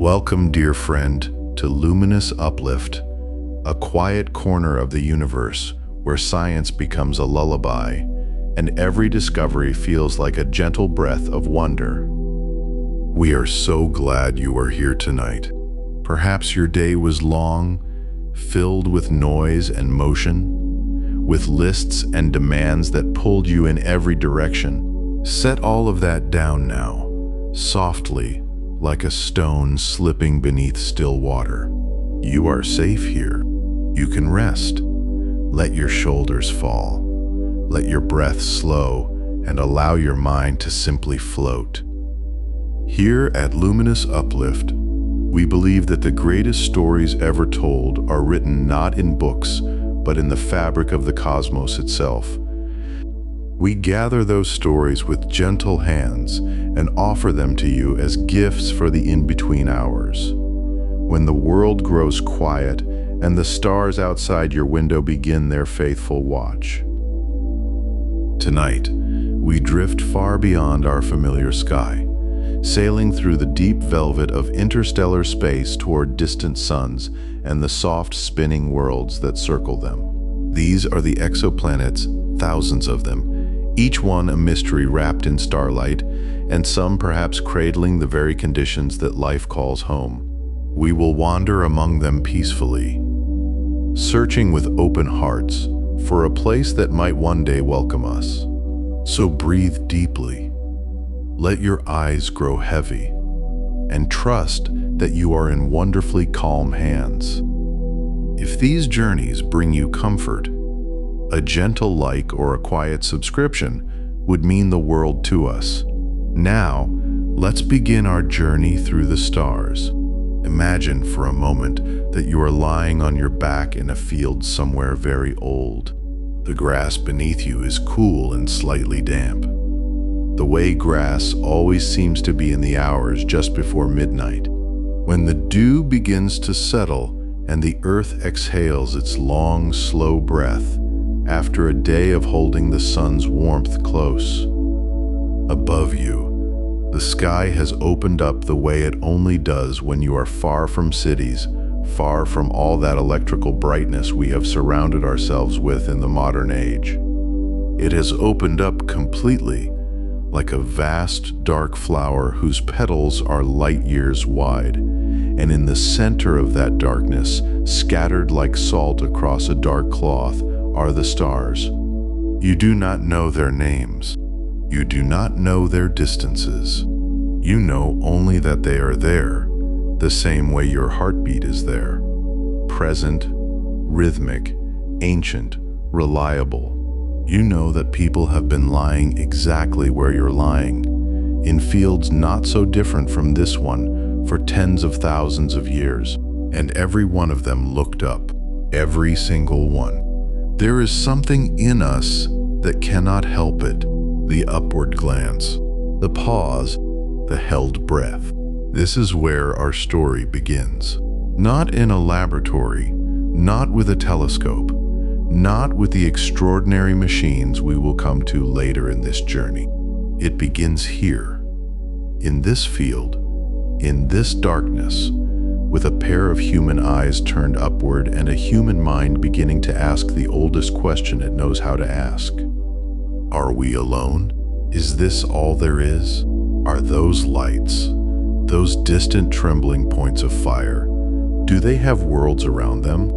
Welcome, dear friend, to Luminous Uplift, a quiet corner of the universe where science becomes a lullaby and every discovery feels like a gentle breath of wonder. We are so glad you are here tonight. Perhaps your day was long, filled with noise and motion, with lists and demands that pulled you in every direction. Set all of that down now, softly, like a stone slipping beneath still water. You are safe here. You can rest. Let your shoulders fall. Let your breath slow and allow your mind to simply float. Here at Luminous Uplift, we believe that the greatest stories ever told are written not in books, but in the fabric of the cosmos itself. We gather those stories with gentle hands and offer them to you as gifts for the in-between hours. When the world grows quiet and the stars outside your window begin their faithful watch. Tonight, we drift far beyond our familiar sky, sailing through the deep velvet of interstellar space toward distant suns and the soft spinning worlds that circle them. These are the exoplanets, thousands of them, each one a mystery wrapped in starlight, and some perhaps cradling the very conditions that life calls home. We will wander among them peacefully, searching with open hearts for a place that might one day welcome us. So breathe deeply, let your eyes grow heavy, and trust that you are in wonderfully calm hands. If these journeys bring you comfort, a gentle like or a quiet subscription would mean the world to us. Now, let's begin our journey through the stars. Imagine for a moment that you are lying on your back in a field somewhere very old. The grass beneath you is cool and slightly damp. The way grass always seems to be in the hours just before midnight. When the dew begins to settle and the earth exhales its long, slow breath, after a day of holding the sun's warmth close. Above you, the sky has opened up the way it only does when you are far from cities, far from all that electrical brightness we have surrounded ourselves with in the modern age. It has opened up completely, like a vast, dark flower whose petals are light years wide, and in the center of that darkness, scattered like salt across a dark cloth, are the stars. You do not know their names. You do not know their distances. You know only that they are there, the same way your heartbeat is there. Present, rhythmic, ancient, reliable. You know that people have been lying exactly where you're lying, in fields not so different from this one, for tens of thousands of years, and every one of them looked up, every single one. There is something in us that cannot help it, the upward glance, the pause, the held breath. This is where our story begins. Not in a laboratory, not with a telescope, not with the extraordinary machines we will come to later in this journey. It begins here, in this field, in this darkness, with a pair of human eyes turned upward and a human mind beginning to ask the oldest question it knows how to ask. Are we alone? Is this all there is? Are those lights, those distant trembling points of fire, do they have worlds around them?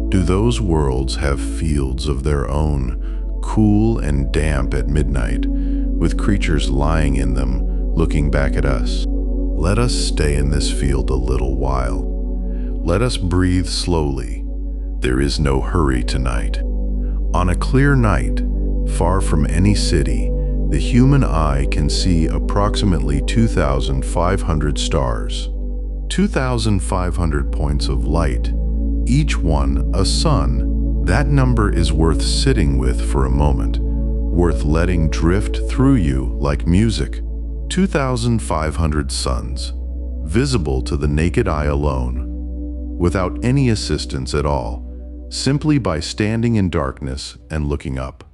Do those worlds have fields of their own, cool and damp at midnight, with creatures lying in them, looking back at us? Let us stay in this field a little while. Let us breathe slowly. There is no hurry tonight. On a clear night, far from any city, the human eye can see approximately 2,500 stars. 2,500 points of light, each one a sun. That number is worth sitting with for a moment, worth letting drift through you like music. 2,500 suns, visible to the naked eye alone, without any assistance at all, simply by standing in darkness and looking up.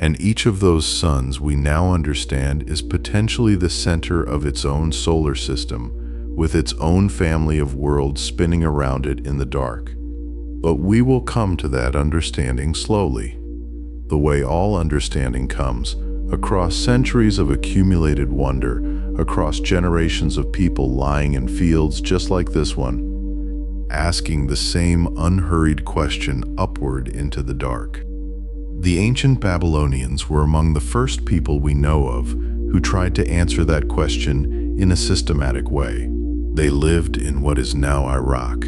And each of those suns we now understand is potentially the center of its own solar system, with its own family of worlds spinning around it in the dark. But we will come to that understanding slowly, the way all understanding comes, across centuries of accumulated wonder, across generations of people lying in fields just like this one, asking the same unhurried question upward into the dark. The ancient Babylonians were among the first people we know of who tried to answer that question in a systematic way. They lived in what is now Iraq,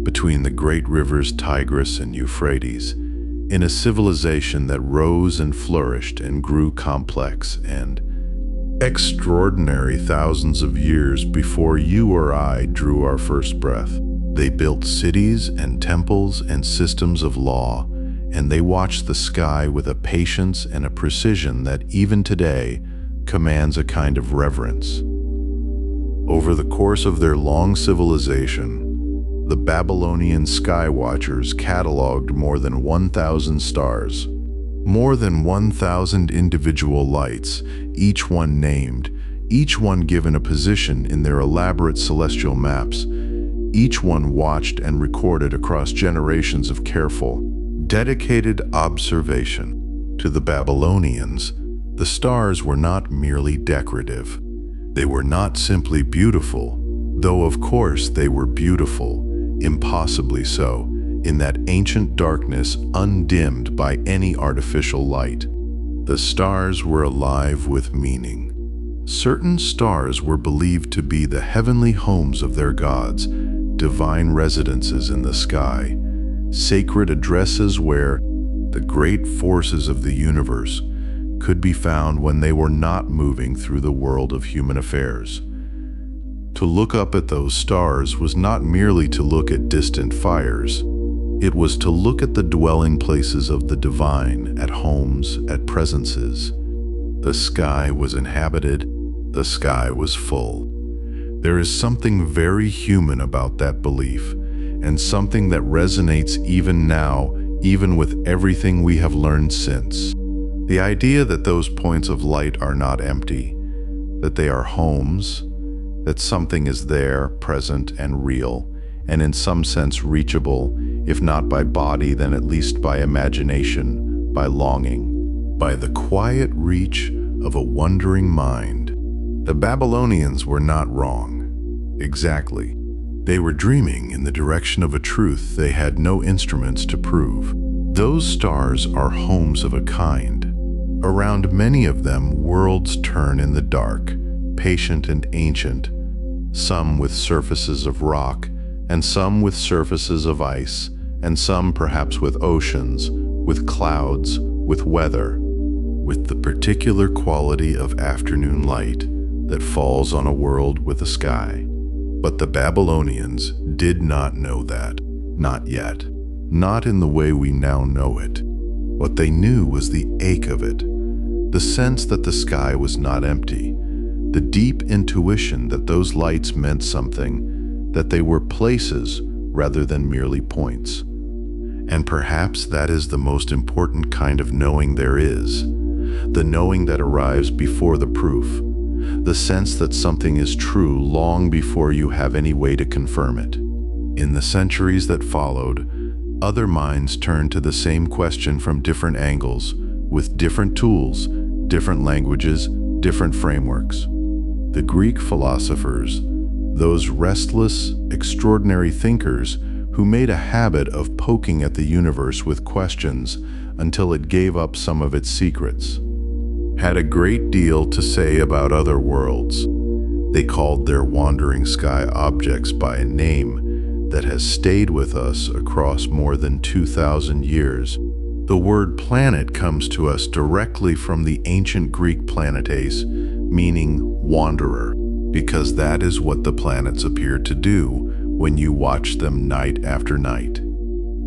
between the great rivers Tigris and Euphrates, in a civilization that rose and flourished and grew complex and extraordinary thousands of years before you or I drew our first breath. They built cities and temples and systems of law, and they watched the sky with a patience and a precision that even today commands a kind of reverence. Over the course of their long civilization, the Babylonian sky watchers cataloged more than 1,000 stars, more than 1,000 individual lights, each one named, each one given a position in their elaborate celestial maps, each one watched and recorded across generations of careful, dedicated observation. To the Babylonians, the stars were not merely decorative. They were not simply beautiful, though of course they were beautiful, impossibly so, in that ancient darkness undimmed by any artificial light. The stars were alive with meaning. Certain stars were believed to be the heavenly homes of their gods, divine residences in the sky, sacred addresses where the great forces of the universe could be found when they were not moving through the world of human affairs. To look up at those stars was not merely to look at distant fires. It was to look at the dwelling places of the divine, at homes, at presences. The sky was inhabited, the sky was full. There is something very human about that belief, and something that resonates even now, even with everything we have learned since. The idea that those points of light are not empty, that they are homes, that something is there, present and real, and in some sense reachable, if not by body, then at least by imagination, by longing, by the quiet reach of a wondering mind. The Babylonians were not wrong. Exactly. They were dreaming in the direction of a truth they had no instruments to prove. Those stars are homes of a kind. Around many of them, worlds turn in the dark, patient and ancient, some with surfaces of rock, and some with surfaces of ice, and some perhaps with oceans, with clouds, with weather, with the particular quality of afternoon light that falls on a world with a sky. But the Babylonians did not know that, not yet, not in the way we now know it. What they knew was the ache of it, the sense that the sky was not empty, the deep intuition that those lights meant something, that they were places rather than merely points. And perhaps that is the most important kind of knowing there is, the knowing that arrives before the proof, the sense that something is true long before you have any way to confirm it. In the centuries that followed, other minds turned to the same question from different angles, with different tools, different languages, different frameworks. The Greek philosophers, those restless, extraordinary thinkers who made a habit of poking at the universe with questions until it gave up some of its secrets, had a great deal to say about other worlds. They called their wandering sky objects by a name that has stayed with us across more than 2,000 years. The word planet comes to us directly from the ancient Greek planetes, meaning wanderer, because that is what the planets appear to do when you watch them night after night,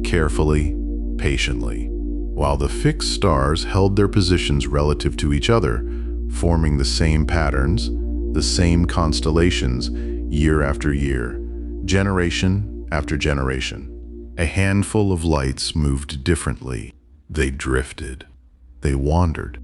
carefully, patiently, while the fixed stars held their positions relative to each other, forming the same patterns, the same constellations, year after year, generation after generation. A handful of lights moved differently. They drifted. They wandered.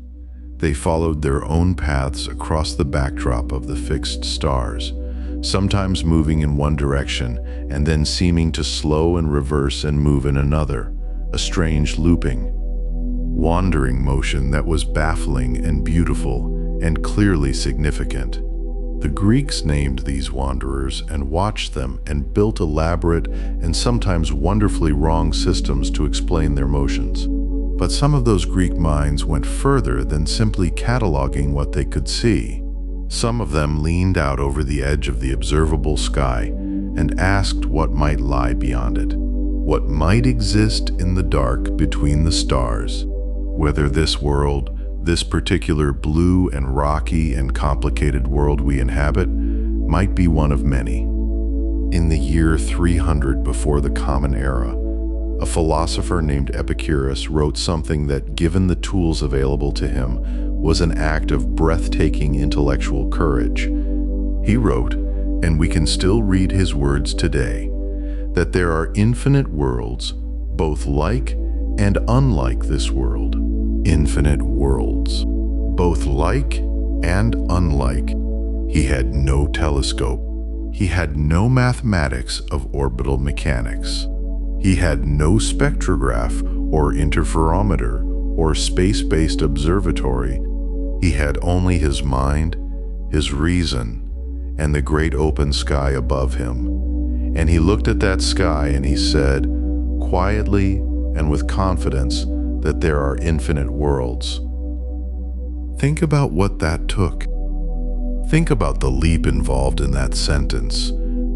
They followed their own paths across the backdrop of the fixed stars, sometimes moving in one direction and then seeming to slow and reverse and move in another, a strange looping, wandering motion that was baffling and beautiful and clearly significant. The Greeks named these wanderers and watched them and built elaborate and sometimes wonderfully wrong systems to explain their motions. But some of those Greek minds went further than simply cataloging what they could see. Some of them leaned out over the edge of the observable sky and asked what might lie beyond it, what might exist in the dark between the stars, whether this world, this particular blue and rocky and complicated world we inhabit, might be one of many. In the year 300 before the Common Era, a philosopher named Epicurus wrote something that, given the tools available to him, was an act of breathtaking intellectual courage. He wrote, and we can still read his words today, that there are infinite worlds, both like and unlike this world. Infinite worlds, both like and unlike. He had no telescope. He had no mathematics of orbital mechanics. He had no spectrograph or interferometer or space-based observatory. He had only his mind, his reason, and the great open sky above him. And he looked at that sky and he said, quietly and with confidence, that there are infinite worlds. Think about what that took. Think about the leap involved in that sentence,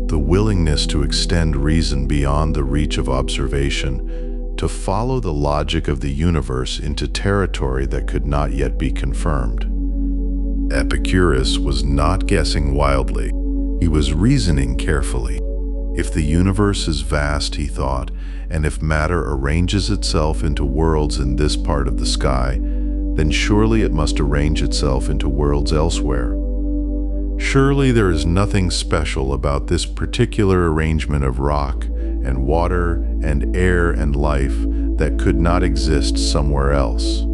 the willingness to extend reason beyond the reach of observation, to follow the logic of the universe into territory that could not yet be confirmed. Epicurus was not guessing wildly. He was reasoning carefully. If the universe is vast, he thought, and if matter arranges itself into worlds in this part of the sky, then surely it must arrange itself into worlds elsewhere. Surely there is nothing special about this particular arrangement of rock and water and air and life that could not exist somewhere else.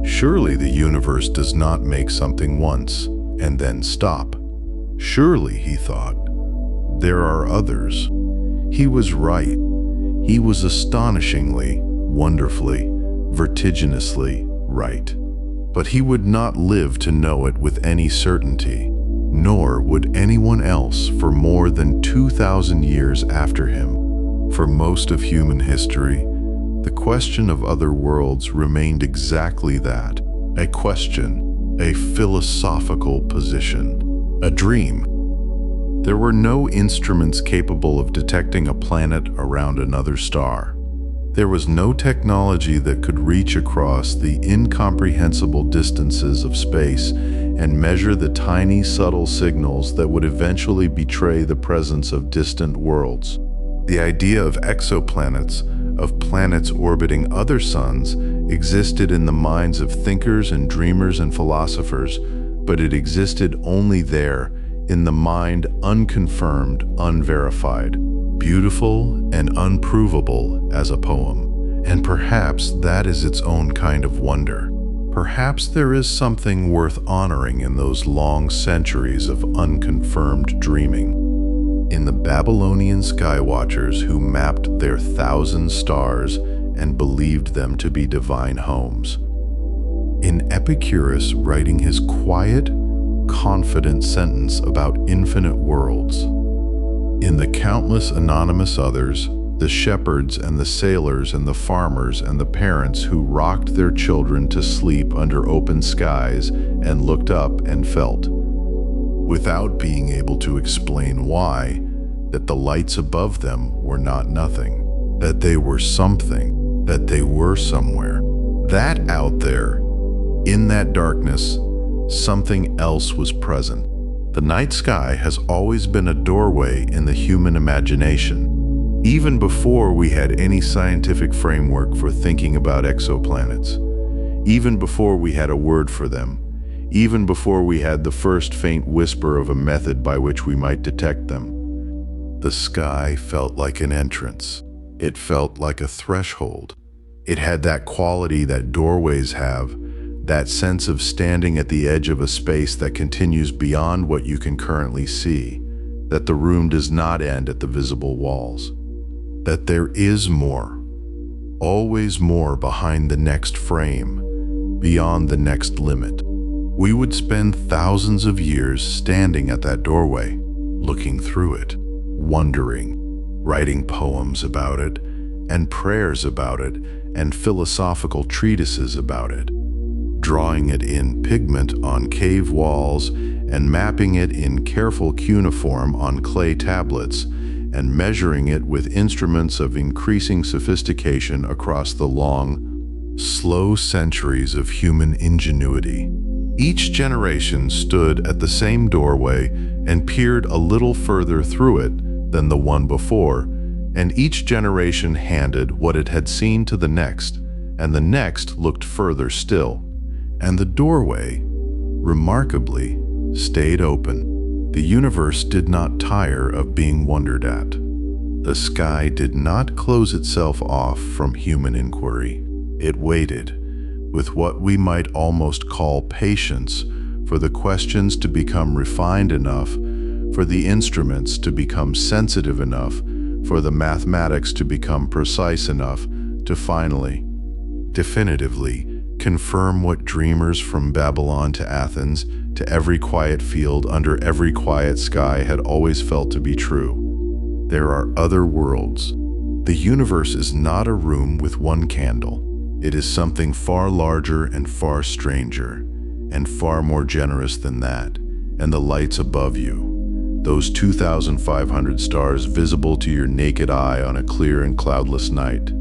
Surely the universe does not make something once and then stop. Surely, he thought, there are others. He was right. He was astonishingly, wonderfully, vertiginously right. But he would not live to know it with any certainty, nor would anyone else for more than 2,000 years after him. For most of human history, the question of other worlds remained exactly that, a question, a philosophical position, a dream. There were no instruments capable of detecting a planet around another star. There was no technology that could reach across the incomprehensible distances of space and measure the tiny, subtle signals that would eventually betray the presence of distant worlds. The idea of exoplanets, of planets orbiting other suns, existed in the minds of thinkers and dreamers and philosophers, but it existed only there, in the mind unconfirmed, unverified, beautiful and unprovable as a poem. And perhaps that is its own kind of wonder. Perhaps there is something worth honoring in those long centuries of unconfirmed dreaming. In the Babylonian skywatchers who mapped their 1,000 stars and believed them to be divine homes. In Epicurus writing his quiet, confident sentence about infinite worlds. In the countless anonymous others, the shepherds and the sailors and the farmers and the parents who rocked their children to sleep under open skies and looked up and felt, without being able to explain why, that the lights above them were not nothing, that they were something, that they were somewhere. That out there, in that darkness, something else was present. The night sky has always been a doorway in the human imagination, even before we had any scientific framework for thinking about exoplanets, even before we had a word for them, even before we had the first faint whisper of a method by which we might detect them. The sky felt like an entrance. It felt like a threshold. It had that quality that doorways have, that sense of standing at the edge of a space that continues beyond what you can currently see, that the room does not end at the visible walls, that there is more, always more behind the next frame, beyond the next limit. We would spend thousands of years standing at that doorway, looking through it, wondering, writing poems about it, and prayers about it, and philosophical treatises about it, drawing it in pigment on cave walls and mapping it in careful cuneiform on clay tablets, and measuring it with instruments of increasing sophistication across the long, slow centuries of human ingenuity. Each generation stood at the same doorway and peered a little further through it than the one before, and each generation handed what it had seen to the next, and the next looked further still, and the doorway, remarkably, stayed open. The universe did not tire of being wondered at. The sky did not close itself off from human inquiry. It waited, with what we might almost call patience, for the questions to become refined enough, for the instruments to become sensitive enough, for the mathematics to become precise enough to finally, definitively, confirm what dreamers from Babylon to Athens to every quiet field under every quiet sky had always felt to be true. There are other worlds. The universe is not a room with one candle. It is something far larger and far stranger, and far more generous than that. And the lights above you, those 2,500 stars visible to your naked eye on a clear and cloudless night,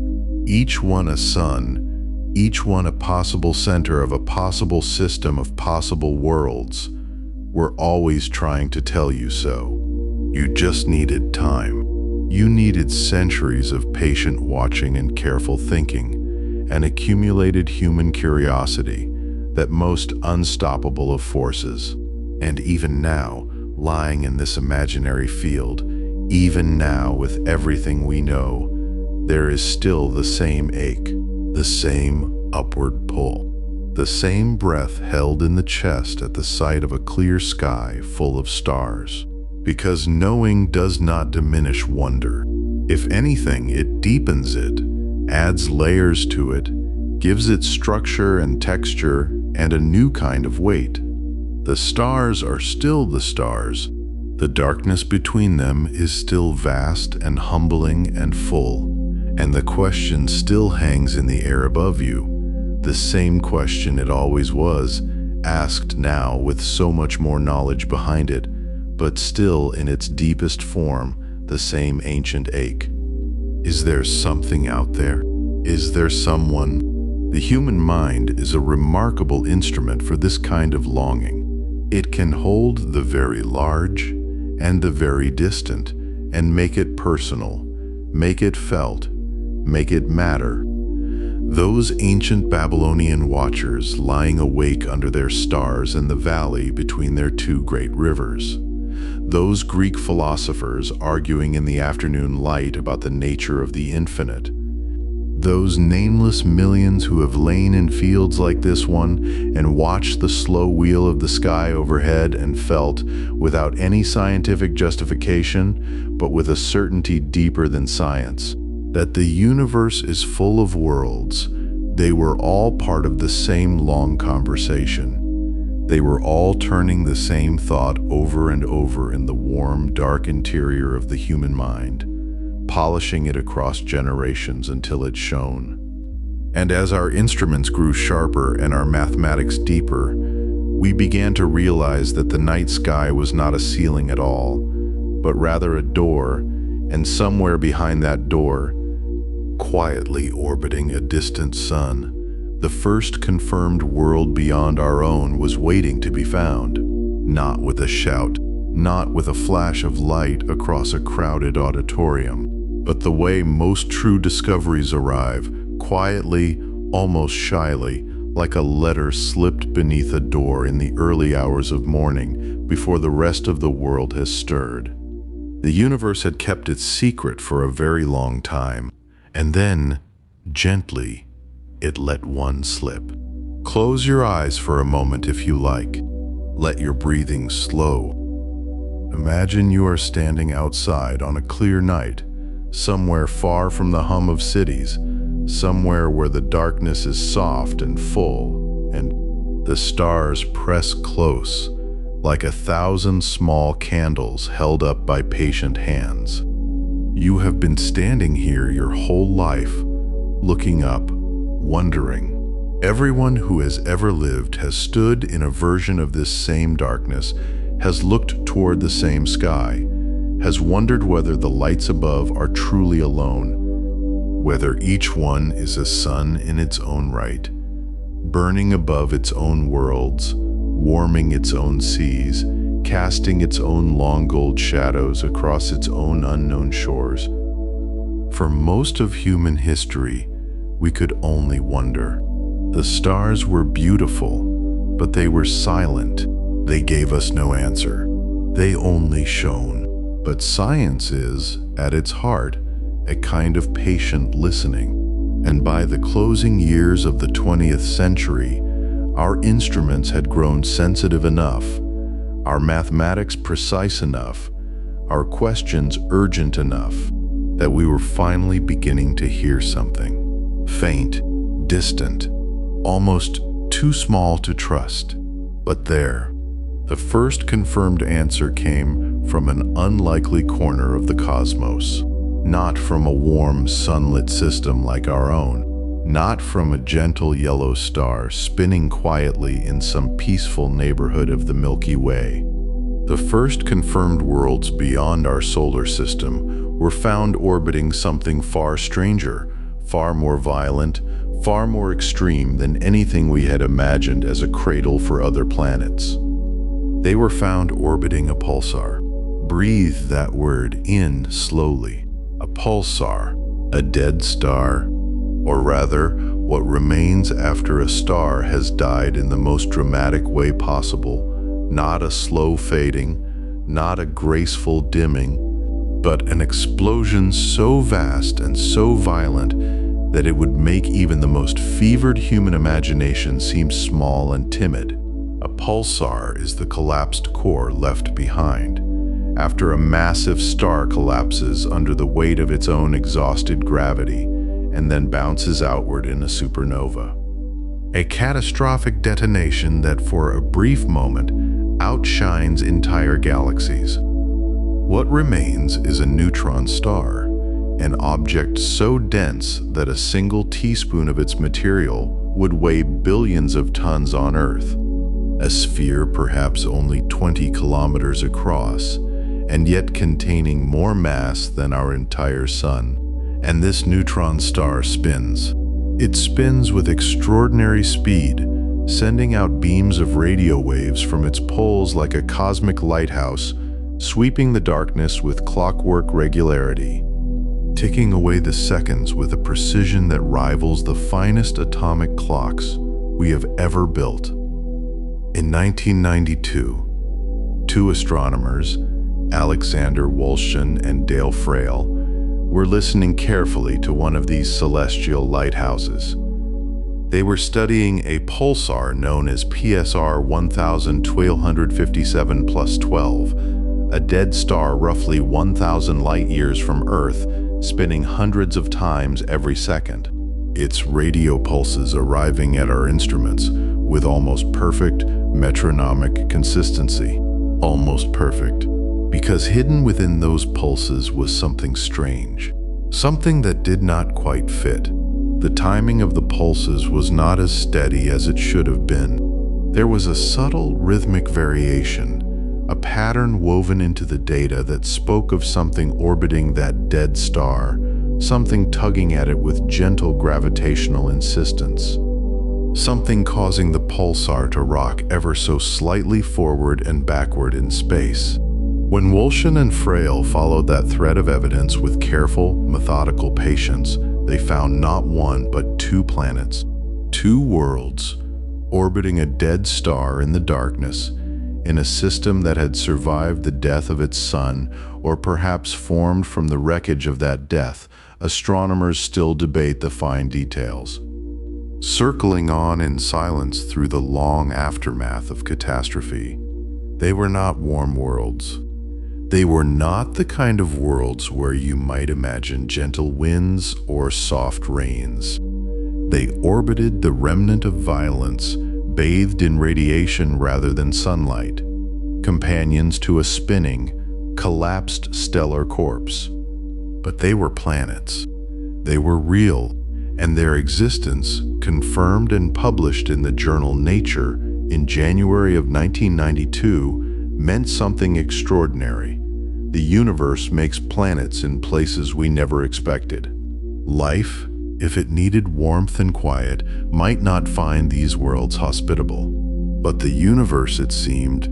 each one a sun, each one a possible center of a possible system of possible worlds, were always trying to tell you so. You just needed time. You needed centuries of patient watching and careful thinking, and accumulated human curiosity, that most unstoppable of forces. And even now, lying in this imaginary field, even now with everything we know, there is still the same ache, the same upward pull, the same breath held in the chest at the sight of a clear sky full of stars. Because knowing does not diminish wonder. If anything, it deepens it, adds layers to it, gives it structure and texture and a new kind of weight. The stars are still the stars. The darkness between them is still vast and humbling and full, and the question still hangs in the air above you, the same question it always was, asked now with so much more knowledge behind it, but still in its deepest form, the same ancient ache. Is there something out there? Is there someone? The human mind is a remarkable instrument for this kind of longing. It can hold the very large and the very distant and make it personal, make it felt, make it matter. Those ancient Babylonian watchers lying awake under their stars in the valley between their two great rivers. Those Greek philosophers arguing in the afternoon light about the nature of the infinite. Those nameless millions who have lain in fields like this one and watched the slow wheel of the sky overhead and felt, without any scientific justification, but with a certainty deeper than science, that the universe is full of worlds. They were all part of the same long conversation. They were all turning the same thought over and over in the warm, dark interior of the human mind, polishing it across generations until it shone. And as our instruments grew sharper and our mathematics deeper, we began to realize that the night sky was not a ceiling at all, but rather a door, and somewhere behind that door, quietly orbiting a distant sun, the first confirmed world beyond our own was waiting to be found, not with a shout, not with a flash of light across a crowded auditorium, but the way most true discoveries arrive, quietly, almost shyly, like a letter slipped beneath a door in the early hours of morning before the rest of the world has stirred. The universe had kept its secret for a very long time, and then, gently, it let one slip. Close your eyes for a moment if you like. Let your breathing slow. Imagine you are standing outside on a clear night, somewhere far from the hum of cities, somewhere where the darkness is soft and full, and the stars press close, like 1,000 small candles held up by patient hands. You have been standing here your whole life, looking up, wondering. Everyone who has ever lived has stood in a version of this same darkness, has looked toward the same sky, has wondered whether the lights above are truly alone, whether each one is a sun in its own right, burning above its own worlds, warming its own seas, casting its own long gold shadows across its own unknown shores. For most of human history, we could only wonder. The stars were beautiful, but they were silent. They gave us no answer. They only shone. But science is, at its heart, a kind of patient listening. And by the closing years of the 20th century, our instruments had grown sensitive enough, our mathematics precise enough, our questions urgent enough, that we were finally beginning to hear something. Faint, distant, almost too small to trust. But there, the first confirmed answer came from an unlikely corner of the cosmos. Not from a warm, sunlit system like our own. Not from a gentle yellow star spinning quietly in some peaceful neighborhood of the Milky Way. The first confirmed worlds beyond our solar system were found orbiting something far stranger, far more violent, far more extreme than anything we had imagined as a cradle for other planets. They were found orbiting a pulsar. Breathe that word in slowly. A pulsar, a dead star, or rather, what remains after a star has died in the most dramatic way possible, not a slow fading, not a graceful dimming, but an explosion so vast and so violent that it would make even the most fevered human imagination seem small and timid. A pulsar is the collapsed core left behind after a massive star collapses under the weight of its own exhausted gravity and then bounces outward in a supernova. A catastrophic detonation that for a brief moment outshines entire galaxies. What remains is a neutron star, an object so dense that a single teaspoon of its material would weigh billions of tons on Earth. A sphere perhaps only 20 kilometers across, and yet containing more mass than our entire sun. And this neutron star spins. It spins with extraordinary speed, sending out beams of radio waves from its poles like a cosmic lighthouse, sweeping the darkness with clockwork regularity, ticking away the seconds with a precision that rivals the finest atomic clocks we have ever built. In 1992, two astronomers, Alexander Wolszczyn and Dale Frail, were listening carefully to one of these celestial lighthouses. They were studying a pulsar known as PSR 1257 plus 12, a dead star roughly 1,000 light-years from Earth, spinning hundreds of times every second. Its radio pulses arriving at our instruments with almost perfect metronomic consistency. Almost perfect. Because hidden within those pulses was something strange, something that did not quite fit. The timing of the pulses was not as steady as it should have been. There was a subtle rhythmic variation, a pattern woven into the data that spoke of something orbiting that dead star, something tugging at it with gentle gravitational insistence, something causing the pulsar to rock ever so slightly forward and backward in space. When Wolszczyn and Frail followed that thread of evidence with careful, methodical patience, they found not one but two planets, two worlds, orbiting a dead star in the darkness, in a system that had survived the death of its sun, or perhaps formed from the wreckage of that death. Astronomers still debate the fine details. Circling on in silence through the long aftermath of catastrophe, they were not warm worlds. They were not the kind of worlds where you might imagine gentle winds or soft rains. They orbited the remnant of violence, bathed in radiation rather than sunlight, companions to a spinning, collapsed stellar corpse. But they were planets. They were real, and their existence, confirmed and published in the journal Nature in January of 1992, meant something extraordinary. The universe makes planets in places we never expected. Life, if it needed warmth and quiet, might not find these worlds hospitable. But the universe, it seemed,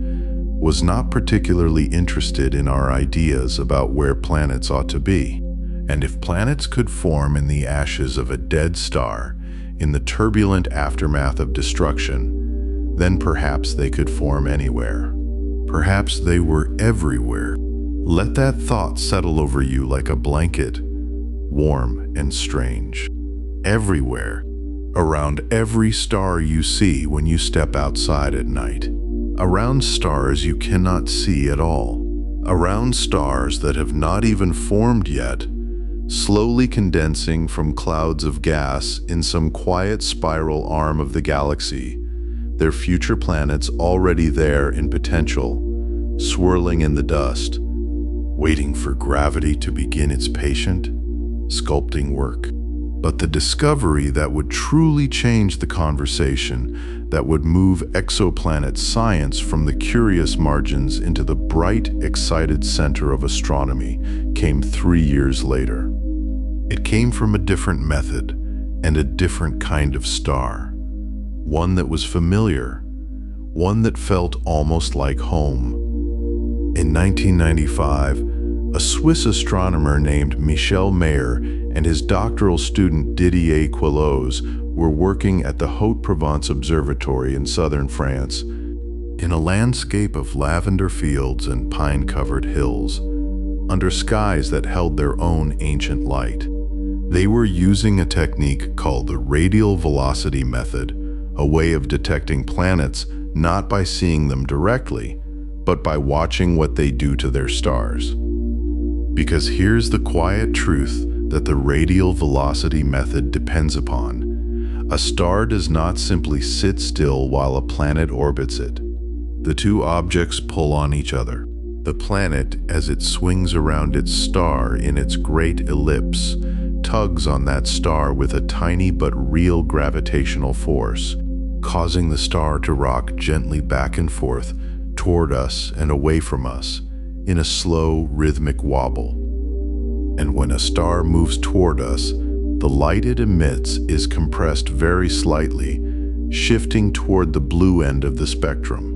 was not particularly interested in our ideas about where planets ought to be. And if planets could form in the ashes of a dead star, in the turbulent aftermath of destruction, then perhaps they could form anywhere. Perhaps they were everywhere. Let that thought settle over you like a blanket, warm and strange. Everywhere, around every star you see when you step outside at night. Around stars you cannot see at all. Around stars that have not even formed yet, slowly condensing from clouds of gas in some quiet spiral arm of the galaxy, their future planets already there in potential, swirling in the dust, waiting for gravity to begin its patient, sculpting work. But the discovery that would truly change the conversation, that would move exoplanet science from the curious margins into the bright, excited center of astronomy, came 3 years later. It came from a different method and a different kind of star. One that was familiar, one that felt almost like home. In 1995, a Swiss astronomer named Michel Mayer and his doctoral student Didier Queloz were working at the Haute-Provence Observatory in southern France, in a landscape of lavender fields and pine-covered hills, under skies that held their own ancient light. They were using a technique called the radial velocity method, a way of detecting planets not by seeing them directly, but by watching what they do to their stars. Because here's the quiet truth that the radial velocity method depends upon. A star does not simply sit still while a planet orbits it. The two objects pull on each other. The planet, as it swings around its star in its great ellipse, tugs on that star with a tiny but real gravitational force, causing the star to rock gently back and forth toward us and away from us in a slow, rhythmic wobble. And when a star moves toward us, the light it emits is compressed very slightly, shifting toward the blue end of the spectrum.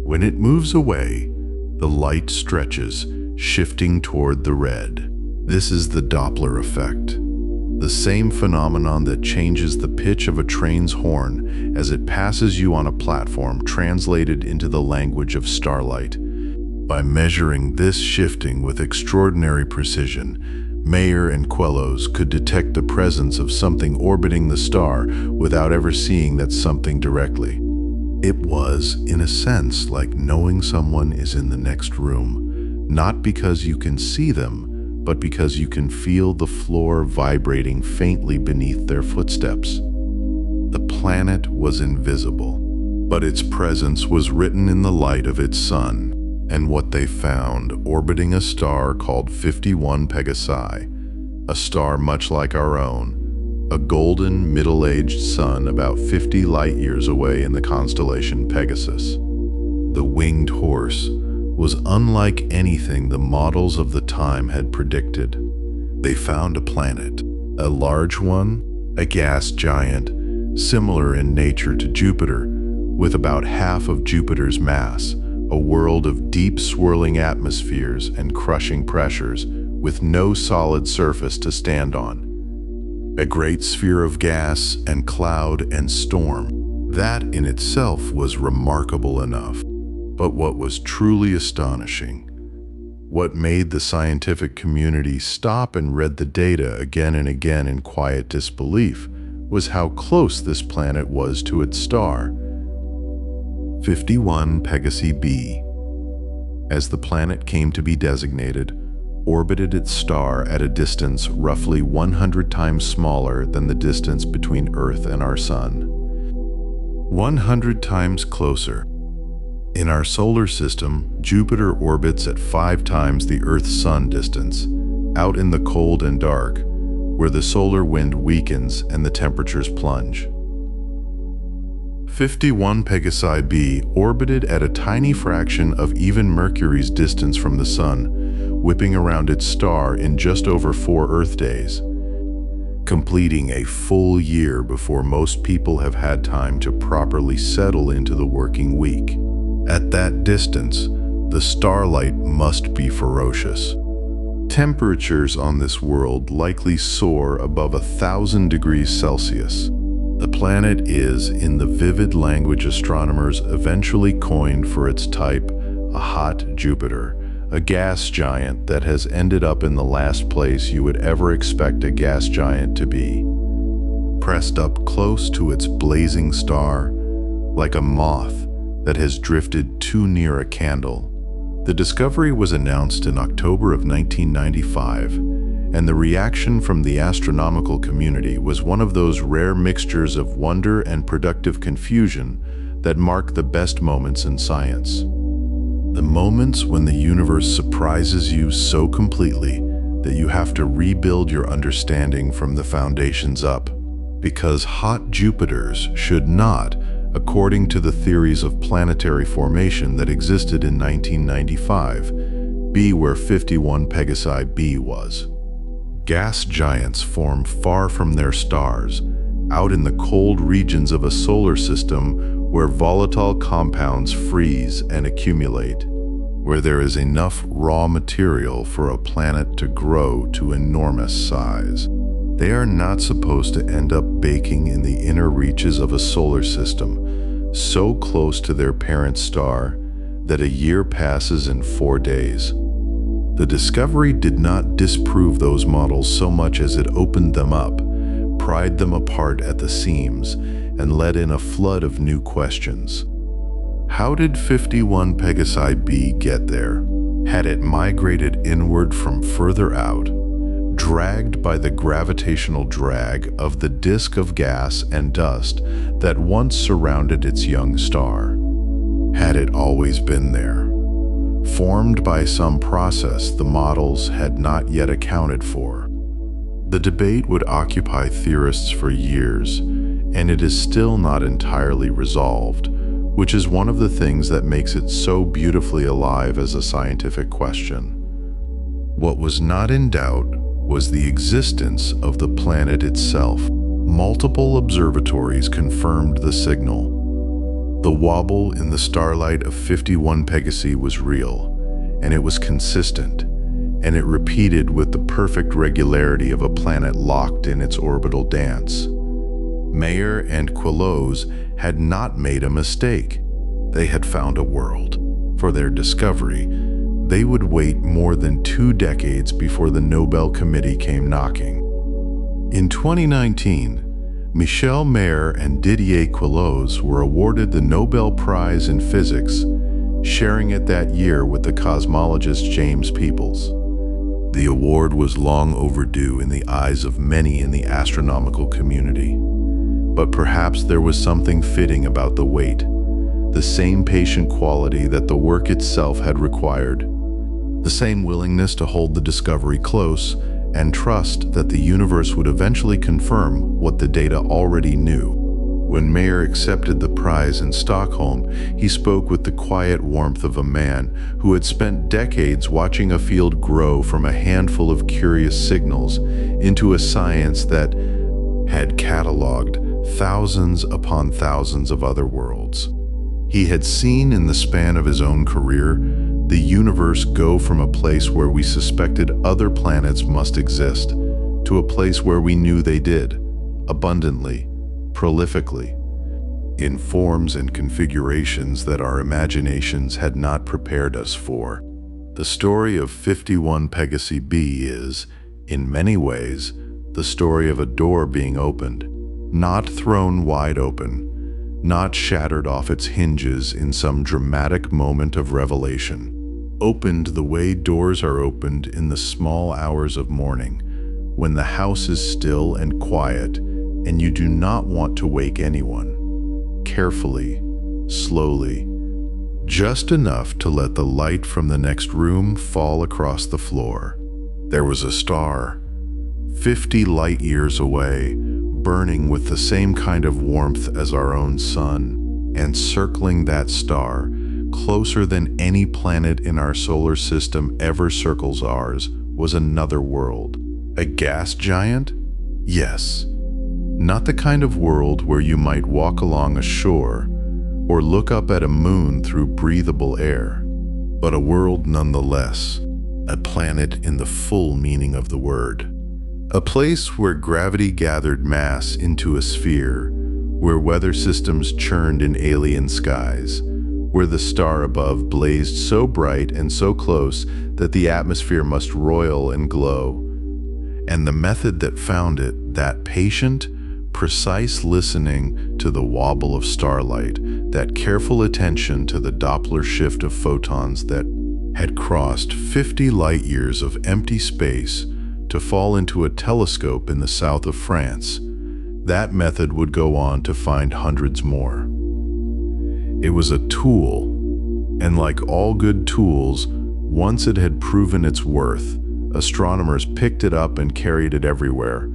When it moves away, the light stretches, shifting toward the red. This is the Doppler effect, the same phenomenon that changes the pitch of a train's horn as it passes you on a platform translated into the language of starlight. By measuring this shifting with extraordinary precision, Mayer and Queloz could detect the presence of something orbiting the star without ever seeing that something directly. It was, in a sense, like knowing someone is in the next room, not because you can see them, but because you can feel the floor vibrating faintly beneath their footsteps. The planet was invisible, but its presence was written in the light of its sun, and what they found orbiting a star called 51 Pegasi, a star much like our own, a golden, middle-aged sun about 50 light-years away in the constellation Pegasus. The winged horse was unlike anything the models of the time had predicted. They found a planet, a large one, a gas giant, similar in nature to Jupiter, with about half of Jupiter's mass, a world of deep swirling atmospheres and crushing pressures, with no solid surface to stand on. A great sphere of gas and cloud and storm. That in itself was remarkable enough. But what was truly astonishing, what made the scientific community stop and read the data again and again in quiet disbelief, was how close this planet was to its star, 51 Pegasi b. as the planet came to be designated, orbited its star at a distance roughly 100 times smaller than the distance between Earth and our Sun. 100 times closer. In our solar system, Jupiter orbits at 5 times the Earth-Sun distance, out in the cold and dark, where the solar wind weakens and the temperatures plunge. 51 Pegasi b orbited at a tiny fraction of even Mercury's distance from the Sun, whipping around its star in just over 4 Earth days, completing a full year before most people have had time to properly settle into the working week. At that distance, the starlight must be ferocious. Temperatures on this world likely soar above 1,000 degrees Celsius. The planet is, in the vivid language astronomers eventually coined for its type, a hot Jupiter, a gas giant that has ended up in the last place you would ever expect a gas giant to be. Pressed up close to its blazing star, like a moth that has drifted too near a candle. The discovery was announced in October of 1995, and the reaction from the astronomical community was one of those rare mixtures of wonder and productive confusion that mark the best moments in science. The moments when the universe surprises you so completely that you have to rebuild your understanding from the foundations up, because hot Jupiters should not, according to the theories of planetary formation that existed in 1995, be where 51 Pegasi b was. Gas giants form far from their stars, out in the cold regions of a solar system where volatile compounds freeze and accumulate, where there is enough raw material for a planet to grow to enormous size. They are not supposed to end up baking in the inner reaches of a solar system, so close to their parent star that a year passes in 4 days. The discovery did not disprove those models so much as it opened them up, pried them apart at the seams, and let in a flood of new questions. How did 51 Pegasi b get there? Had it migrated inward from further out, dragged by the gravitational drag of the disk of gas and dust that once surrounded its young star? Had it always been there, formed by some process the models had not yet accounted for? The debate would occupy theorists for years, and it is still not entirely resolved, which is one of the things that makes it so beautifully alive as a scientific question. What was not in doubt was the existence of the planet itself. Multiple observatories confirmed the signal. The wobble in the starlight of 51 Pegasi was real, and it was consistent, and it repeated with the perfect regularity of a planet locked in its orbital dance. Mayer and Quilloz had not made a mistake. They had found a world. For their discovery, they would wait more than 2 decades before the Nobel Committee came knocking. In 2019, Michel Mayer and Didier Queloz were awarded the Nobel Prize in Physics, sharing it that year with the cosmologist James Peoples. The award was long overdue in the eyes of many in the astronomical community. But perhaps there was something fitting about the wait, the same patient quality that the work itself had required, the same willingness to hold the discovery close and trust that the universe would eventually confirm what the data already knew. When Mayer accepted the prize in Stockholm, he spoke with the quiet warmth of a man who had spent decades watching a field grow from a handful of curious signals into a science that had cataloged thousands upon thousands of other worlds. He had seen in the span of his own career the universe go from a place where we suspected other planets must exist to a place where we knew they did, abundantly, prolifically, in forms and configurations that our imaginations had not prepared us for. The story of 51 Pegasi b is, in many ways, the story of a door being opened, not thrown wide open, not shattered off its hinges in some dramatic moment of revelation. opened the way doors are opened in the small hours of morning, when the house is still and quiet, and you do not want to wake anyone. Carefully, slowly, just enough to let the light from the next room fall across the floor. There was a star, 50 light years away, burning with the same kind of warmth as our own sun, and circling that star, closer than any planet in our solar system ever circles ours, was another world. A gas giant? Yes. Not the kind of world where you might walk along a shore or look up at a moon through breathable air, but a world nonetheless, a planet in the full meaning of the word. A place where gravity gathered mass into a sphere, where weather systems churned in alien skies, where the star above blazed so bright and so close that the atmosphere must roil and glow. And the method that found it, that patient, precise listening to the wobble of starlight, that careful attention to the Doppler shift of photons that had crossed 50 light years of empty space to fall into a telescope in the south of France, that method would go on to find hundreds more. It was a tool, and like all good tools, once it had proven its worth, astronomers picked it up and carried it everywhere,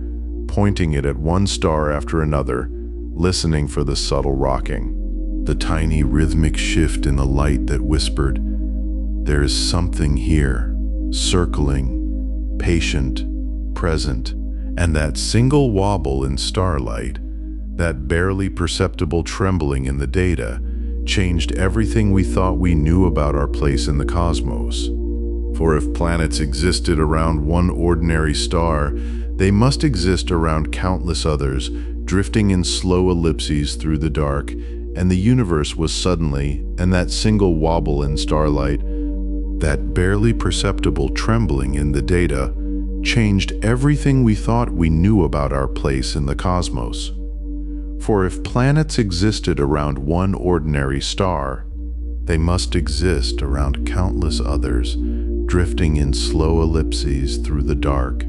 pointing it at one star after another, listening for the subtle rocking, the tiny rhythmic shift in the light that whispered, "There is something here," circling, patient, present, and that single wobble in starlight, that barely perceptible trembling in the data, changed everything we thought we knew about our place in the cosmos. For if planets existed around one ordinary star, they must exist around countless others, drifting in slow ellipses through the dark, and the universe was suddenly, and that single wobble in starlight, that barely perceptible trembling in the data, changed everything we thought we knew about our place in the cosmos. For if planets existed around one ordinary star, they must exist around countless others, drifting in slow ellipses through the dark,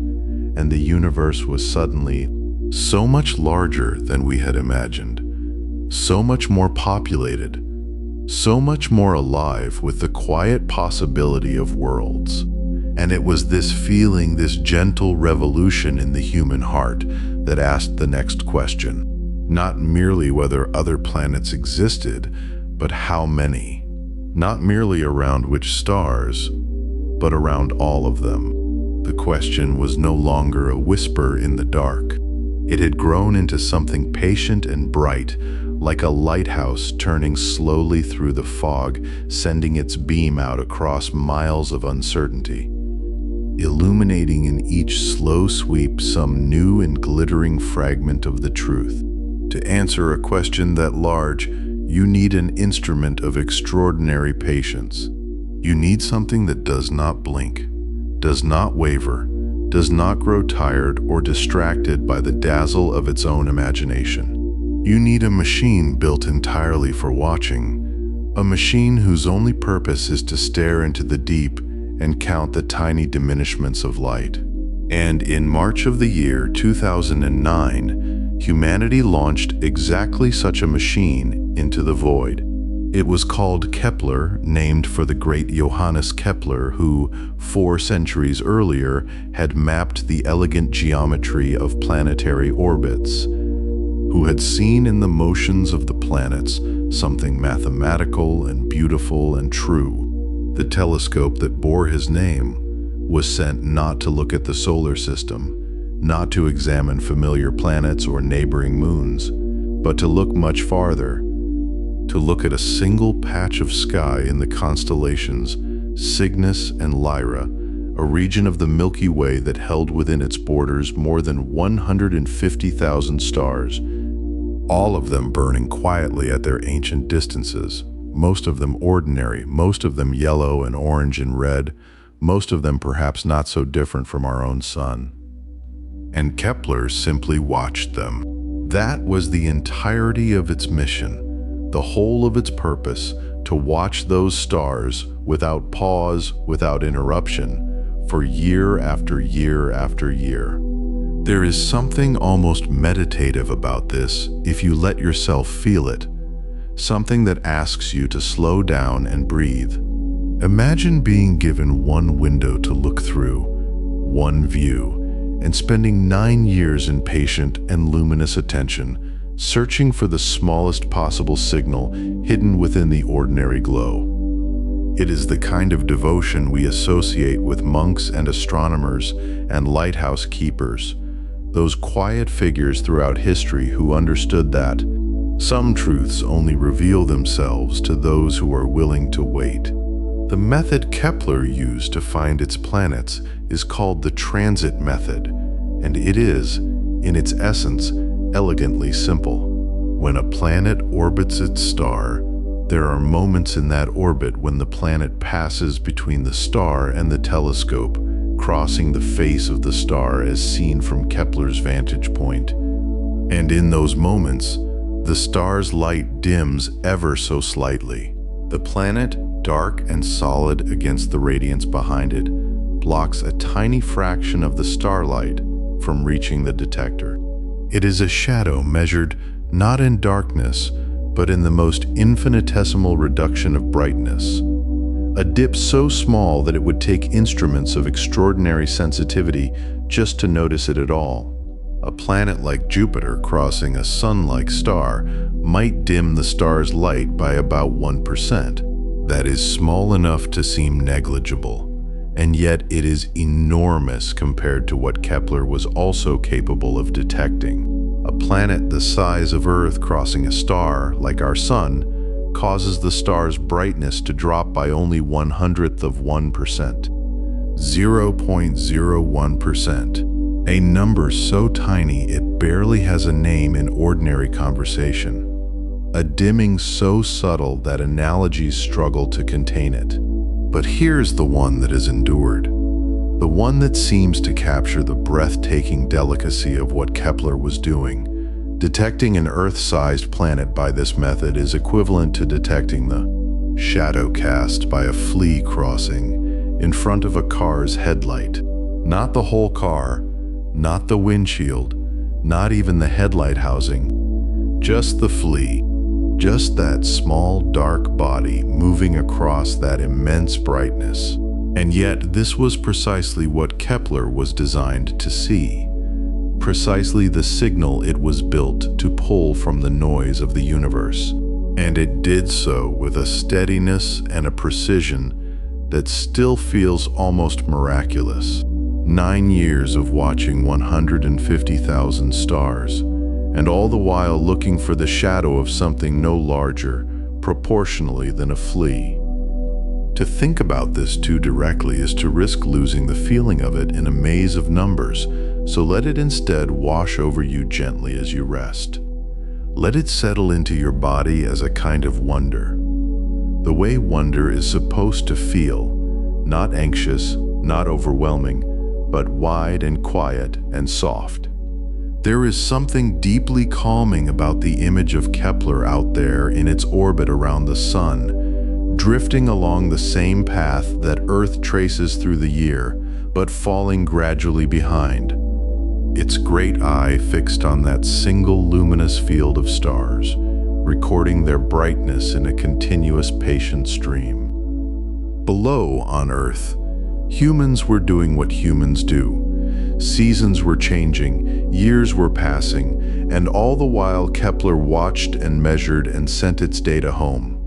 and the universe was suddenly so much larger than we had imagined, so much more populated, so much more alive with the quiet possibility of worlds. And it was this feeling, this gentle revolution in the human heart, that asked the next question. Not merely whether other planets existed, but how many. Not merely around which stars, but around all of them. The question was no longer a whisper in the dark. It had grown into something patient and bright, like a lighthouse turning slowly through the fog, sending its beam out across miles of uncertainty, illuminating in each slow sweep some new and glittering fragment of the truth. To answer a question that large, you need an instrument of extraordinary patience. You need something that does not blink, does not waver, does not grow tired or distracted by the dazzle of its own imagination. You need a machine built entirely for watching, a machine whose only purpose is to stare into the deep and count the tiny diminishments of light. And in March of the year 2009, humanity launched exactly such a machine into the void. It was called Kepler, named for the great Johannes Kepler, who, 4 centuries earlier, had mapped the elegant geometry of planetary orbits, who had seen in the motions of the planets something mathematical and beautiful and true. The telescope that bore his name was sent not to look at the solar system, not to examine familiar planets or neighboring moons, but to look much farther, to look at a single patch of sky in the constellations Cygnus and Lyra, a region of the Milky Way that held within its borders more than 150,000 stars, all of them burning quietly at their ancient distances, most of them ordinary, most of them yellow and orange and red, most of them perhaps not so different from our own sun. And Kepler simply watched them. That was the entirety of its mission, the whole of its purpose, to watch those stars without pause, without interruption, for year after year after year. There is something almost meditative about this if you let yourself feel it, something that asks you to slow down and breathe. Imagine being given one window to look through, one view, and spending 9 years in patient and luminous attention, searching for the smallest possible signal hidden within the ordinary glow. It is the kind of devotion we associate with monks and astronomers and lighthouse keepers, those quiet figures throughout history who understood that some truths only reveal themselves to those who are willing to wait. The method Kepler used to find its planets is called the transit method, and it is, in its essence, elegantly simple. When a planet orbits its star, there are moments in that orbit when the planet passes between the star and the telescope, crossing the face of the star as seen from Kepler's vantage point. And in those moments, the star's light dims ever so slightly. The planet, dark and solid against the radiance behind it, blocks a tiny fraction of the starlight from reaching the detector. It is a shadow measured not in darkness, but in the most infinitesimal reduction of brightness. A dip so small that it would take instruments of extraordinary sensitivity just to notice it at all. A planet like Jupiter crossing a sun-like star might dim the star's light by about 1%. That is small enough to seem negligible, and yet it is enormous compared to what Kepler was also capable of detecting. A planet the size of Earth crossing a star, like our Sun, causes the star's brightness to drop by only 1/100th of 1%. 0.01%. A number so tiny it barely has a name in ordinary conversation. A dimming so subtle that analogies struggle to contain it. But here's the one that is endured. The one that seems to capture the breathtaking delicacy of what Kepler was doing. Detecting an Earth-sized planet by this method is equivalent to detecting the shadow cast by a flea crossing in front of a car's headlight. Not the whole car, not the windshield, not even the headlight housing, just the flea. Just that small, dark body moving across that immense brightness. And yet, this was precisely what Kepler was designed to see. Precisely the signal it was built to pull from the noise of the universe. And it did so with a steadiness and a precision that still feels almost miraculous. 9 years of watching 150,000 stars, and all the while looking for the shadow of something no larger, proportionally, than a flea. To think about this too directly is to risk losing the feeling of it in a maze of numbers, so let it instead wash over you gently as you rest. Let it settle into your body as a kind of wonder. The way wonder is supposed to feel, not anxious, not overwhelming, but wide and quiet and soft. There is something deeply calming about the image of Kepler out there in its orbit around the Sun, drifting along the same path that Earth traces through the year, but falling gradually behind. Its great eye fixed on that single luminous field of stars, recording their brightness in a continuous patient stream. Below on Earth, humans were doing what humans do. Seasons were changing, years were passing, and all the while Kepler watched and measured and sent its data home.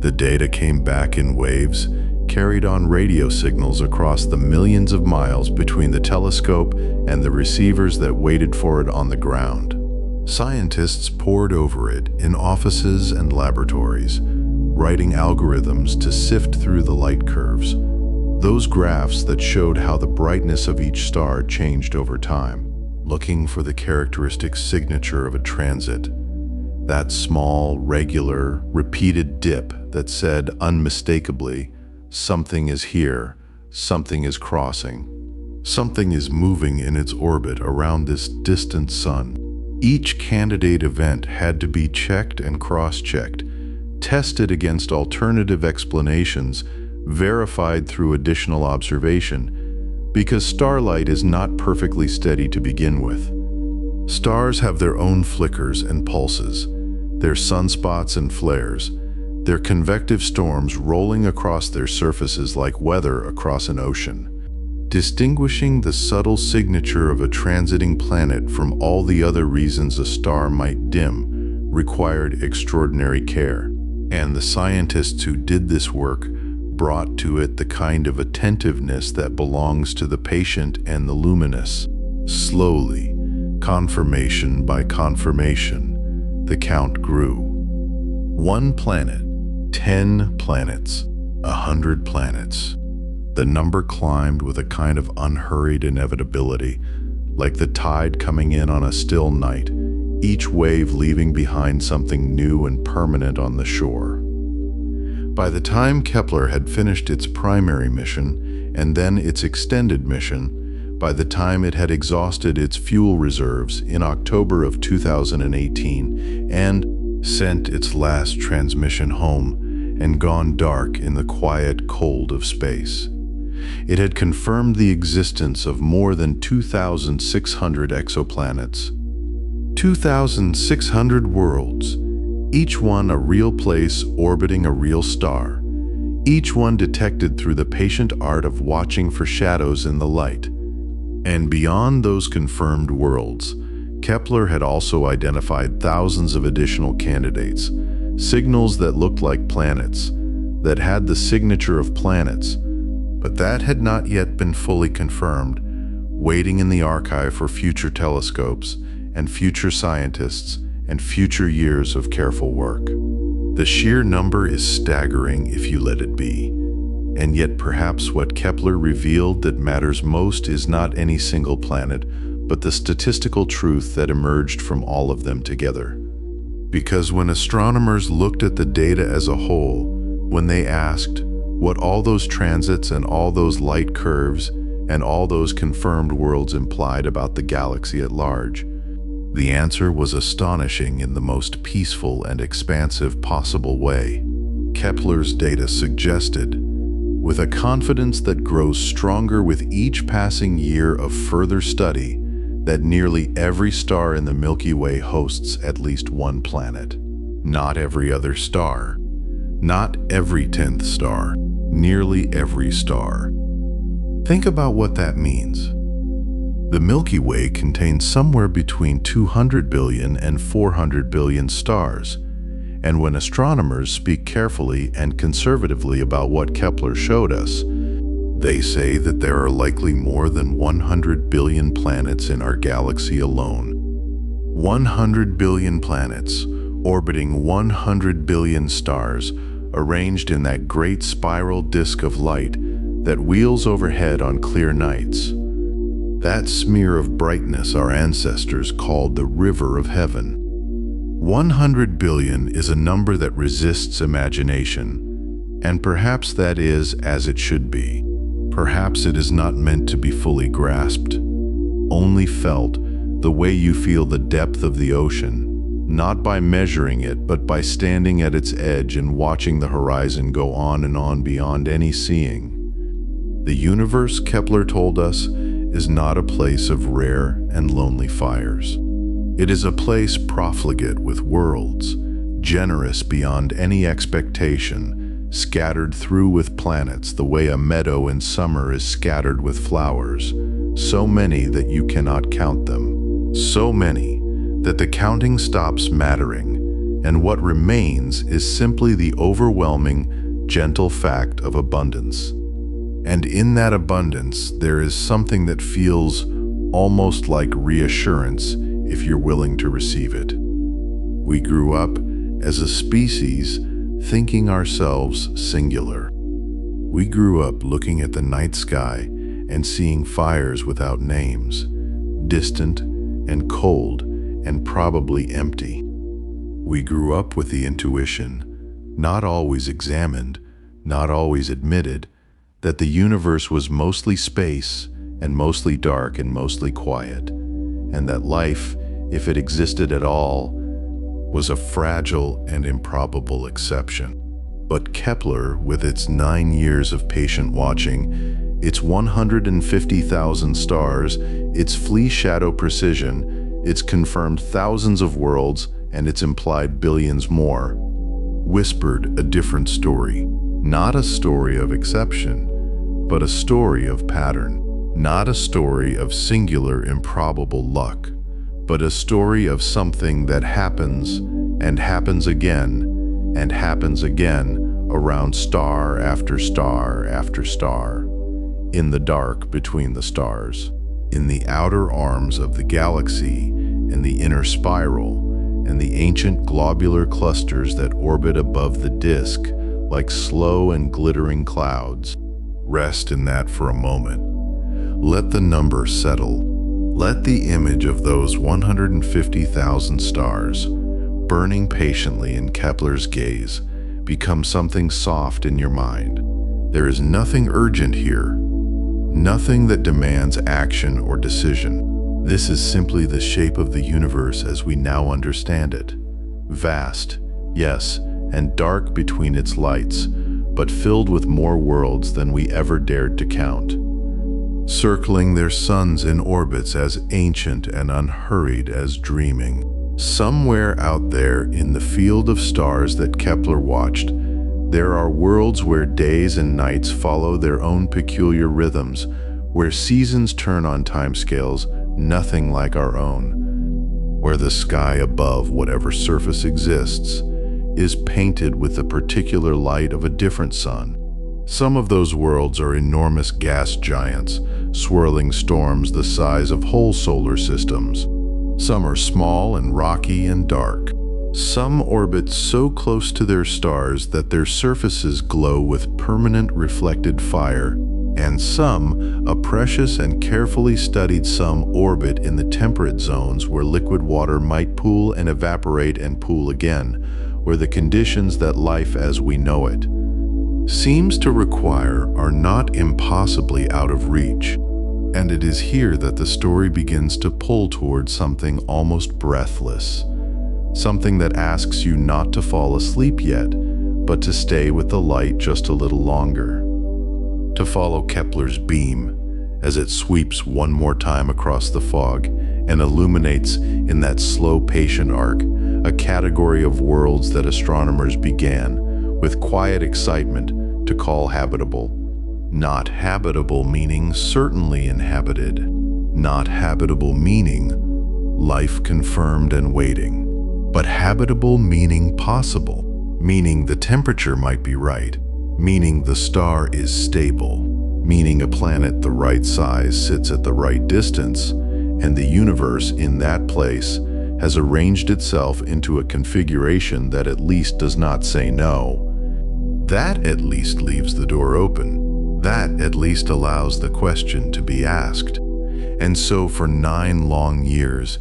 The data came back in waves, carried on radio signals across the millions of miles between the telescope and the receivers that waited for it on the ground. Scientists pored over it in offices and laboratories, writing algorithms to sift through the light curves, those graphs that showed how the brightness of each star changed over time, looking for the characteristic signature of a transit. That small, regular, repeated dip that said unmistakably, something is here, something is crossing. Something is moving in its orbit around this distant sun. Each candidate event had to be checked and cross-checked, tested against alternative explanations, verified through additional observation, because starlight is not perfectly steady to begin with. Stars have their own flickers and pulses, their sunspots and flares, their convective storms rolling across their surfaces like weather across an ocean. Distinguishing the subtle signature of a transiting planet from all the other reasons a star might dim required extraordinary care, and the scientists who did this work brought to it the kind of attentiveness that belongs to the patient and the luminous. Slowly, confirmation by confirmation, the count grew. 1 planet, 10 planets, 100 planets. The number climbed with a kind of unhurried inevitability, like the tide coming in on a still night, each wave leaving behind something new and permanent on the shore. By the time Kepler had finished its primary mission, and then its extended mission, by the time it had exhausted its fuel reserves in October of 2018 and sent its last transmission home and gone dark in the quiet cold of space, it had confirmed the existence of more than 2,600 exoplanets. 2,600 worlds, each one a real place orbiting a real star, each one detected through the patient art of watching for shadows in the light. And beyond those confirmed worlds, Kepler had also identified thousands of additional candidates, signals that looked like planets, that had the signature of planets, but that had not yet been fully confirmed, waiting in the archive for future telescopes and future scientists and future years of careful work. The sheer number is staggering if you let it be, and yet perhaps what Kepler revealed that matters most is not any single planet, but the statistical truth that emerged from all of them together. Because when astronomers looked at the data as a whole, when they asked what all those transits and all those light curves and all those confirmed worlds implied about the galaxy at large, the answer was astonishing in the most peaceful and expansive possible way. Kepler's data suggested, with a confidence that grows stronger with each passing year of further study, that nearly every star in the Milky Way hosts at least one planet. Not every other star, not every 10th star, nearly every star. Think about what that means. The Milky Way contains somewhere between 200 billion and 400 billion stars, and when astronomers speak carefully and conservatively about what Kepler showed us, they say that there are likely more than 100 billion planets in our galaxy alone. 100 billion planets, orbiting 100 billion stars, arranged in that great spiral disk of light that wheels overhead on clear nights. That smear of brightness our ancestors called the river of heaven. 100 billion is a number that resists imagination, and perhaps that is as it should be. Perhaps it is not meant to be fully grasped, only felt the way you feel the depth of the ocean, not by measuring it, but by standing at its edge and watching the horizon go on and on beyond any seeing. The universe, Kepler told us, is not a place of rare and lonely fires. It is a place profligate with worlds, generous beyond any expectation, scattered through with planets the way a meadow in summer is scattered with flowers, so many that you cannot count them, so many that the counting stops mattering, and what remains is simply the overwhelming, gentle fact of abundance. And in that abundance, there is something that feels almost like reassurance if you're willing to receive it. We grew up as a species thinking ourselves singular. We grew up looking at the night sky and seeing fires without names, distant and cold and probably empty. We grew up with the intuition, not always examined, not always admitted, that the universe was mostly space and mostly dark and mostly quiet, and that life, if it existed at all, was a fragile and improbable exception. But Kepler, with its 9 years of patient watching, its 150,000 stars, its flea-shadow precision, its confirmed thousands of worlds, and its implied billions more, whispered a different story. Not a story of exception, but a story of pattern. Not a story of singular improbable luck, but a story of something that happens and happens again and happens again around star after star after star, in the dark between the stars, in the outer arms of the galaxy, in the inner spiral, and the ancient globular clusters that orbit above the disk like slow and glittering clouds. Rest in that for a moment. Let the number settle. Let the image of those 150,000 stars, burning patiently in Kepler's gaze, become something soft in your mind. There is nothing urgent here, nothing that demands action or decision. This is simply the shape of the universe as we now understand it. Vast, yes, and dark between its lights, but filled with more worlds than we ever dared to count, circling their suns in orbits as ancient and unhurried as dreaming. Somewhere out there in the field of stars that Kepler watched, there are worlds where days and nights follow their own peculiar rhythms, where seasons turn on timescales nothing like our own, where the sky above whatever surface exists is painted with the particular light of a different sun. Some of those worlds are enormous gas giants, swirling storms the size of whole solar systems. Some are small and rocky and dark. Some orbit so close to their stars that their surfaces glow with permanent reflected fire, and some, a precious and carefully studied some, orbit in the temperate zones where liquid water might pool and evaporate and pool again, where the conditions that life as we know it seems to require are not impossibly out of reach. And it is here that the story begins to pull toward something almost breathless, something that asks you not to fall asleep yet, but to stay with the light just a little longer, to follow Kepler's beam as it sweeps one more time across the fog and illuminates in that slow, patient arc a category of worlds that astronomers began, with quiet excitement, to call habitable. Not habitable meaning certainly inhabited. Not habitable meaning life confirmed and waiting. But habitable meaning possible, meaning the temperature might be right, meaning the star is stable, meaning a planet the right size sits at the right distance, and the universe in that place has arranged itself into a configuration that at least does not say no. That at least leaves the door open. That at least allows the question to be asked. And so for 9 long years,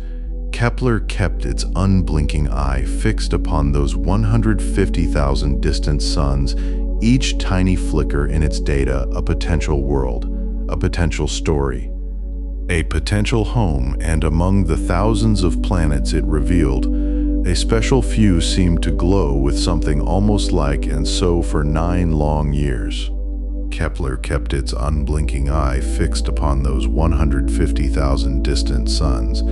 Kepler kept its unblinking eye fixed upon those 150,000 distant suns, each tiny flicker in its data a potential world, a potential story, a potential home, and among the thousands of planets it revealed, a special few seemed to glow with something almost like, and so for 9 long years, Kepler kept its unblinking eye fixed upon those 150,000 distant suns,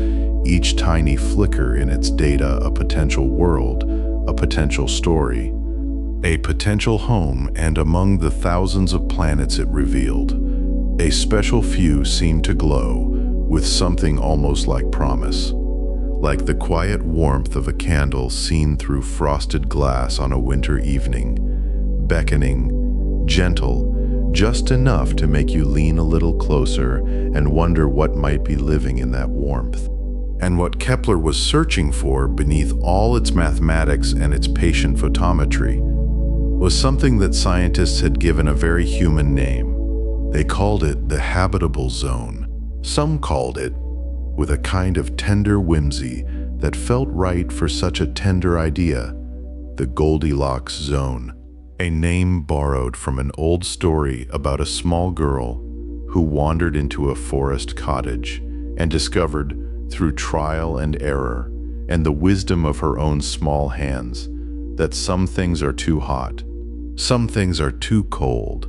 each tiny flicker in its data a potential world, a potential story, a potential home, and among the thousands of planets it revealed, a special few seemed to glow with something almost like promise, like the quiet warmth of a candle seen through frosted glass on a winter evening, beckoning, gentle, just enough to make you lean a little closer and wonder what might be living in that warmth. And what Kepler was searching for beneath all its mathematics and its patient photometry was something that scientists had given a very human name. They called it the habitable zone. Some called it, with a kind of tender whimsy that felt right for such a tender idea, the Goldilocks zone, a name borrowed from an old story about a small girl who wandered into a forest cottage and discovered, through trial and error, and the wisdom of her own small hands, that some things are too hot, some things are too cold,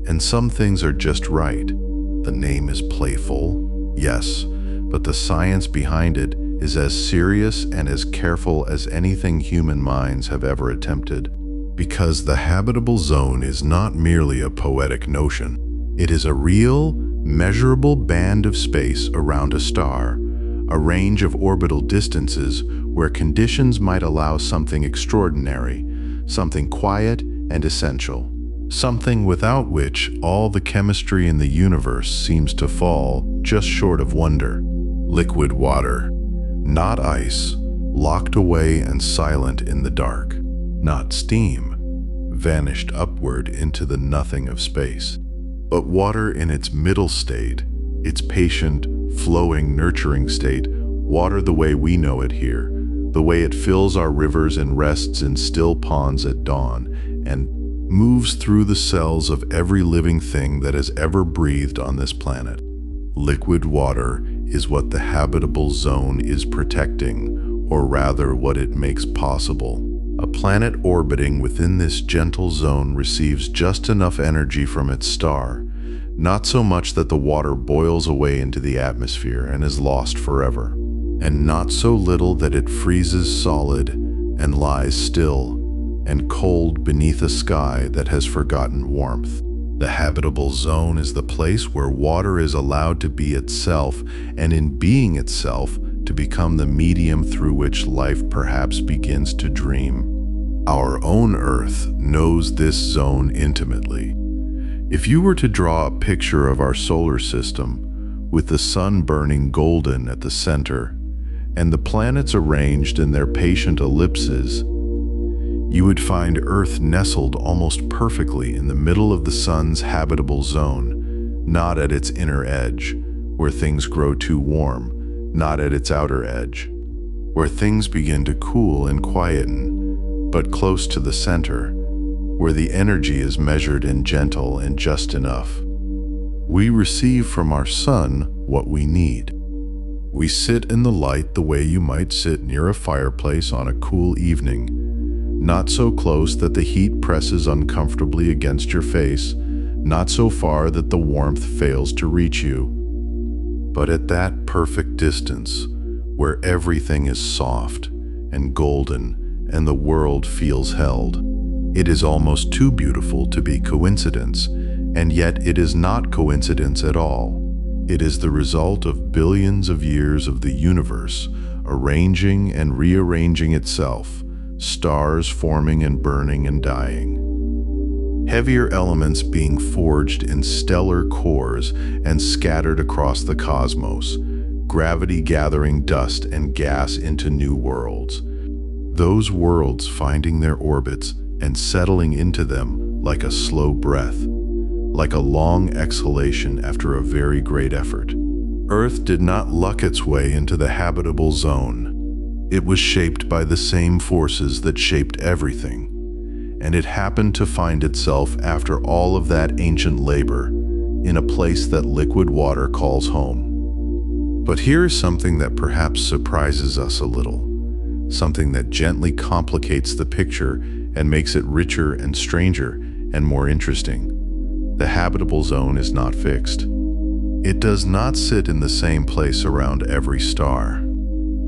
and some things are just right. The name is playful, yes, but the science behind it is as serious and as careful as anything human minds have ever attempted. Because the habitable zone is not merely a poetic notion. It is a real, measurable band of space around a star, a range of orbital distances where conditions might allow something extraordinary, something quiet and essential, something without which all the chemistry in the universe seems to fall just short of wonder. Liquid water, not ice, locked away and silent in the dark. Not steam, vanished upward into the nothing of space, but water in its middle state, its patient, flowing, nurturing state, water the way we know it here, the way it fills our rivers and rests in still ponds at dawn, and moves through the cells of every living thing that has ever breathed on this planet. Liquid water is what the habitable zone is protecting, or rather what it makes possible. A planet orbiting within this gentle zone receives just enough energy from its star, not so much that the water boils away into the atmosphere and is lost forever, and not so little that it freezes solid and lies still and cold beneath a sky that has forgotten warmth. The habitable zone is the place where water is allowed to be itself, and in being itself, to become the medium through which life perhaps begins to dream. Our own Earth knows this zone intimately. If you were to draw a picture of our solar system, with the sun burning golden at the center, and the planets arranged in their patient ellipses, you would find Earth nestled almost perfectly in the middle of the sun's habitable zone, not at its inner edge, where things grow too warm, not at its outer edge, where things begin to cool and quieten, but close to the center, where the energy is measured and gentle and just enough. We receive from our sun what we need. We sit in the light the way you might sit near a fireplace on a cool evening, not so close that the heat presses uncomfortably against your face, not so far that the warmth fails to reach you, but at that perfect distance where everything is soft and golden and the world feels held. It is almost too beautiful to be coincidence, and yet it is not coincidence at all. It is the result of billions of years of the universe arranging and rearranging itself, stars forming and burning and dying. Heavier elements being forged in stellar cores and scattered across the cosmos, gravity gathering dust and gas into new worlds. Those worlds finding their orbits and settling into them like a slow breath, like a long exhalation after a very great effort. Earth did not luck its way into the habitable zone. It was shaped by the same forces that shaped everything, and it happened to find itself, after all of that ancient labor, in a place that liquid water calls home. But here is something that perhaps surprises us a little, something that gently complicates the picture and makes it richer and stranger and more interesting. The habitable zone is not fixed. It does not sit in the same place around every star.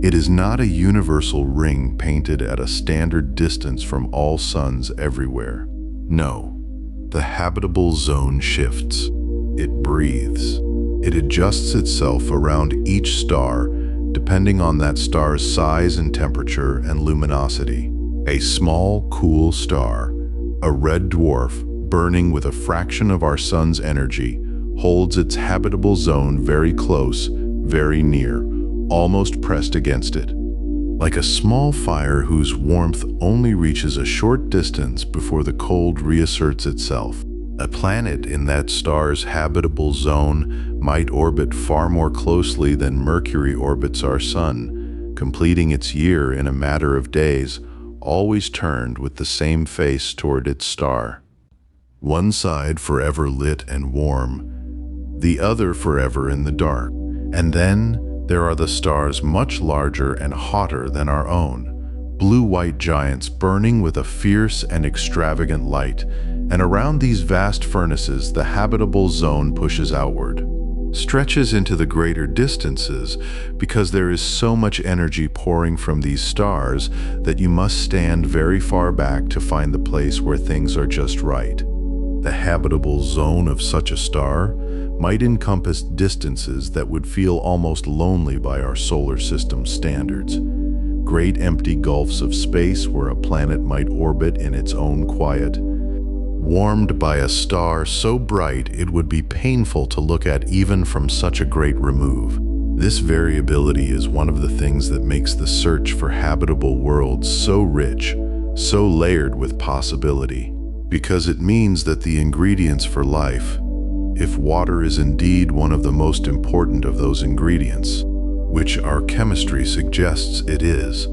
It is not a universal ring painted at a standard distance from all suns everywhere. No, the habitable zone shifts. It breathes. It adjusts itself around each star, depending on that star's size and temperature and luminosity. A small, cool star, a red dwarf burning with a fraction of our sun's energy, holds its habitable zone very close, very near, almost pressed against it, like a small fire whose warmth only reaches a short distance before the cold reasserts itself. A planet in that star's habitable zone might orbit far more closely than Mercury orbits our sun, completing its year in a matter of days, always turned with the same face toward its star. One side forever lit and warm, the other forever in the dark. And then, There are the stars much larger and hotter than our own, blue-white giants burning with a fierce and extravagant light, and around these vast furnaces the habitable zone pushes outward, stretches into the greater distances because there is so much energy pouring from these stars that you must stand very far back to find the place where things are just right. The habitable zone of such a star might encompass distances that would feel almost lonely by our solar system standards. Great empty gulfs of space where a planet might orbit in its own quiet, warmed by a star so bright it would be painful to look at even from such a great remove. This variability is one of the things that makes the search for habitable worlds so rich, so layered with possibility, because it means that the ingredients for life, if water is indeed one of the most important of those ingredients, which our chemistry suggests it is,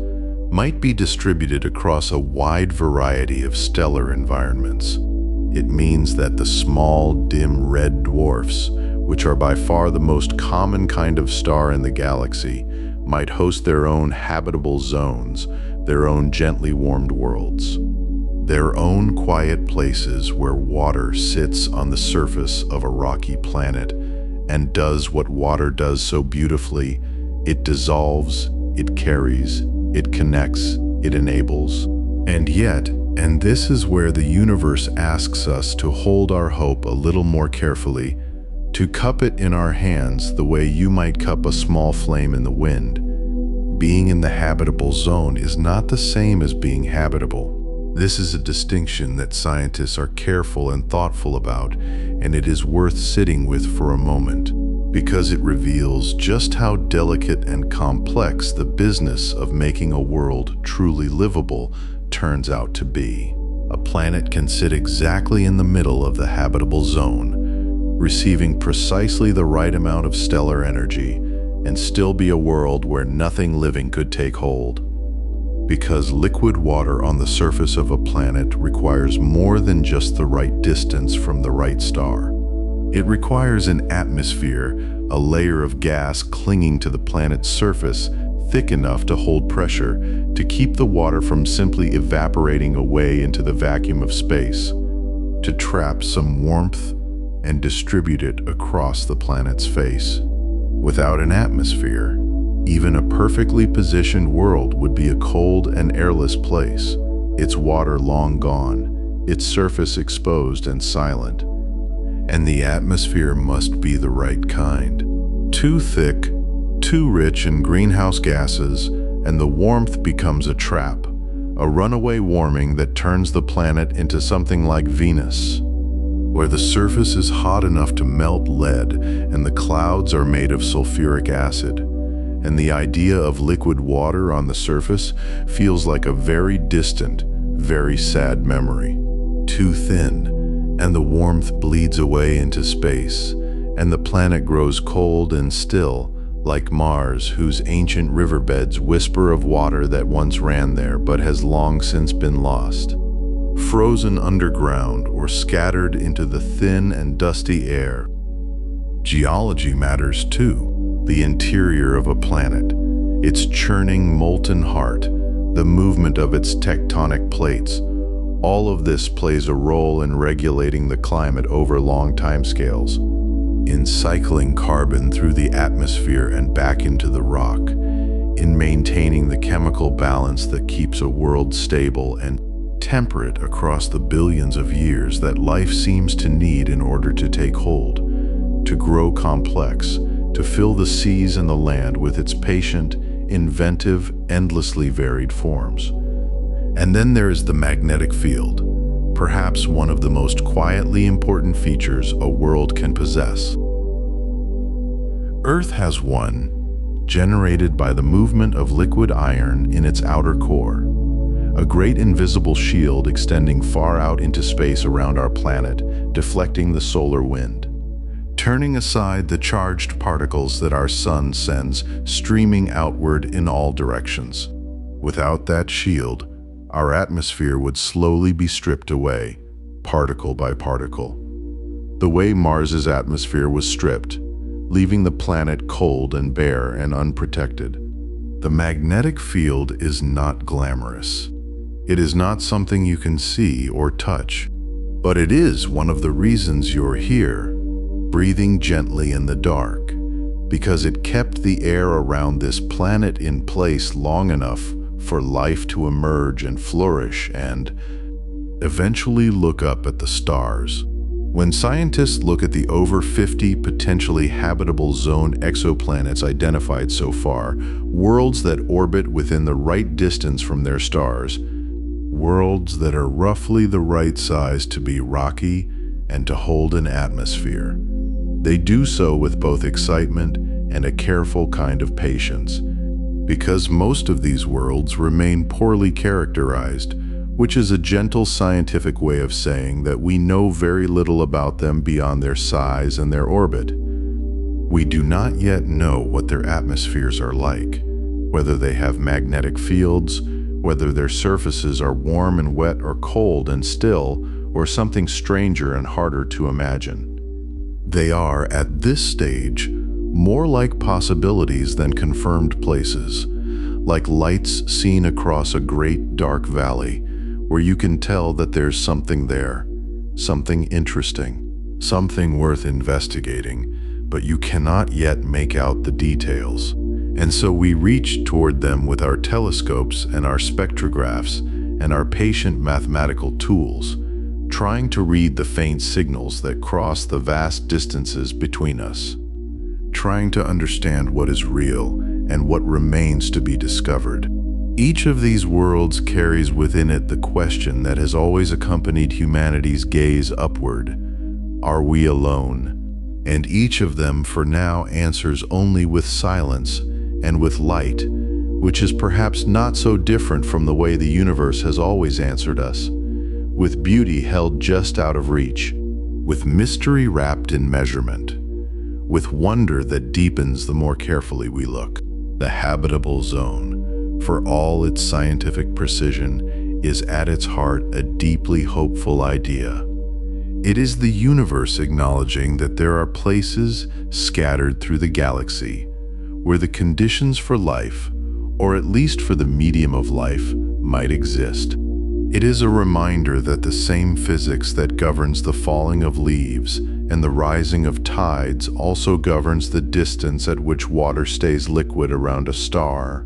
might be distributed across a wide variety of stellar environments. It means that the small, dim red dwarfs, which are by far the most common kind of star in the galaxy, might host their own habitable zones, their own gently warmed worlds, their own quiet places where water sits on the surface of a rocky planet and does what water does so beautifully. It dissolves, it carries, it connects, it enables. And yet, and this is where the universe asks us to hold our hope a little more carefully, to cup it in our hands the way you might cup a small flame in the wind. Being in the habitable zone is not the same as being habitable. This is a distinction that scientists are careful and thoughtful about, and it is worth sitting with for a moment, because it reveals just how delicate and complex the business of making a world truly livable turns out to be. A planet can sit exactly in the middle of the habitable zone, receiving precisely the right amount of stellar energy, and still be a world where nothing living could take hold. Because liquid water on the surface of a planet requires more than just the right distance from the right star. It requires an atmosphere, a layer of gas clinging to the planet's surface, thick enough to hold pressure, to keep the water from simply evaporating away into the vacuum of space, to trap some warmth and distribute it across the planet's face. Without an atmosphere, even a perfectly positioned world would be a cold and airless place, its water long gone, its surface exposed and silent. And the atmosphere must be the right kind. Too thick, too rich in greenhouse gases, and the warmth becomes a trap, a runaway warming that turns the planet into something like Venus, where the surface is hot enough to melt lead and the clouds are made of sulfuric acid. And the idea of liquid water on the surface feels like a very distant, very sad memory. Too thin, and the warmth bleeds away into space, and the planet grows cold and still, like Mars, whose ancient riverbeds whisper of water that once ran there but has long since been lost. Frozen underground or scattered into the thin and dusty air. Geology matters too. The interior of a planet, its churning molten heart, the movement of its tectonic plates, all of this plays a role in regulating the climate over long timescales, in cycling carbon through the atmosphere and back into the rock, in maintaining the chemical balance that keeps a world stable and temperate across the billions of years that life seems to need in order to take hold, to grow complex, to fill the seas and the land with its patient, inventive, endlessly varied forms. And then there is the magnetic field, perhaps one of the most quietly important features a world can possess. Earth has one, generated by the movement of liquid iron in its outer core, a great invisible shield extending far out into space around our planet, deflecting the solar wind, turning aside the charged particles that our sun sends streaming outward in all directions. Without that shield, our atmosphere would slowly be stripped away, particle by particle. The way Mars's atmosphere was stripped, leaving the planet cold and bare and unprotected. The magnetic field is not glamorous. It is not something you can see or touch, but it is one of the reasons you're here, breathing gently in the dark, because it kept the air around this planet in place long enough for life to emerge and flourish and eventually look up at the stars. When scientists look at the over 50 potentially habitable zone exoplanets identified so far, worlds that orbit within the right distance from their stars, worlds that are roughly the right size to be rocky and to hold an atmosphere, they do so with both excitement and a careful kind of patience, because most of these worlds remain poorly characterized, which is a gentle scientific way of saying that we know very little about them beyond their size and their orbit. We do not yet know what their atmospheres are like, whether they have magnetic fields, whether their surfaces are warm and wet or cold and still, or something stranger and harder to imagine. They are, at this stage, more like possibilities than confirmed places, like lights seen across a great dark valley, where you can tell that there's something there, something interesting, something worth investigating, but you cannot yet make out the details. And so we reach toward them with our telescopes and our spectrographs and our patient mathematical tools, trying to read the faint signals that cross the vast distances between us, trying to understand what is real and what remains to be discovered. Each of these worlds carries within it the question that has always accompanied humanity's gaze upward: are we alone? And each of them for now answers only with silence and with light, which is perhaps not so different from the way the universe has always answered us, with beauty held just out of reach, with mystery wrapped in measurement, with wonder that deepens the more carefully we look. The habitable zone, for all its scientific precision, is at its heart a deeply hopeful idea. It is the universe acknowledging that there are places scattered through the galaxy where the conditions for life, or at least for the medium of life, might exist. It is a reminder that the same physics that governs the falling of leaves and the rising of tides also governs the distance at which water stays liquid around a star,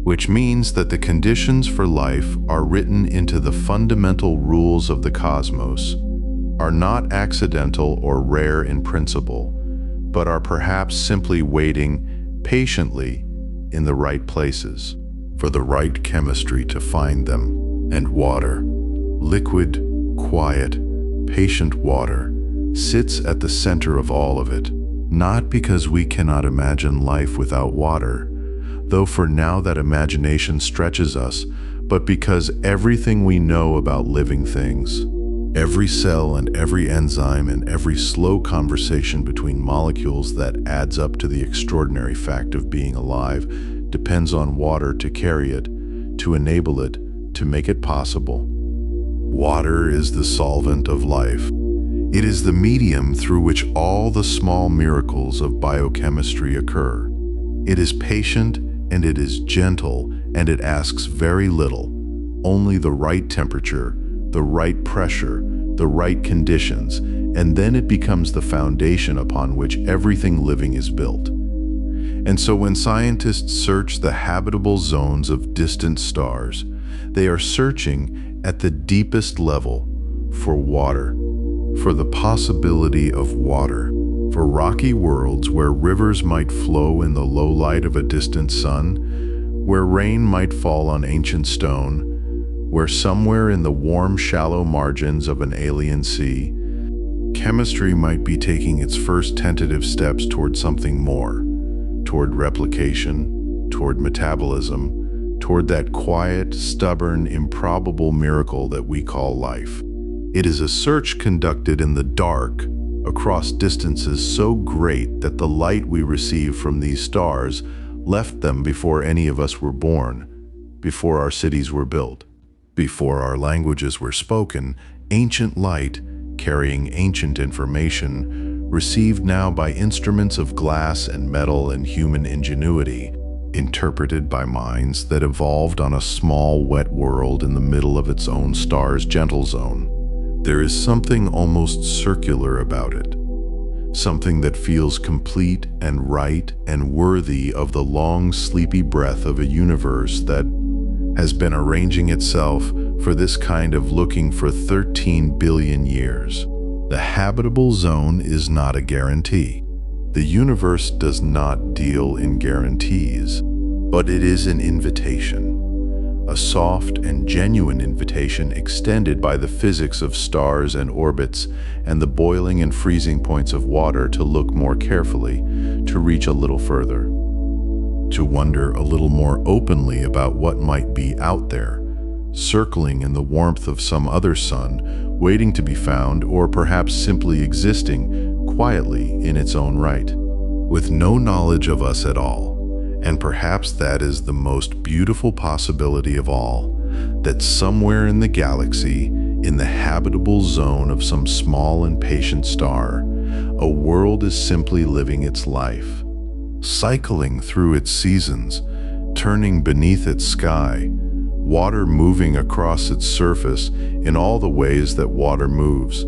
which means that the conditions for life are written into the fundamental rules of the cosmos, are not accidental or rare in principle, but are perhaps simply waiting patiently in the right places for the right chemistry to find them. And water, liquid, quiet, patient water, sits at the center of all of it, not because we cannot imagine life without water, though for now that imagination stretches us, but because everything we know about living things, every cell and every enzyme and every slow conversation between molecules that adds up to the extraordinary fact of being alive, depends on water to carry it, to enable it, to make it possible. Water is the solvent of life. It is the medium through which all the small miracles of biochemistry occur. It is patient and it is gentle and it asks very little, only the right temperature, the right pressure, the right conditions, and then it becomes the foundation upon which everything living is built. And so when scientists search the habitable zones of distant stars, they are searching at the deepest level for water, for the possibility of water, for rocky worlds where rivers might flow in the low light of a distant sun, where rain might fall on ancient stone, where somewhere in the warm, shallow margins of an alien sea, chemistry might be taking its first tentative steps toward something more, toward replication, toward metabolism, toward that quiet, stubborn, improbable miracle that we call life. It is a search conducted in the dark, across distances so great that the light we receive from these stars left them before any of us were born, before our cities were built, before our languages were spoken. Ancient light, carrying ancient information, received now by instruments of glass and metal and human ingenuity, interpreted by minds that evolved on a small, wet world in the middle of its own star's gentle zone. There is something almost circular about it, something that feels complete and right and worthy of the long, sleepy breath of a universe that has been arranging itself for this kind of looking for 13 billion years. The habitable zone is not a guarantee. The universe does not deal in guarantees, but it is an invitation, a soft and genuine invitation extended by the physics of stars and orbits and the boiling and freezing points of water to look more carefully, to reach a little further, to wonder a little more openly about what might be out there, circling in the warmth of some other sun, waiting to be found, or perhaps simply existing quietly in its own right, with no knowledge of us at all. And perhaps that is the most beautiful possibility of all, that somewhere in the galaxy, in the habitable zone of some small and patient star, a world is simply living its life, cycling through its seasons, turning beneath its sky, water moving across its surface in all the ways that water moves,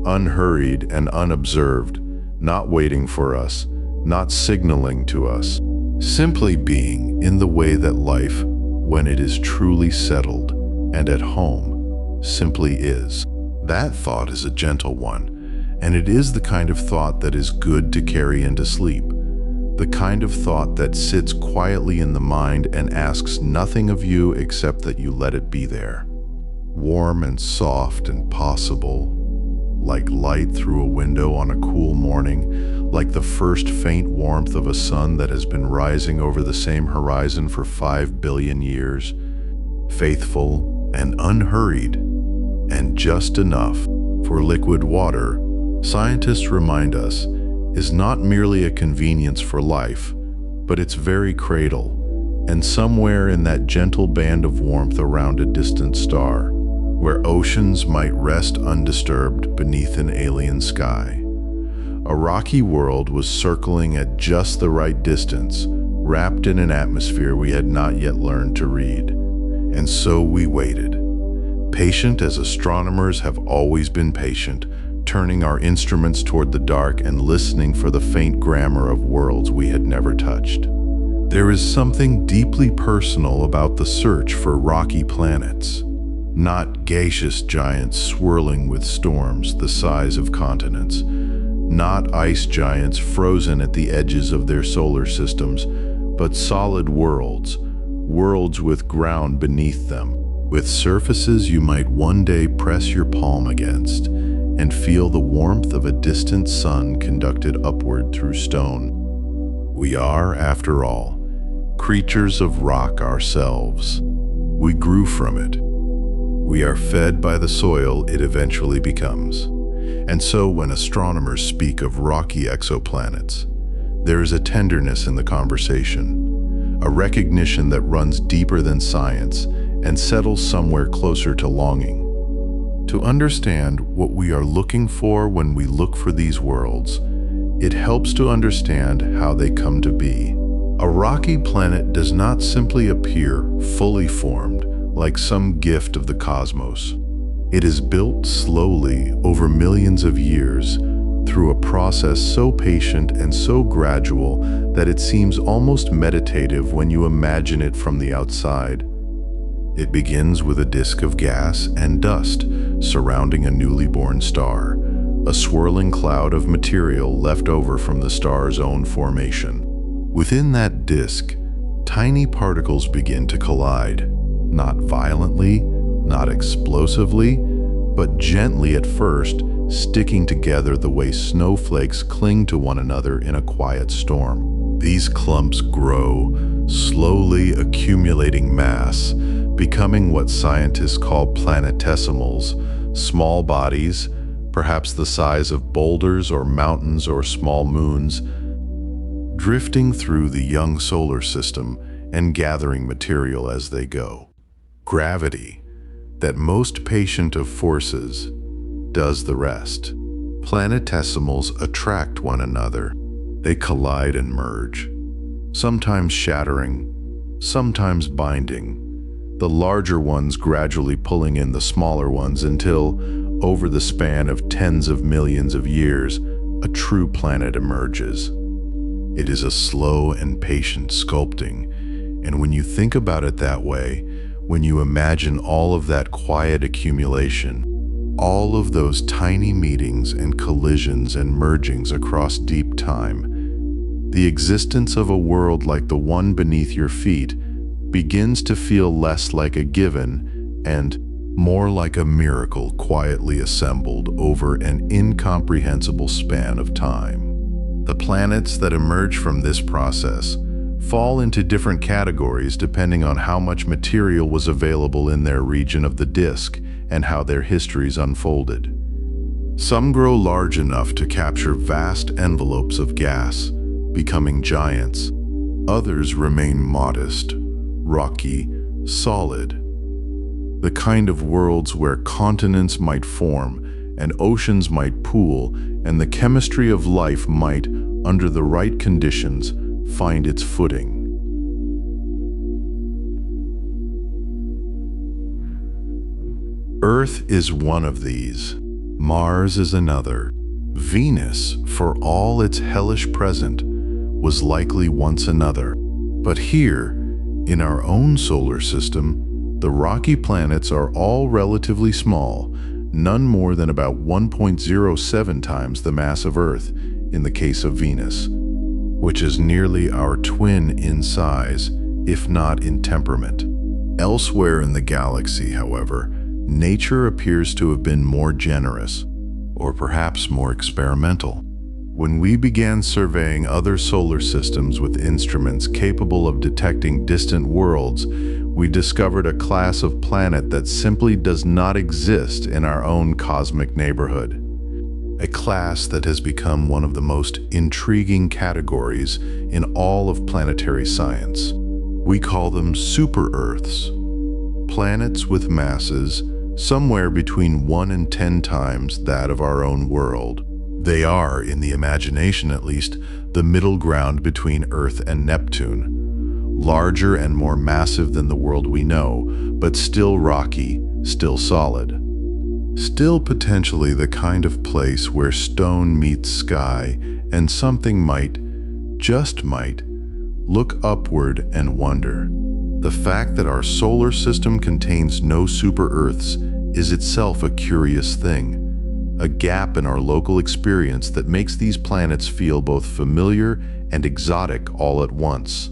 unhurried and unobserved, not waiting for us, not signaling to us, simply being in the way that life, when it is truly settled and at home, simply is. That thought is a gentle one, and it is the kind of thought that is good to carry into sleep, the kind of thought that sits quietly in the mind and asks nothing of you except that you let it be there, warm and soft and possible, like light through a window on a cool morning, like the first faint warmth of a sun that has been rising over the same horizon for 5 billion years, faithful and unhurried, and just enough for liquid water, scientists remind us, is not merely a convenience for life, but its very cradle, and somewhere in that gentle band of warmth around a distant star, where oceans might rest undisturbed beneath an alien sky, a rocky world was circling at just the right distance, wrapped in an atmosphere we had not yet learned to read. And so we waited, patient as astronomers have always been patient, turning our instruments toward the dark and listening for the faint grammar of worlds we had never touched. There is something deeply personal about the search for rocky planets, not gaseous giants swirling with storms the size of continents, not ice giants frozen at the edges of their solar systems, but solid worlds, worlds with ground beneath them, with surfaces you might one day press your palm against and feel the warmth of a distant sun conducted upward through stone. We are, after all, creatures of rock ourselves. We grew from it. We are fed by the soil it eventually becomes. And so when astronomers speak of rocky exoplanets, there is a tenderness in the conversation, a recognition that runs deeper than science and settles somewhere closer to longing. To understand what we are looking for when we look for these worlds, it helps to understand how they come to be. A rocky planet does not simply appear fully formed like some gift of the cosmos. It is built slowly over millions of years through a process so patient and so gradual that it seems almost meditative when you imagine it from the outside. It begins with a disk of gas and dust surrounding a newly born star, a swirling cloud of material left over from the star's own formation. Within that disk, tiny particles begin to collide, not violently, not explosively, but gently at first, sticking together the way snowflakes cling to one another in a quiet storm. These clumps grow, slowly accumulating mass, becoming what scientists call planetesimals, small bodies, perhaps the size of boulders or mountains or small moons, drifting through the young solar system and gathering material as they go. Gravity, that most patient of forces, does the rest. Planetesimals attract one another. They collide and merge, sometimes shattering, sometimes binding, the larger ones gradually pulling in the smaller ones until, over the span of tens of millions of years, a true planet emerges. It is a slow and patient sculpting, and when you think about it that way, when you imagine all of that quiet accumulation, all of those tiny meetings and collisions and mergings across deep time, the existence of a world like the one beneath your feet begins to feel less like a given and more like a miracle quietly assembled over an incomprehensible span of time. The planets that emerge from this process fall into different categories depending on how much material was available in their region of the disk and how their histories unfolded. Some grow large enough to capture vast envelopes of gas, becoming giants. Others remain modest, rocky, solid. The kind of worlds where continents might form and oceans might pool and the chemistry of life might, under the right conditions, find its footing. Earth is one of these. Mars is another. Venus, for all its hellish present, was likely once another. But here, in our own solar system, the rocky planets are all relatively small, none more than about 1.07 times the mass of Earth in the case of Venus, which is nearly our twin in size, if not in temperament. Elsewhere in the galaxy, however, nature appears to have been more generous, or perhaps more experimental. When we began surveying other solar systems with instruments capable of detecting distant worlds, we discovered a class of planet that simply does not exist in our own cosmic neighborhood. A class that has become one of the most intriguing categories in all of planetary science. We call them super-Earths, planets with masses somewhere between 1 and 10 times that of our own world. They are, in the imagination at least, the middle ground between Earth and Neptune, larger and more massive than the world we know, but still rocky, still solid. Still potentially the kind of place where stone meets sky and something might, just might, look upward and wonder. The fact that our solar system contains no super-Earths is itself a curious thing. A gap in our local experience that makes these planets feel both familiar and exotic all at once.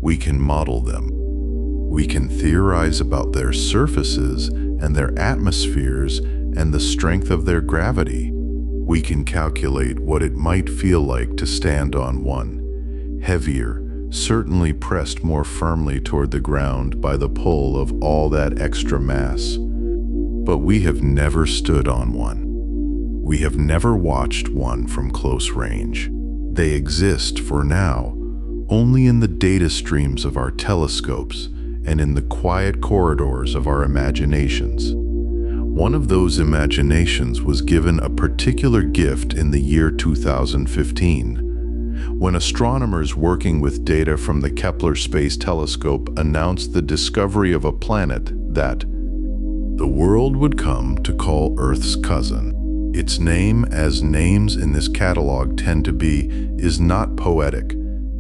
We can model them. We can theorize about their surfaces and their atmospheres and the strength of their gravity. We can calculate what it might feel like to stand on one, heavier, certainly pressed more firmly toward the ground by the pull of all that extra mass. But we have never stood on one. We have never watched one from close range. They exist, for now, only in the data streams of our telescopes and in the quiet corridors of our imaginations. One of those imaginations was given a particular gift in the year 2015, when astronomers working with data from the Kepler Space Telescope announced the discovery of a planet that the world would come to call Earth's cousin. Its name, as names in this catalog tend to be, is not poetic,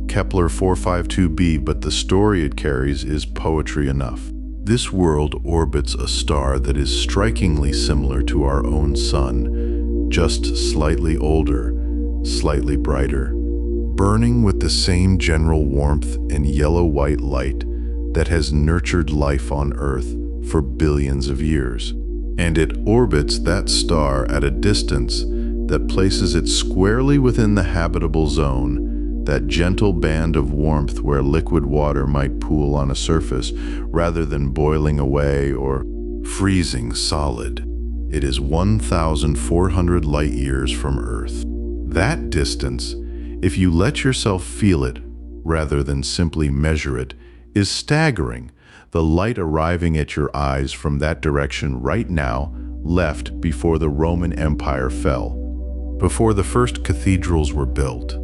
Kepler 452b, but the story it carries is poetry enough. This world orbits a star that is strikingly similar to our own sun, just slightly older, slightly brighter, burning with the same general warmth and yellow-white light that has nurtured life on Earth for billions of years. And it orbits that star at a distance that places it squarely within the habitable zone, that gentle band of warmth where liquid water might pool on a surface rather than boiling away or freezing solid. It is 1,400 light years from Earth. That distance, if you let yourself feel it rather than simply measure it, is staggering. The light arriving at your eyes from that direction right now left before the Roman Empire fell. before the first cathedrals were built,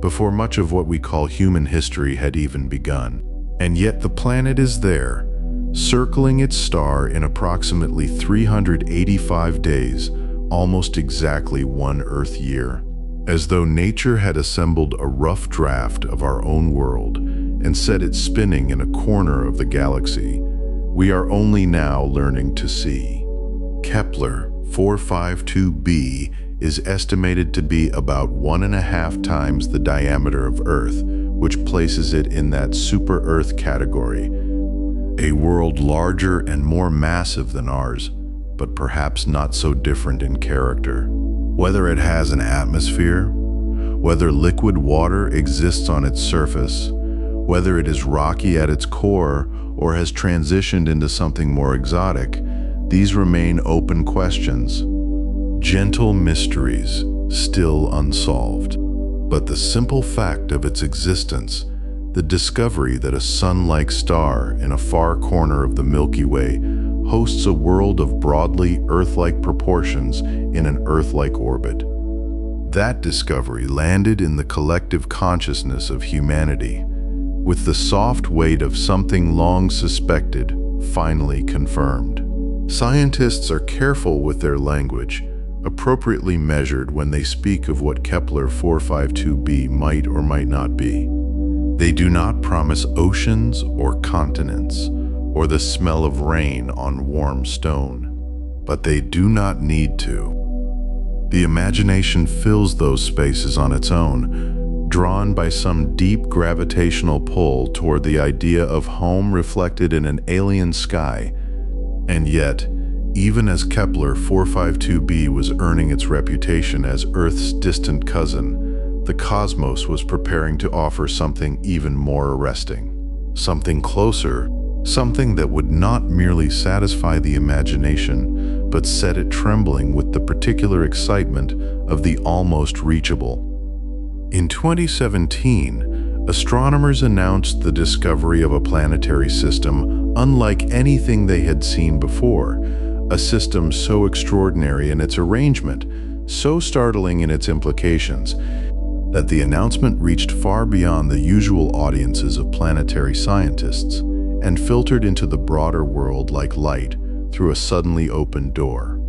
before much of what we call human history had even begun. And yet the planet is there, circling its star in approximately 385 days, almost exactly one Earth year. As though nature had assembled a rough draft of our own world and set it spinning in a corner of the galaxy, we are only now learning to see. Kepler 452b is estimated to be about 1.5 times the diameter of Earth, which places it in that super-Earth category, a world larger and more massive than ours, but perhaps not so different in character. Whether it has an atmosphere, whether liquid water exists on its surface, whether it is rocky at its core or has transitioned into something more exotic, these remain open questions. Gentle mysteries still unsolved. But the simple fact of its existence, the discovery that a sun-like star in a far corner of the Milky Way hosts a world of broadly Earth-like proportions in an Earth-like orbit. That discovery landed in the collective consciousness of humanity, with the soft weight of something long suspected finally confirmed. Scientists are careful with their language, appropriately measured when they speak of what Kepler 452b might or might not be. They do not promise oceans or continents, or the smell of rain on warm stone, but they do not need to. The imagination fills those spaces on its own, drawn by some deep gravitational pull toward the idea of home reflected in an alien sky. And yet, even as Kepler 452b was earning its reputation as Earth's distant cousin, the cosmos was preparing to offer something even more arresting. Something closer, something that would not merely satisfy the imagination, but set it trembling with the particular excitement of the almost reachable. In 2017, astronomers announced the discovery of a planetary system unlike anything they had seen before, a system so extraordinary in its arrangement, so startling in its implications, that the announcement reached far beyond the usual audiences of planetary scientists and filtered into the broader world like light through a suddenly opened door.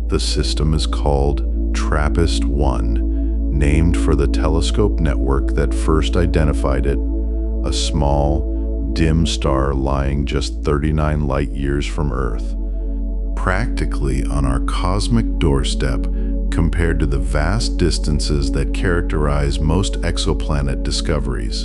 The system is called TRAPPIST-1, named for the telescope network that first identified it, a small, dim star lying just 39 light-years from Earth, practically on our cosmic doorstep compared to the vast distances that characterize most exoplanet discoveries.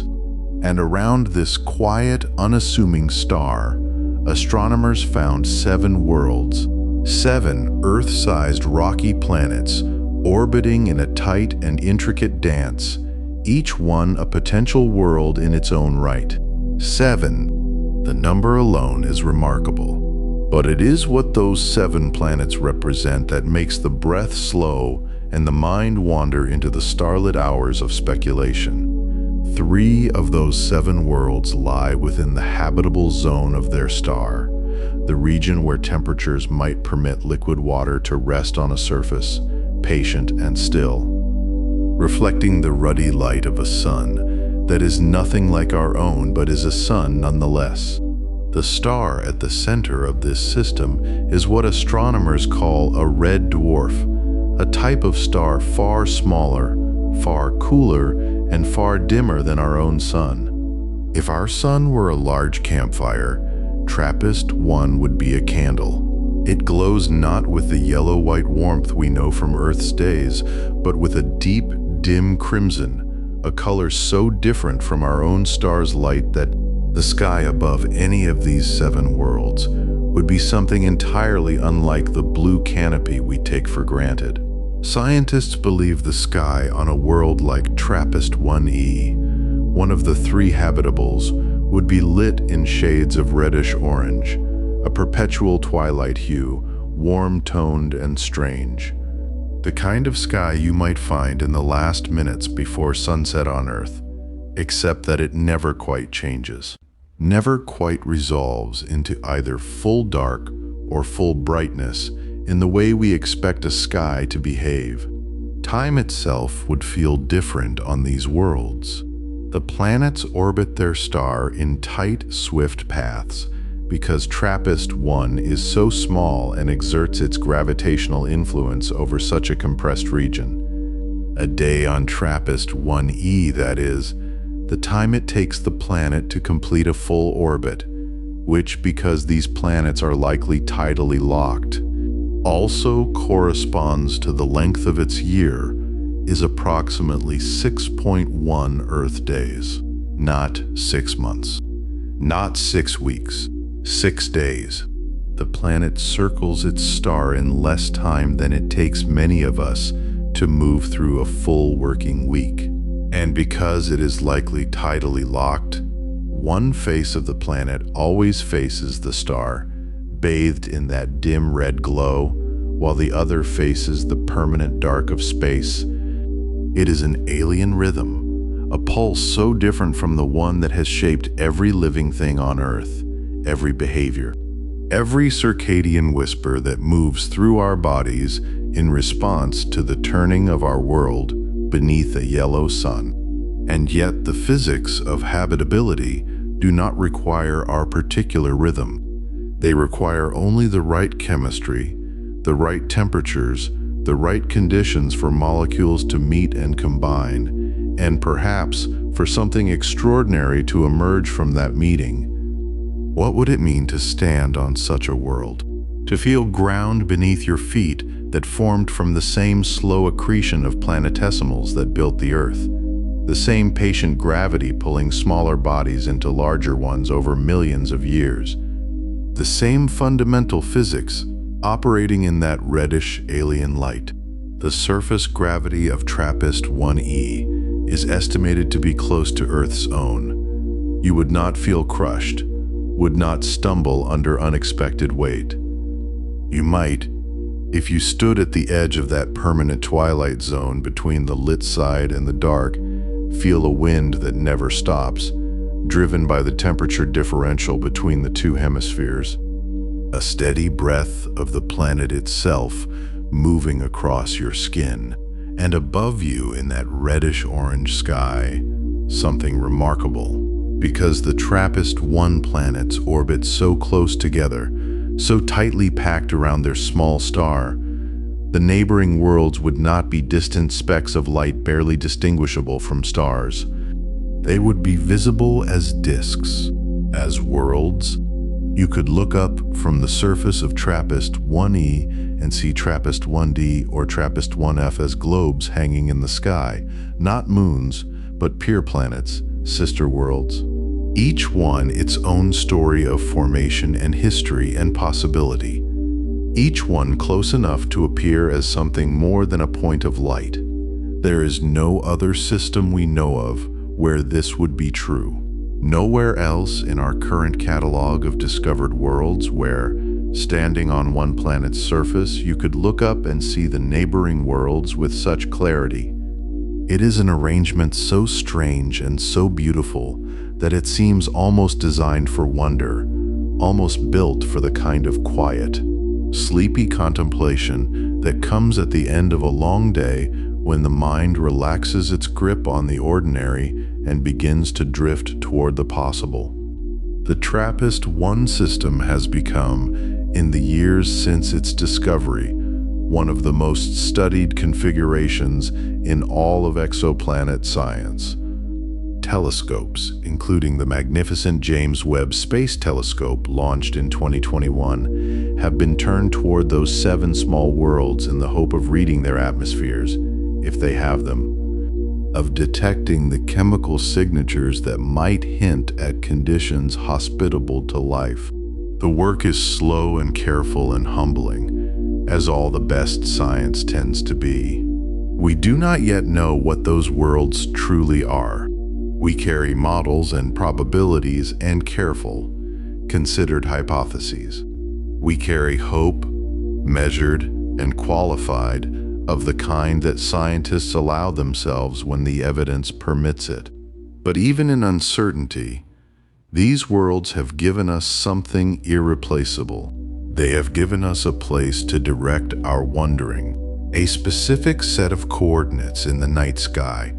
And around this quiet, unassuming star, astronomers found 7 worlds, 7 Earth-sized rocky planets orbiting in a tight and intricate dance, each one a potential world in its own right. 7. The number alone is remarkable. But it is what those 7 planets represent that makes the breath slow and the mind wander into the starlit hours of speculation. 3 of those 7 worlds lie within the habitable zone of their star, the region where temperatures might permit liquid water to rest on a surface, patient and still, reflecting the ruddy light of a sun that is nothing like our own but is a sun nonetheless. The star at the center of this system is what astronomers call a red dwarf, a type of star far smaller, far cooler, and far dimmer than our own sun. If our sun were a large campfire, TRAPPIST-1 would be a candle. It glows not with the yellow-white warmth we know from Earth's days, but with a deep, dim crimson, a color so different from our own star's light that the sky above any of these 7 worlds would be something entirely unlike the blue canopy we take for granted. Scientists believe the sky on a world like TRAPPIST-1e, one of the 3 habitables, would be lit in shades of reddish-orange, a perpetual twilight hue, warm-toned and strange. The kind of sky you might find in the last minutes before sunset on Earth, except that it never quite changes, never quite resolves into either full dark or full brightness in the way we expect a sky to behave. Time itself would feel different on these worlds. The planets orbit their star in tight, swift paths because TRAPPIST-1 is so small and exerts its gravitational influence over such a compressed region. A day on TRAPPIST-1e, that is, the time it takes the planet to complete a full orbit, which, because these planets are likely tidally locked, also corresponds to the length of its year, is approximately 6.1 Earth days. Not 6 months. Not 6 weeks. 6 days. The planet circles its star in less time than it takes many of us to move through a full working week. And because it is likely tidally locked, one face of the planet always faces the star, bathed in that dim red glow, while the other faces the permanent dark of space. It is an alien rhythm, a pulse so different from the one that has shaped every living thing on Earth, every behavior, every circadian whisper that moves through our bodies in response to the turning of our world beneath a yellow sun. And yet the physics of habitability do not require our particular rhythm. They require only the right chemistry, the right temperatures, the right conditions for molecules to meet and combine, and perhaps for something extraordinary to emerge from that meeting. What would it mean to stand on such a world? To feel ground beneath your feet that formed from the same slow accretion of planetesimals that built the Earth, the same patient gravity pulling smaller bodies into larger ones over millions of years, the same fundamental physics operating in that reddish alien light. The surface gravity of TRAPPIST-1e is estimated to be close to Earth's own. You would not feel crushed, would not stumble under unexpected weight. You might, if you stood at the edge of that permanent twilight zone between the lit side and the dark, feel a wind that never stops, driven by the temperature differential between the two hemispheres. A steady breath of the planet itself moving across your skin, and above you in that reddish-orange sky, something remarkable. Because the TRAPPIST-1 planets orbit so close together, so tightly packed around their small star, the neighboring worlds would not be distant specks of light barely distinguishable from stars. They would be visible as disks, as worlds. You could look up from the surface of TRAPPIST-1e and see TRAPPIST-1d or TRAPPIST-1f as globes hanging in the sky, not moons, but peer planets, sister worlds. Each one its own story of formation and history and possibility. Each one close enough to appear as something more than a point of light. There is no other system we know of where this would be true. Nowhere else in our current catalog of discovered worlds where, standing on one planet's surface, you could look up and see the neighboring worlds with such clarity. It is an arrangement so strange and so beautiful that it seems almost designed for wonder, almost built for the kind of quiet, sleepy contemplation that comes at the end of a long day when the mind relaxes its grip on the ordinary and begins to drift toward the possible. The TRAPPIST-1 system has become, in the years since its discovery, one of the most studied configurations in all of exoplanet science. Telescopes, including the magnificent James Webb Space Telescope launched in 2021, have been turned toward those 7 small worlds in the hope of reading their atmospheres, if they have them, of detecting the chemical signatures that might hint at conditions hospitable to life. The work is slow and careful and humbling, as all the best science tends to be. We do not yet know what those worlds truly are. We carry models and probabilities and careful, considered hypotheses. We carry hope, measured and qualified, of the kind that scientists allow themselves when the evidence permits it. But even in uncertainty, these worlds have given us something irreplaceable. They have given us a place to direct our wondering, a specific set of coordinates in the night sky,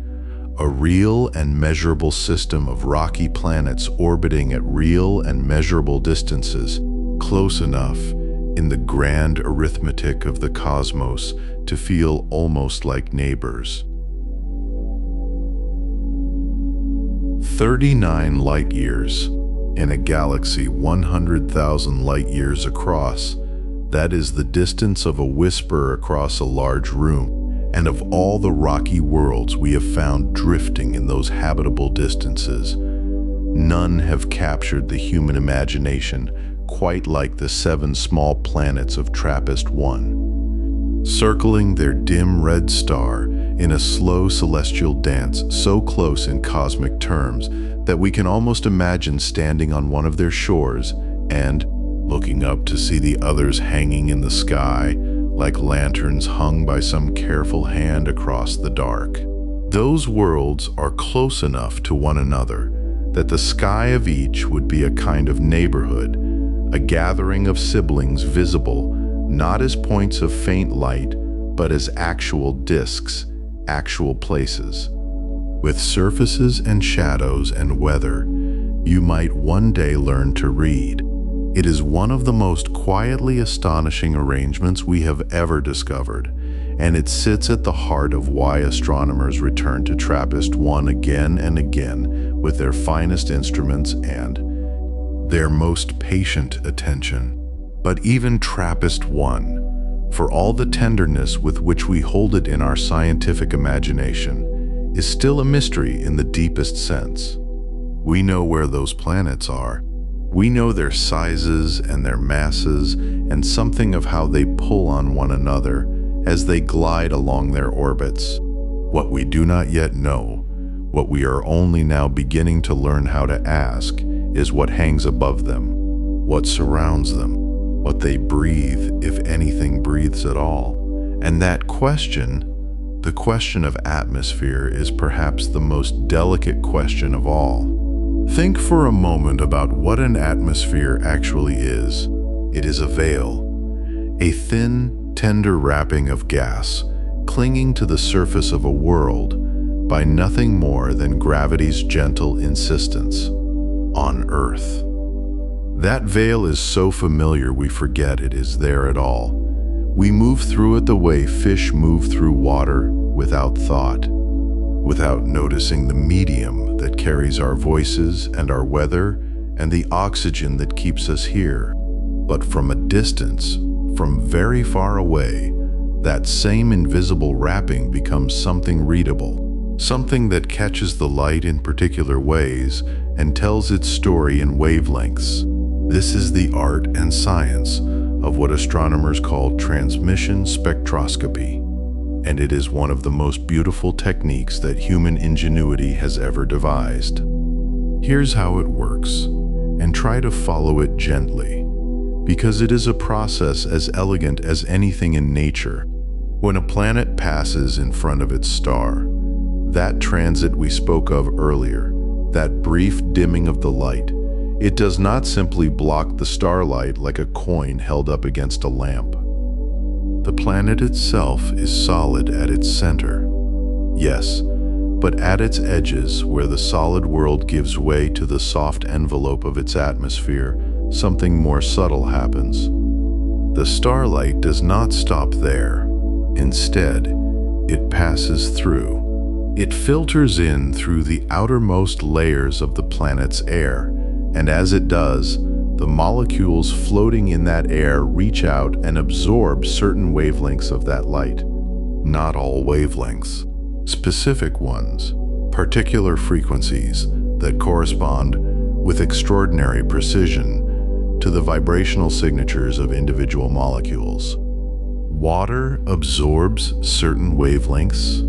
a real and measurable system of rocky planets orbiting at real and measurable distances, close enough in the grand arithmetic of the cosmos to feel almost like neighbors. 39 light years in a galaxy 100,000 light years across. That is the distance of a whisper across a large room. And of all the rocky worlds we have found drifting in those habitable distances, none have captured the human imagination quite like the 7 small planets of TRAPPIST-1. Circling their dim red star in a slow celestial dance so close in cosmic terms that we can almost imagine standing on one of their shores and looking up to see the others hanging in the sky like lanterns hung by some careful hand across the dark. Those worlds are close enough to one another that the sky of each would be a kind of neighborhood, a gathering of siblings visible not as points of faint light, but as actual disks, actual places. With surfaces and shadows and weather, you might one day learn to read. It is one of the most quietly astonishing arrangements we have ever discovered, and it sits at the heart of why astronomers return to TRAPPIST-1 again and again with their finest instruments and their most patient attention. But even TRAPPIST-1, for all the tenderness with which we hold it in our scientific imagination, is still a mystery in the deepest sense. We know where those planets are. We know their sizes and their masses and something of how they pull on one another as they glide along their orbits. What we do not yet know, what we are only now beginning to learn how to ask, is what hangs above them, what surrounds them, what they breathe, if anything breathes at all. And that question, the question of atmosphere, is perhaps the most delicate question of all. Think for a moment about what an atmosphere actually is. It is a veil, a thin, tender wrapping of gas clinging to the surface of a world by nothing more than gravity's gentle insistence on Earth. That veil is so familiar we forget it is there at all. We move through it the way fish move through water, without thought, without noticing the medium that carries our voices and our weather and the oxygen that keeps us here. But from a distance, from very far away, that same invisible wrapping becomes something readable, something that catches the light in particular ways and tells its story in wavelengths. This is the art and science of what astronomers call transmission spectroscopy, and it is one of the most beautiful techniques that human ingenuity has ever devised. Here's how it works, and try to follow it gently, because it is a process as elegant as anything in nature. When a planet passes in front of its star, that transit we spoke of earlier, that brief dimming of the light, it does not simply block the starlight like a coin held up against a lamp. The planet itself is solid at its center. Yes, but at its edges, where the solid world gives way to the soft envelope of its atmosphere, something more subtle happens. The starlight does not stop there. Instead, it passes through. It filters in through the outermost layers of the planet's air, and as it does, the molecules floating in that air reach out and absorb certain wavelengths of that light. Not all wavelengths, specific ones, particular frequencies that correspond with extraordinary precision to the vibrational signatures of individual molecules. Water absorbs certain wavelengths.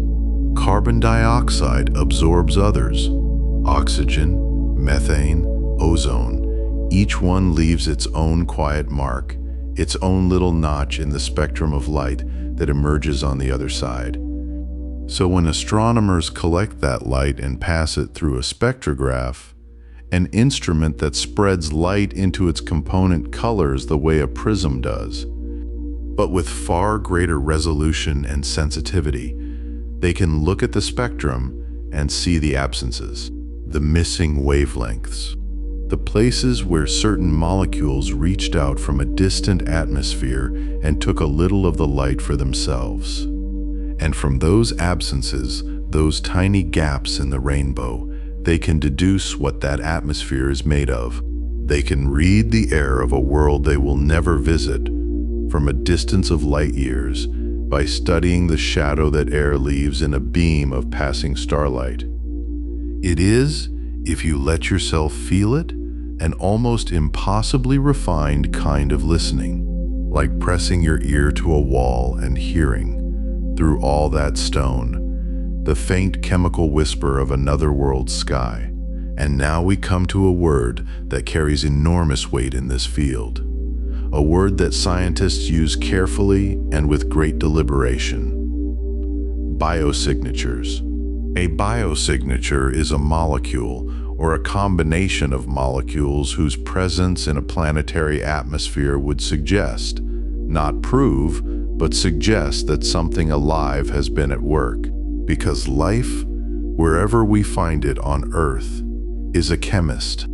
Carbon dioxide absorbs others. Oxygen, methane, ozone. Each one leaves its own quiet mark, its own little notch in the spectrum of light that emerges on the other side. So when astronomers collect that light and pass it through a spectrograph, an instrument that spreads light into its component colors the way a prism does, but with far greater resolution and sensitivity. They can look at the spectrum and see the absences, the missing wavelengths, the places where certain molecules reached out from a distant atmosphere and took a little of the light for themselves. And from those absences, those tiny gaps in the rainbow, they can deduce what that atmosphere is made of. They can read the air of a world they will never visit from a distance of light years by studying the shadow that air leaves in a beam of passing starlight. It is, if you let yourself feel it, an almost impossibly refined kind of listening, like pressing your ear to a wall and hearing, through all that stone, the faint chemical whisper of another world's sky. And now we come to a word that carries enormous weight in this field, a word that scientists use carefully and with great deliberation: biosignatures. A biosignature is a molecule or a combination of molecules whose presence in a planetary atmosphere would suggest, not prove, but suggest that something alive has been at work. Because life, wherever we find it on Earth, is a chemist.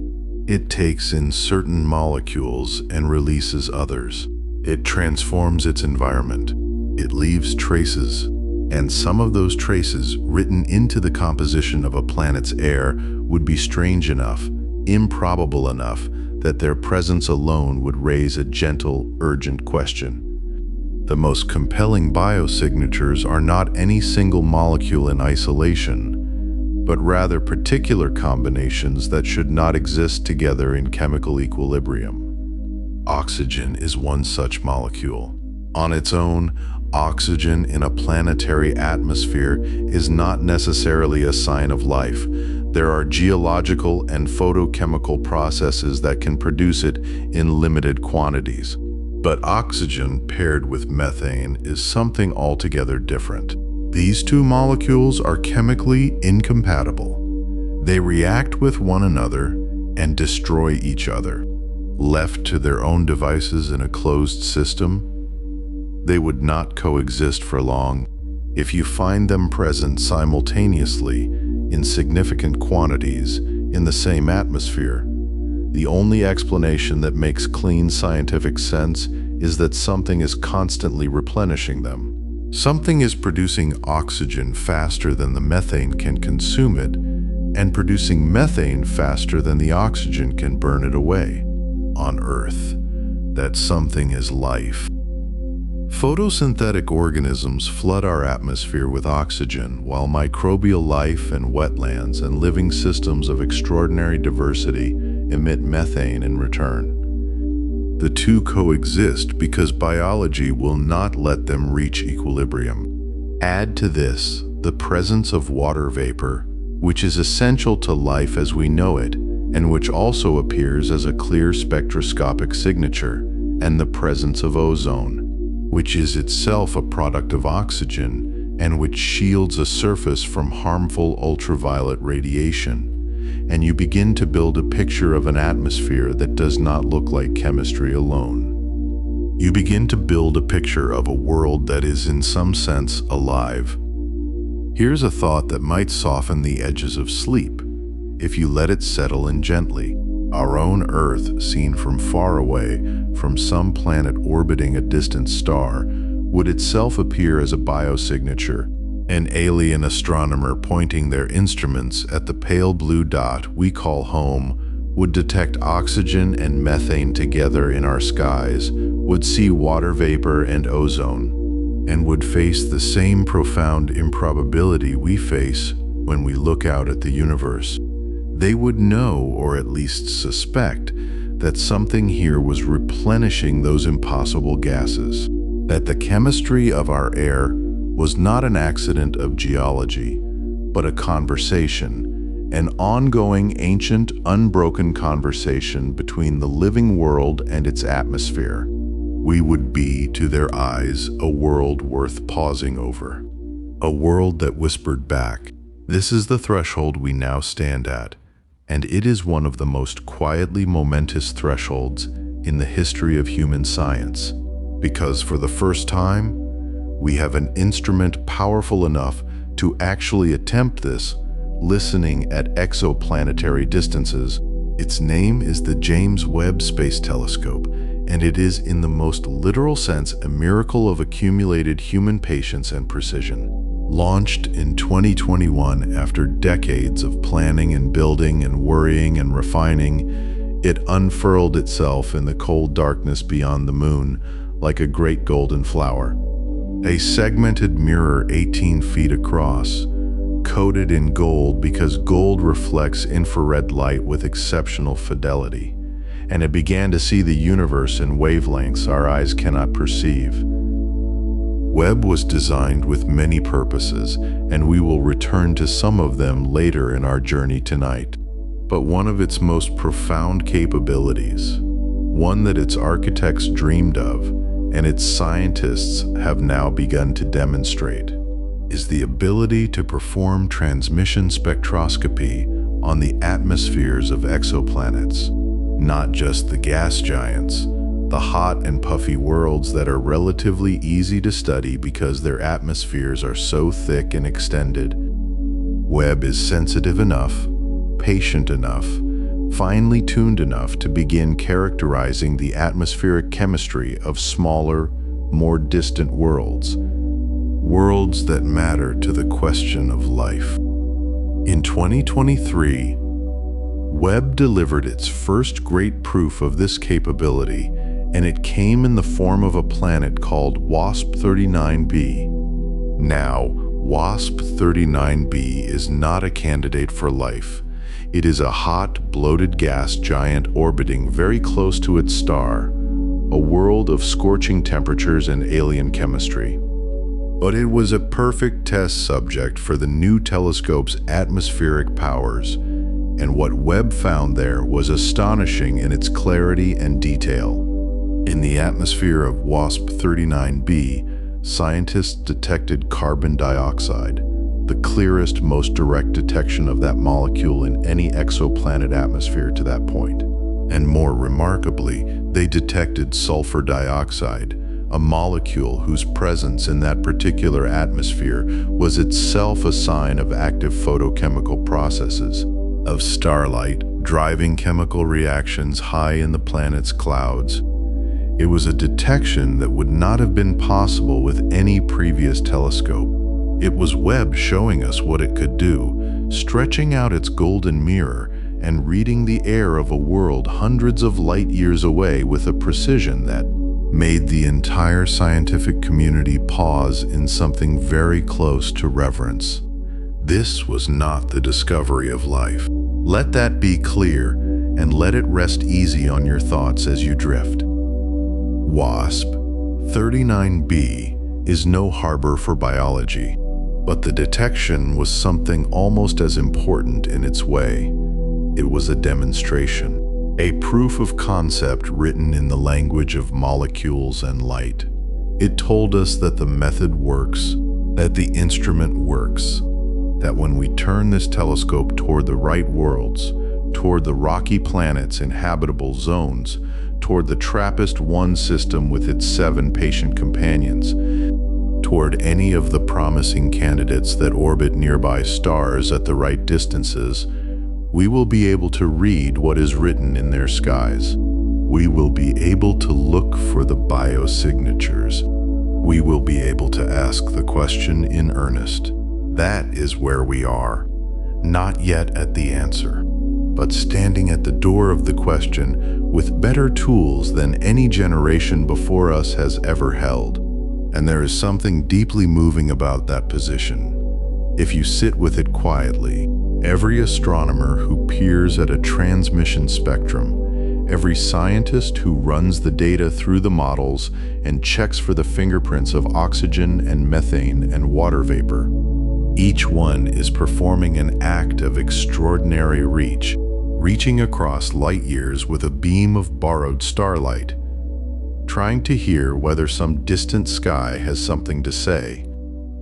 It takes in certain molecules and releases others. It transforms its environment. It leaves traces. And some of those traces, written into the composition of a planet's air, would be strange enough, improbable enough, that their presence alone would raise a gentle, urgent question. The most compelling biosignatures are not any single molecule in isolation, but rather particular combinations that should not exist together in chemical equilibrium. Oxygen is one such molecule. On its own, oxygen in a planetary atmosphere is not necessarily a sign of life. There are geological and photochemical processes that can produce it in limited quantities. But oxygen paired with methane is something altogether different. These two molecules are chemically incompatible. They react with one another and destroy each other. Left to their own devices in a closed system, they would not coexist for long. If you find them present simultaneously in significant quantities in the same atmosphere, the only explanation that makes clean scientific sense is that something is constantly replenishing them. Something is producing oxygen faster than the methane can consume it, and producing methane faster than the oxygen can burn it away. On Earth, that something is life. Photosynthetic organisms flood our atmosphere with oxygen, while microbial life and wetlands and living systems of extraordinary diversity emit methane in return. The two coexist because biology will not let them reach equilibrium. Add to this the presence of water vapor, which is essential to life as we know it, and which also appears as a clear spectroscopic signature, and the presence of ozone, which is itself a product of oxygen and which shields a surface from harmful ultraviolet radiation. And you begin to build a picture of an atmosphere that does not look like chemistry alone. You begin to build a picture of a world that is in some sense alive. Here's a thought that might soften the edges of sleep, if you let it settle in gently. Our own Earth, seen from far away, from some planet orbiting a distant star, would itself appear as a biosignature. An alien astronomer pointing their instruments at the pale blue dot we call home would detect oxygen and methane together in our skies, would see water vapor and ozone, and would face the same profound improbability we face when we look out at the universe. They would know, or at least suspect, that something here was replenishing those impossible gases, that the chemistry of our air was not an accident of geology, but a conversation, an ongoing, ancient, unbroken conversation between the living world and its atmosphere. We would be, to their eyes, a world worth pausing over, a world that whispered back, "This is the threshold we now stand at," and it is one of the most quietly momentous thresholds in the history of human science, Because for the first time, we have an instrument powerful enough to actually attempt this, listening at exoplanetary distances. Its name is the James Webb Space Telescope, and it is in the most literal sense a miracle of accumulated human patience and precision. Launched in 2021 after decades of planning and building and worrying and refining, it unfurled itself in the cold darkness beyond the moon like a great golden flower. A segmented mirror 18 feet across, coated in gold because gold reflects infrared light with exceptional fidelity, and it began to see the universe in wavelengths our eyes cannot perceive. Webb was designed with many purposes, and we will return to some of them later in our journey tonight. But one of its most profound capabilities, one that its architects dreamed of, and its scientists have now begun to demonstrate, is the ability to perform transmission spectroscopy on the atmospheres of exoplanets, not just the gas giants, the hot and puffy worlds that are relatively easy to study because their atmospheres are so thick and extended. Webb is sensitive enough, patient enough, finely tuned enough to begin characterizing the atmospheric chemistry of smaller, more distant worlds, worlds that matter to the question of life. In 2023, Webb delivered its first great proof of this capability, and it came in the form of a planet called WASP-39b. Now, WASP-39b is not a candidate for life. It is a hot, bloated gas giant orbiting very close to its star, a world of scorching temperatures and alien chemistry. But it was a perfect test subject for the new telescope's atmospheric powers, and what Webb found there was astonishing in its clarity and detail. In the atmosphere of WASP-39b, scientists detected carbon dioxide, the clearest, most direct detection of that molecule in any exoplanet atmosphere to that point. And more remarkably, they detected sulfur dioxide, a molecule whose presence in that particular atmosphere was itself a sign of active photochemical processes, of starlight driving chemical reactions high in the planet's clouds. It was a detection that would not have been possible with any previous telescope. It was Webb showing us what it could do, stretching out its golden mirror and reading the air of a world hundreds of light years away with a precision that made the entire scientific community pause in something very close to reverence. This was not the discovery of life. Let that be clear, and let it rest easy on your thoughts as you drift. WASP-39b is no harbor for biology, but the detection was something almost as important in its way. It was a demonstration, a proof of concept written in the language of molecules and light. It told us that the method works, that the instrument works, that when we turn this telescope toward the right worlds, toward the rocky planets in habitable zones, toward the TRAPPIST-1 system with its 7 patient companions, toward any of the promising candidates that orbit nearby stars at the right distances, we will be able to read what is written in their skies. We will be able to look for the biosignatures. We will be able to ask the question in earnest. That is where we are, not yet at the answer, but standing at the door of the question with better tools than any generation before us has ever held. And there is something deeply moving about that position. If you sit with it quietly, every astronomer who peers at a transmission spectrum, every scientist who runs the data through the models and checks for the fingerprints of oxygen and methane and water vapor, each one is performing an act of extraordinary reach, reaching across light years with a beam of borrowed starlight, trying to hear whether some distant sky has something to say.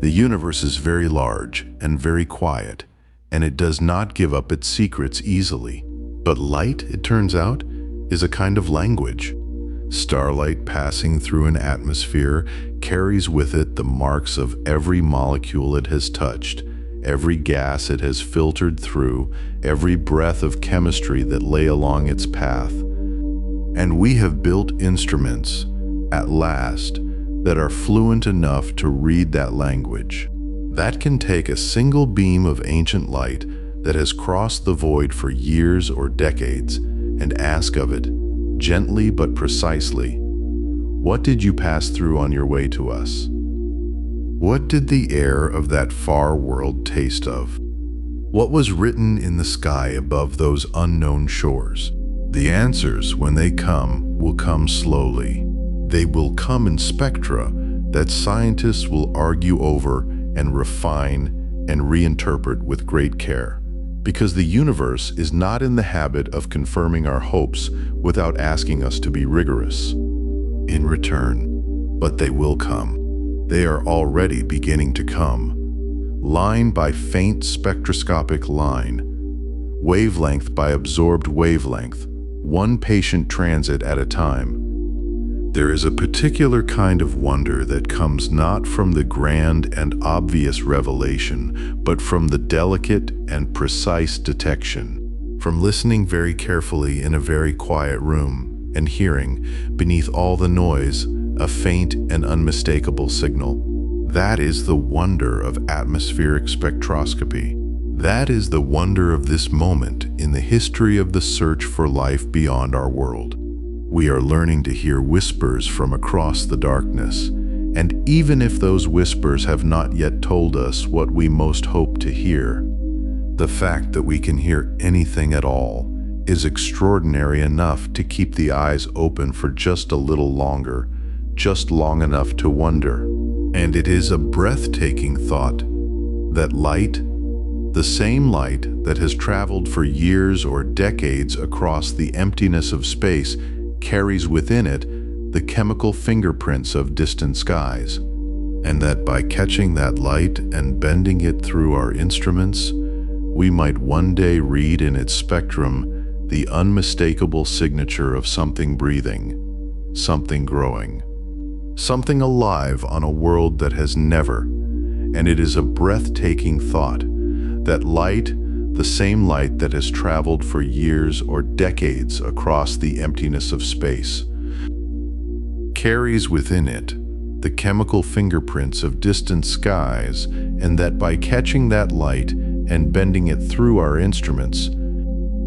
The universe is very large and very quiet, and it does not give up its secrets easily. But light, it turns out, is a kind of language, Starlight passing through an atmosphere carries with it the marks of every molecule it has touched, every gas it has filtered through, every breath of chemistry that lay along its path. And we have built instruments, at last, that are fluent enough to read that language, that can take a single beam of ancient light that has crossed the void for years or decades and ask of it, gently but precisely, what did you pass through on your way to us? What did the air of that far world taste of? What was written in the sky above those unknown shores? The answers, when they come, will come slowly. They will come in spectra that scientists will argue over and refine and reinterpret with great care. Because the universe is not in the habit of confirming our hopes without asking us to be rigorous in return. But they will come. They are already beginning to come. Line by faint spectroscopic line, wavelength by absorbed wavelength, one patient transit at a time. There is a particular kind of wonder that comes not from the grand and obvious revelation, but from the delicate and precise detection, from listening very carefully in a very quiet room and hearing, beneath all the noise, a faint and unmistakable signal. That is the wonder of atmospheric spectroscopy. That is the wonder of this moment in the history of the search for life beyond our world. We are learning to hear whispers from across the darkness, and even if those whispers have not yet told us what we most hope to hear, the fact that we can hear anything at all is extraordinary enough to keep the eyes open for just a little longer, just long enough to wonder. And it is a breathtaking thought that light, the same light that has traveled for years or decades across the emptiness of space, carries within it the chemical fingerprints of distant skies, and that by catching that light and bending it through our instruments, we might one day read in its spectrum the unmistakable signature of something breathing, something growing, something alive on a world that has never. And it is a breathtaking thought that light, the same light that has traveled for years or decades across the emptiness of space, carries within it the chemical fingerprints of distant skies, and that by catching that light and bending it through our instruments,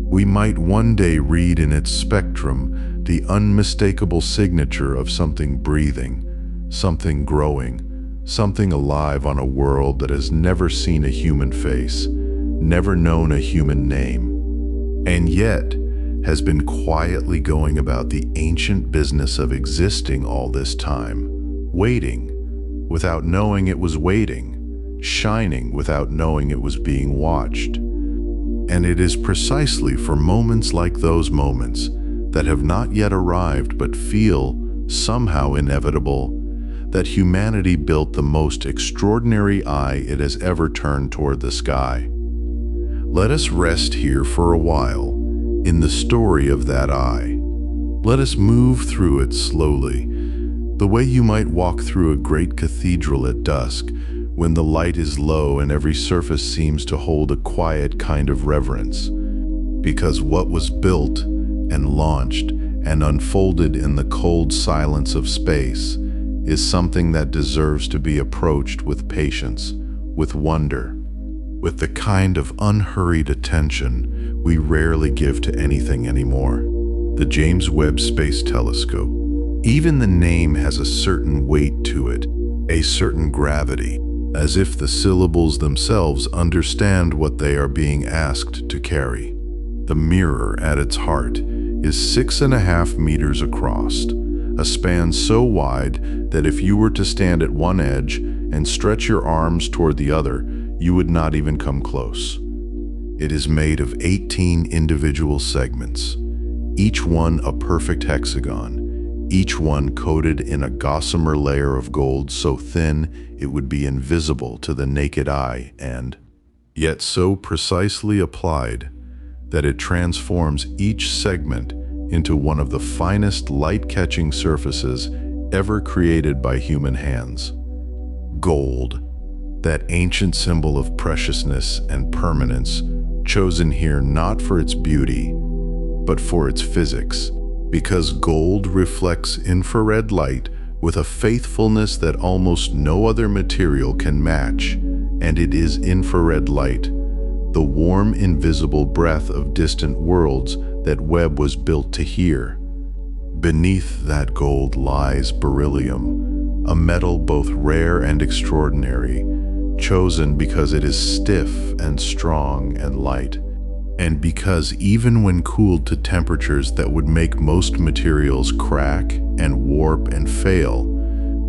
we might one day read in its spectrum the unmistakable signature of something breathing, something growing, something alive on a world that has never seen a human face, never known a human name, and yet has been quietly going about the ancient business of existing all this time, waiting without knowing it was waiting, shining without knowing it was being watched. And it is precisely for moments like those moments that have not yet arrived but feel somehow inevitable that humanity built the most extraordinary eye it has ever turned toward the sky. Let us rest here for a while in the story of that eye. Let us move through it slowly, the way you might walk through a great cathedral at dusk, when the light is low and every surface seems to hold a quiet kind of reverence. Because what was built and launched and unfolded in the cold silence of space is something that deserves to be approached with patience, with wonder, with the kind of unhurried attention we rarely give to anything anymore. The James Webb Space Telescope. Even the name has a certain weight to it, a certain gravity, as if the syllables themselves understand what they are being asked to carry. The mirror at its heart is 6.5 meters across, a span so wide that if you were to stand at one edge and stretch your arms toward the other, you would not even come close. It is made of 18 individual segments, each one a perfect hexagon, each one coated in a gossamer layer of gold so thin it would be invisible to the naked eye, and yet so precisely applied that it transforms each segment into one of the finest light-catching surfaces ever created by human hands. Gold, that ancient symbol of preciousness and permanence, chosen here not for its beauty, but for its physics, because gold reflects infrared light with a faithfulness that almost no other material can match, and it is infrared light, the warm, invisible breath of distant worlds that Webb was built to hear. Beneath that gold lies beryllium, a metal both rare and extraordinary, chosen because it is stiff and strong and light, and because even when cooled to temperatures that would make most materials crack and warp and fail,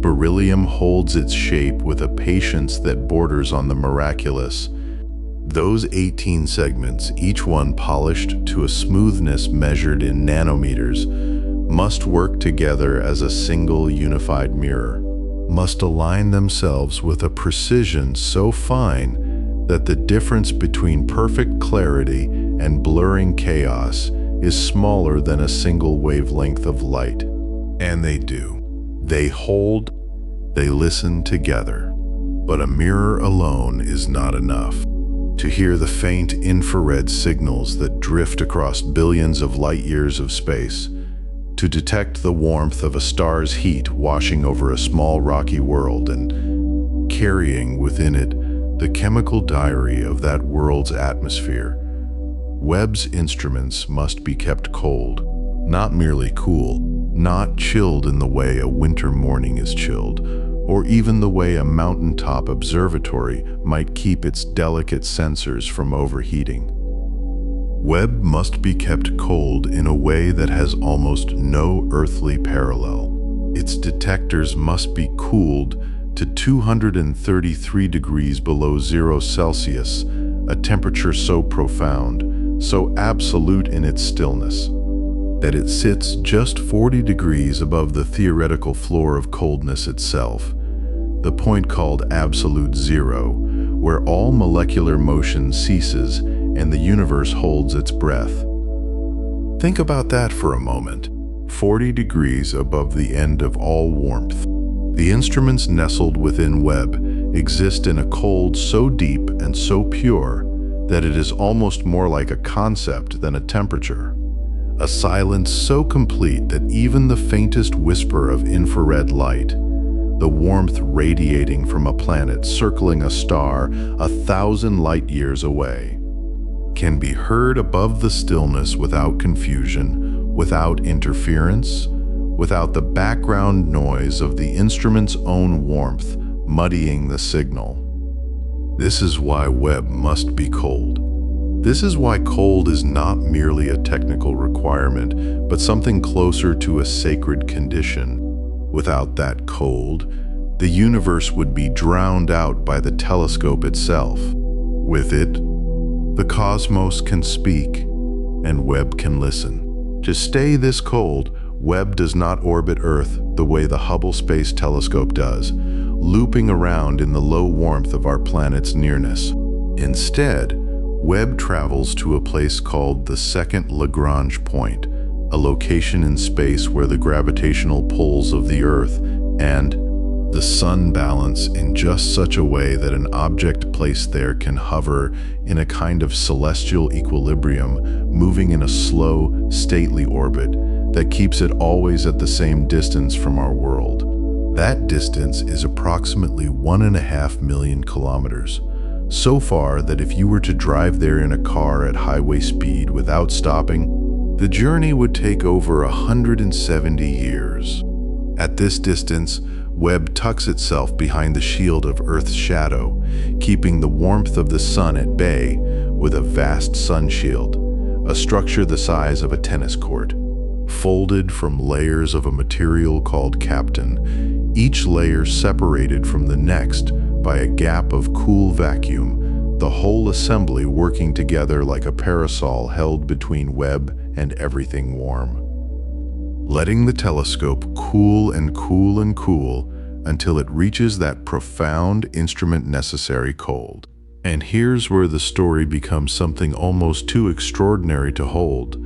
beryllium holds its shape with a patience that borders on the miraculous. Those 18 segments, each one polished to a smoothness measured in nanometers, must work together as a single unified mirror, must align themselves with a precision so fine that the difference between perfect clarity and blurring chaos is smaller than a single wavelength of light. And they do. They hold, they listen together. But a mirror alone is not enough. To hear the faint infrared signals that drift across billions of light years of space, to detect the warmth of a star's heat washing over a small rocky world and carrying within it the chemical diary of that world's atmosphere, Webb's instruments must be kept cold, not merely cool, not chilled in the way a winter morning is chilled, or even the way a mountaintop observatory might keep its delicate sensors from overheating. Webb must be kept cold in a way that has almost no earthly parallel. Its detectors must be cooled to 233 degrees below 0 Celsius, a temperature so profound, so absolute in its stillness, that it sits just 40 degrees above the theoretical floor of coldness itself, the point called absolute zero, where all molecular motion ceases and the universe holds its breath. Think about that for a moment. 40 degrees above the end of all warmth. The instruments nestled within Webb exist in a cold so deep and so pure that it is almost more like a concept than a temperature. A silence so complete that even the faintest whisper of infrared light, the warmth radiating from a planet circling a star 1,000 light years away, can be heard above the stillness without confusion, without interference, without the background noise of the instrument's own warmth muddying the signal. This is why Webb must be cold. This is why cold is not merely a technical requirement, but something closer to a sacred condition. Without that cold, the universe would be drowned out by the telescope itself. With it, the cosmos can speak, and Webb can listen. To stay this cold, Webb does not orbit Earth the way the Hubble Space Telescope does, looping around in the low warmth of our planet's nearness. Instead, Webb travels to a place called the second Lagrange point, a location in space where the gravitational pulls of the Earth and the Sun balance in just such a way that an object placed there can hover in a kind of celestial equilibrium, moving in a slow, stately orbit that keeps it always at the same distance from our world. That distance is approximately 1.5 million kilometers, so far that if you were to drive there in a car at highway speed without stopping, the journey would take over 170 years. At this distance, Webb tucks itself behind the shield of Earth's shadow, keeping the warmth of the sun at bay with a vast sun shield, a structure the size of a tennis court. Folded from layers of a material called captain, each layer separated from the next by a gap of cool vacuum, the whole assembly working together like a parasol held between Webb and everything warm. Letting the telescope cool and cool and cool until it reaches that profound instrument-necessary cold. And here's where the story becomes something almost too extraordinary to hold.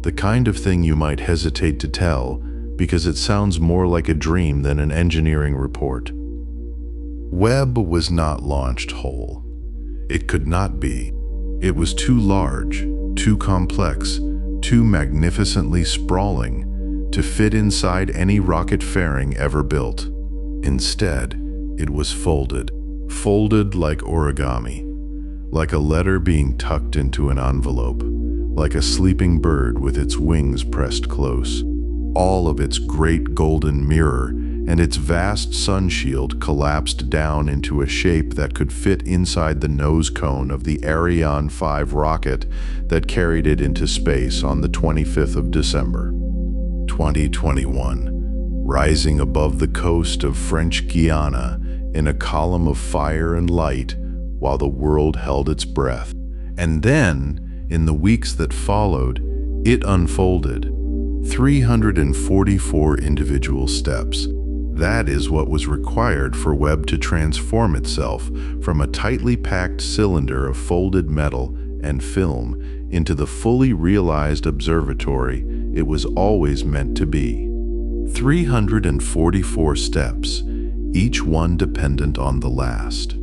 the kind of thing you might hesitate to tell because it sounds more like a dream than an engineering report. Webb was not launched whole. It could not be. It was too large, too complex, too magnificently sprawling to fit inside any rocket fairing ever built. Instead, it was folded like origami, like a letter being tucked into an envelope, like a sleeping bird with its wings pressed close. All of its great golden mirror and its vast sun shield collapsed down into a shape that could fit inside the nose cone of the Ariane 5 rocket that carried it into space on the 25th of December, 2021, rising above the coast of French Guiana in a column of fire and light while the world held its breath. And then, in the weeks that followed, it unfolded. 344 individual steps. That is what was required for Webb to transform itself from a tightly packed cylinder of folded metal and film into the fully realized observatory it was always meant to be. 344 steps, each one dependent on the last,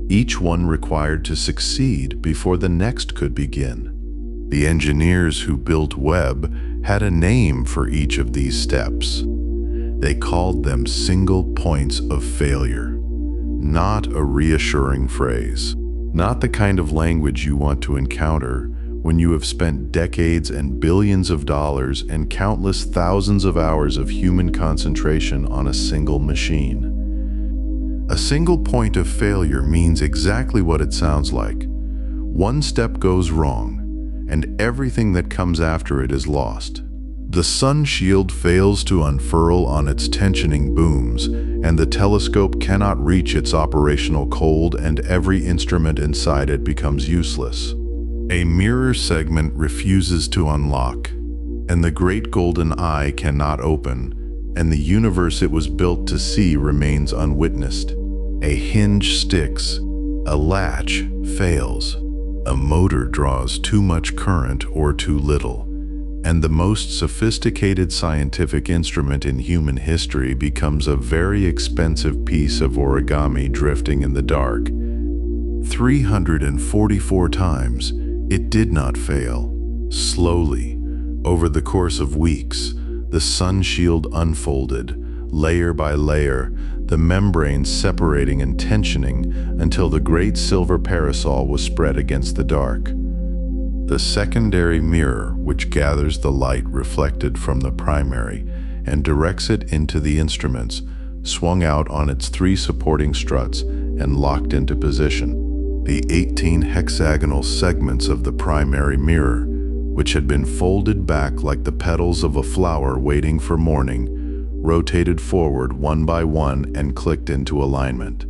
each one required to succeed before the next could begin. The engineers who built Webb had a name for each of these steps. They called them single points of failure. Not a reassuring phrase. Not the kind of language you want to encounter when you have spent decades and billions of dollars and countless thousands of hours of human concentration on a single machine. A single point of failure means exactly what it sounds like. One step goes wrong, and everything that comes after it is lost. The sun shield fails to unfurl on its tensioning booms, and the telescope cannot reach its operational cold, and every instrument inside it becomes useless. A mirror segment refuses to unlock, and the great golden eye cannot open, and the universe it was built to see remains unwitnessed. A hinge sticks, a latch fails, a motor draws too much current or too little, and the most sophisticated scientific instrument in human history becomes a very expensive piece of origami drifting in the dark. 344 times, it did not fail. Slowly, over the course of weeks, the sun shield unfolded, layer by layer, the membranes separating and tensioning until the great silver parasol was spread against the dark. The secondary mirror, which gathers the light reflected from the primary and directs it into the instruments, swung out on its 3 supporting struts and locked into position. The 18 hexagonal segments of the primary mirror, which had been folded back like the petals of a flower waiting for morning, rotated forward one by one and clicked into alignment.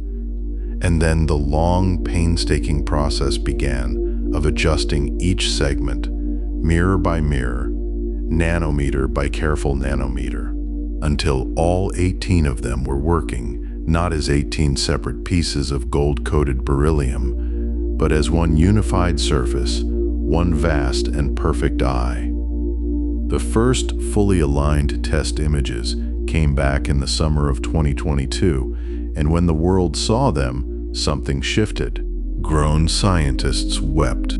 And then the long, painstaking process began of adjusting each segment, mirror by mirror, nanometer by careful nanometer, until all 18 of them were working, not as 18 separate pieces of gold-coated beryllium, but as one unified surface, one vast and perfect eye. The first fully aligned test images came back in the summer of 2022, and when the world saw them, something shifted. Grown scientists wept.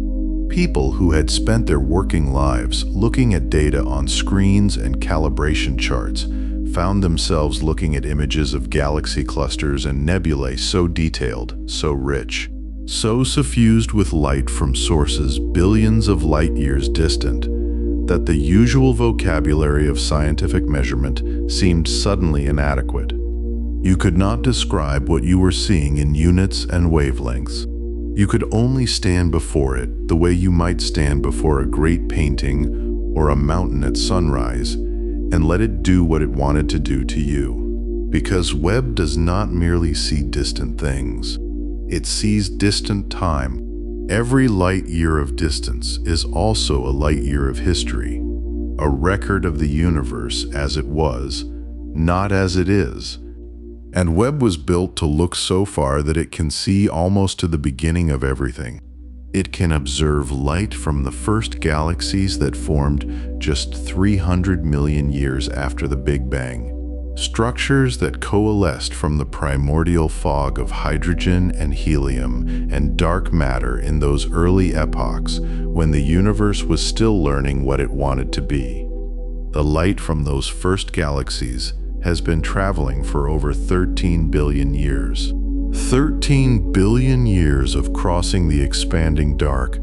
People who had spent their working lives looking at data on screens and calibration charts found themselves looking at images of galaxy clusters and nebulae so detailed, so rich, so suffused with light from sources billions of light years distant, that the usual vocabulary of scientific measurement seemed suddenly inadequate. You could not describe what you were seeing in units and wavelengths. You could only stand before it the way you might stand before a great painting or a mountain at sunrise and let it do what it wanted to do to you. Because Webb does not merely see distant things, it sees distant time. Every light year of distance is also a light year of history, a record of the universe as it was, not as it is. And Webb was built to look so far that it can see almost to the beginning of everything. It can observe light from the first galaxies that formed just 300 million years after the Big Bang. Structures that coalesced from the primordial fog of hydrogen and helium and dark matter in those early epochs when the universe was still learning what it wanted to be. The light from those first galaxies has been traveling for over 13 billion years. 13 billion years of crossing the expanding dark,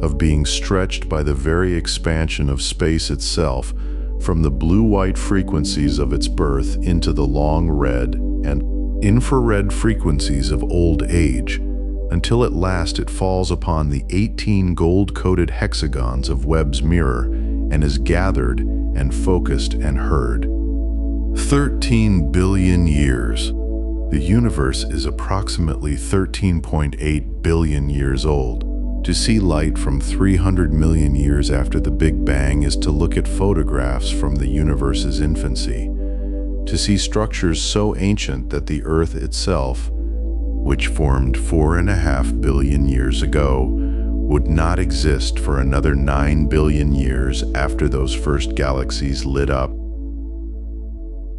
of being stretched by the very expansion of space itself, from the blue-white frequencies of its birth into the long red and infrared frequencies of old age, until at last it falls upon the 18 gold-coated hexagons of Webb's mirror and is gathered and focused and heard. 13 billion years. The universe is approximately 13.8 billion years old. To see light from 300 million years after the Big Bang is to look at photographs from the universe's infancy. To see structures so ancient that the Earth itself, which formed 4.5 billion years ago, would not exist for another 9 billion years after those first galaxies lit up.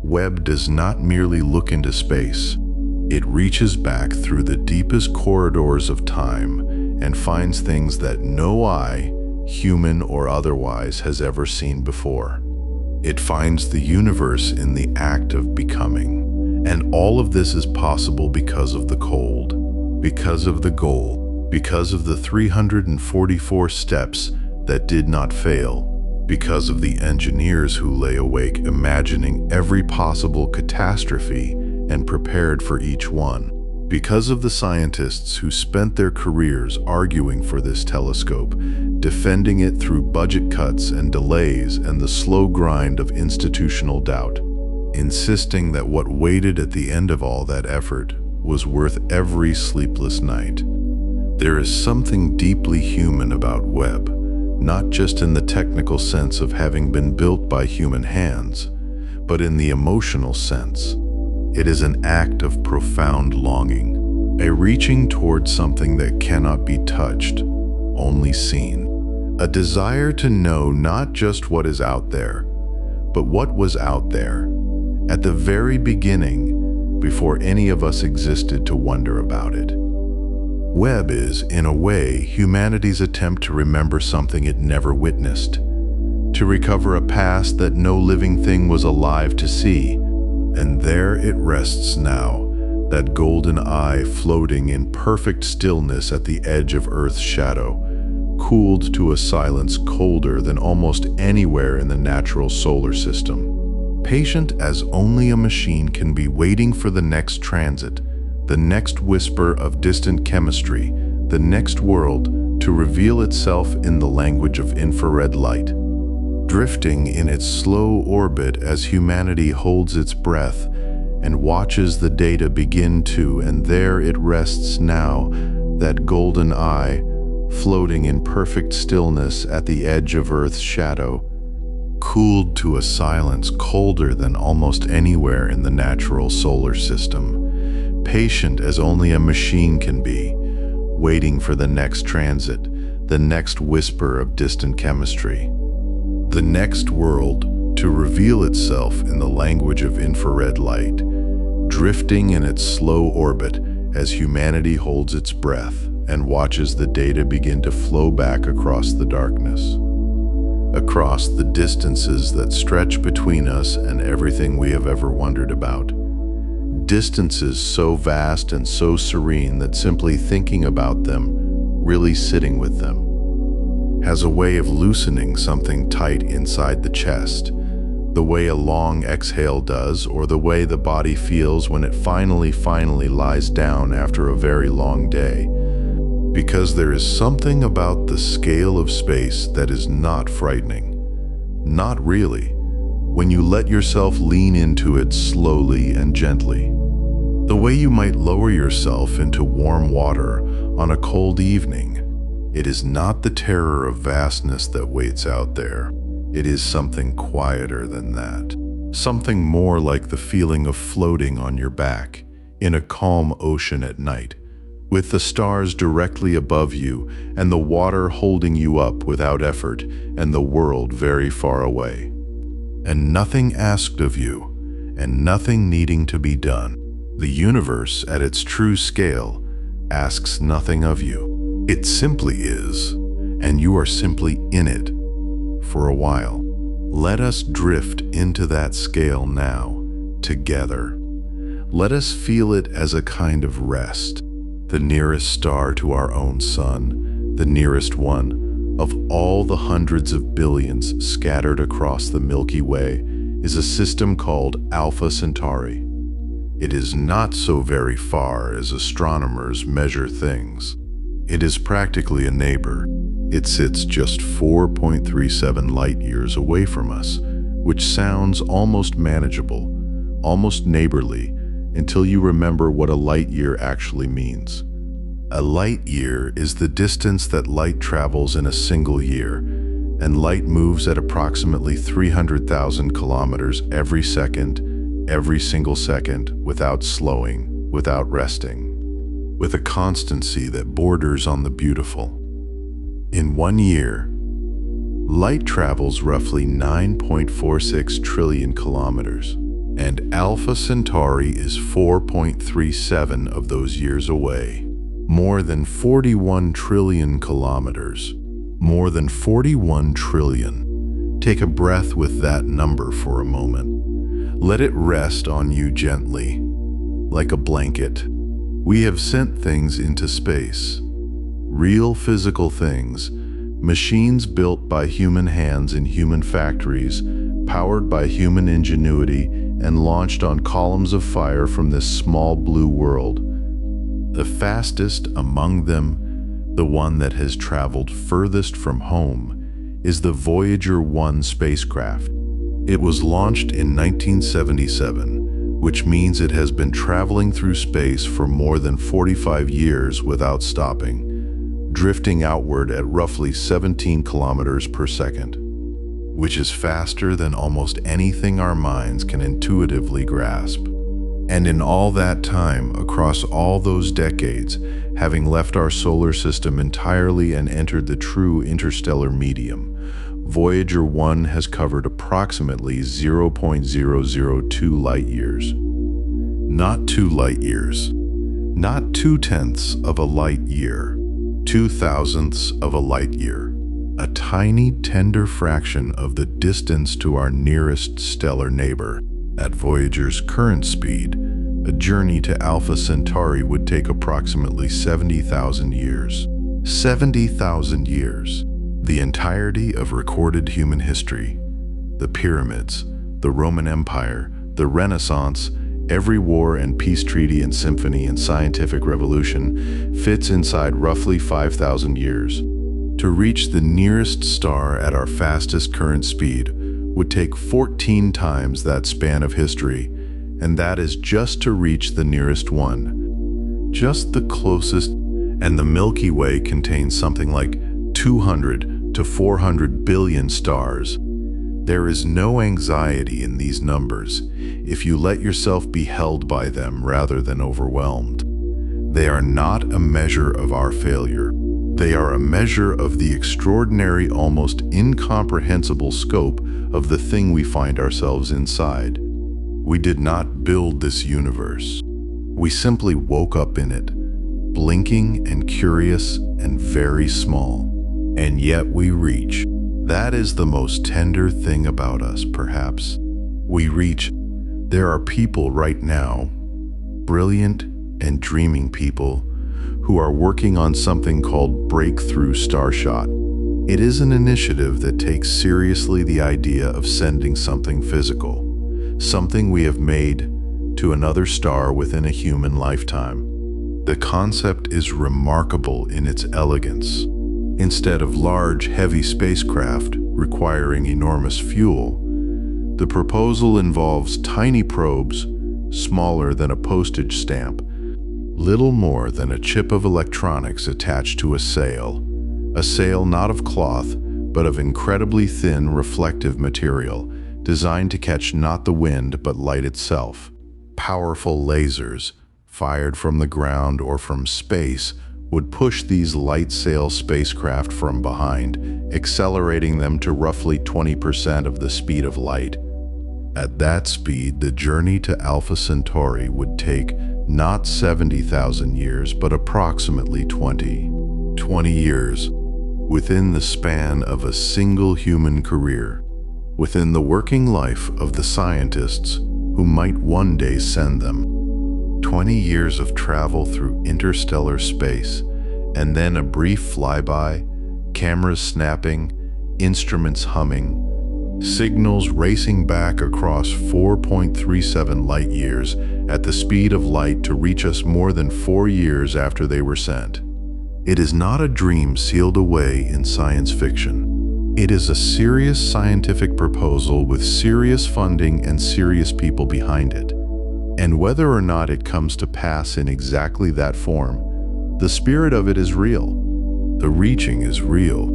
Webb does not merely look into space. It reaches back through the deepest corridors of time and finds things that no eye, human or otherwise, has ever seen before. It finds the universe in the act of becoming. And all of this is possible because of the cold, because of the goal, because of the 344 steps that did not fail, because of the engineers who lay awake imagining every possible catastrophe and prepared for each one. Because of the scientists who spent their careers arguing for this telescope, defending it through budget cuts and delays and the slow grind of institutional doubt, insisting that what waited at the end of all that effort was worth every sleepless night. There is something deeply human about Webb, not just in the technical sense of having been built by human hands, but in the emotional sense. It is an act of profound longing, a reaching towards something that cannot be touched, only seen. A desire to know not just what is out there, but what was out there, at the very beginning, before any of us existed to wonder about it. Webb is, in a way, humanity's attempt to remember something it never witnessed, to recover a past that no living thing was alive to see. And there it rests now, that golden eye floating in perfect stillness at the edge of Earth's shadow, cooled to a silence colder than almost anywhere in the natural solar system. Patient as only a machine can be, waiting for the next transit, the next whisper of distant chemistry, the next world to reveal itself in the language of infrared light. Drifting in its slow orbit as humanity holds its breath and watches the data begin to, and there it rests now, that golden eye, floating in perfect stillness at the edge of Earth's shadow, cooled to a silence colder than almost anywhere in the natural solar system, patient as only a machine can be, waiting for the next transit, the next whisper of distant chemistry. The next world to reveal itself in the language of infrared light, drifting in its slow orbit as humanity holds its breath and watches the data begin to flow back across the darkness, across the distances that stretch between us and everything we have ever wondered about. Distances so vast and so serene that simply thinking about them, really sitting with them, has a way of loosening something tight inside the chest, the way a long exhale does, or the way the body feels when it finally lies down after a very long day. Because there is something about the scale of space that is not frightening. Not really, when you let yourself lean into it slowly and gently. The way you might lower yourself into warm water on a cold evening. It is not the terror of vastness that waits out there. It is something quieter than that. Something more like the feeling of floating on your back in a calm ocean at night, with the stars directly above you and the water holding you up without effort and the world very far away. And nothing asked of you, and nothing needing to be done. The universe, at its true scale, asks nothing of you. It simply is, and you are simply in it for a while. Let us drift into that scale now, together. Let us feel it as a kind of rest, the nearest star to our own sun, the nearest one of all the hundreds of billions scattered across the Milky Way, is a system called Alpha Centauri. It is not so very far as astronomers measure things. It is practically a neighbor. It sits just 4.37 light-years away from us, which sounds almost manageable, almost neighborly, until you remember what a light-year actually means. A light-year is the distance that light travels in a single year, and light moves at approximately 300,000 kilometers every second, every single second, without slowing, without resting, with a constancy that borders on the beautiful. In 1 year, light travels roughly 9.46 trillion kilometers, and Alpha Centauri is 4.37 of those years away. More than 41 trillion kilometers. More than 41 trillion. Take a breath with that number for a moment. Let it rest on you gently, like a blanket. We have sent things into space. Real physical things. Machines built by human hands in human factories, powered by human ingenuity, and launched on columns of fire from this small blue world. The fastest among them, the one that has traveled furthest from home, is the Voyager 1 spacecraft. It was launched in 1977, which means it has been traveling through space for more than 45 years without stopping, drifting outward at roughly 17 kilometers per second, which is faster than almost anything our minds can intuitively grasp. And in all that time, across all those decades, having left our solar system entirely and entered the true interstellar medium, Voyager 1 has covered approximately 0.002 light-years. Not 2 light-years. Not 0.2 of a light-year. 0.002 of a light-year. A tiny, tender fraction of the distance to our nearest stellar neighbor. At Voyager's current speed, a journey to Alpha Centauri would take approximately 70,000 years. 70,000 years. The entirety of recorded human history. The pyramids, the Roman Empire, the Renaissance, every war and peace treaty and symphony and scientific revolution fits inside roughly 5,000 years. To reach the nearest star at our fastest current speed would take 14 times that span of history, and that is just to reach the nearest one. Just the closest, and the Milky Way contains something like 200 to 400 billion stars. There is no anxiety in these numbers if you let yourself be held by them rather than overwhelmed. They are not a measure of our failure. They are a measure of the extraordinary, almost incomprehensible scope of the thing we find ourselves inside. We did not build this universe. We simply woke up in it, blinking and curious and very small. And yet we reach. That is the most tender thing about us, perhaps. We reach. There are people right now, brilliant and dreaming people, who are working on something called Breakthrough Starshot. It is an initiative that takes seriously the idea of sending something physical, something we have made, to another star within a human lifetime. The concept is remarkable in its elegance. Instead of large, heavy spacecraft requiring enormous fuel, the proposal involves tiny probes, smaller than a postage stamp, little more than a chip of electronics attached to a sail not of cloth, but of incredibly thin reflective material, designed to catch not the wind but light itself. Powerful lasers, fired from the ground or from space, would push these light sail spacecraft from behind, accelerating them to roughly 20% of the speed of light. At that speed, the journey to Alpha Centauri would take not 70,000 years, but approximately 20 years, within the span of a single human career, within the working life of the scientists who might one day send them. 20 years of travel through interstellar space, and then a brief flyby, cameras snapping, instruments humming, signals racing back across 4.37 light years at the speed of light to reach us more than 4 years after they were sent. It is not a dream sealed away in science fiction. It is a serious scientific proposal with serious funding and serious people behind it. And whether or not it comes to pass in exactly that form, the spirit of it is real. The reaching is real.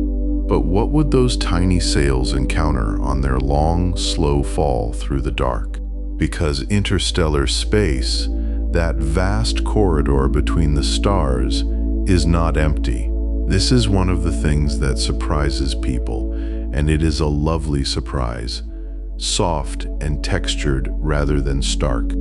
But what would those tiny sails encounter on their long, slow fall through the dark? Because interstellar space, that vast corridor between the stars, is not empty. This is one of the things that surprises people, and it is a lovely surprise, soft and textured rather than stark.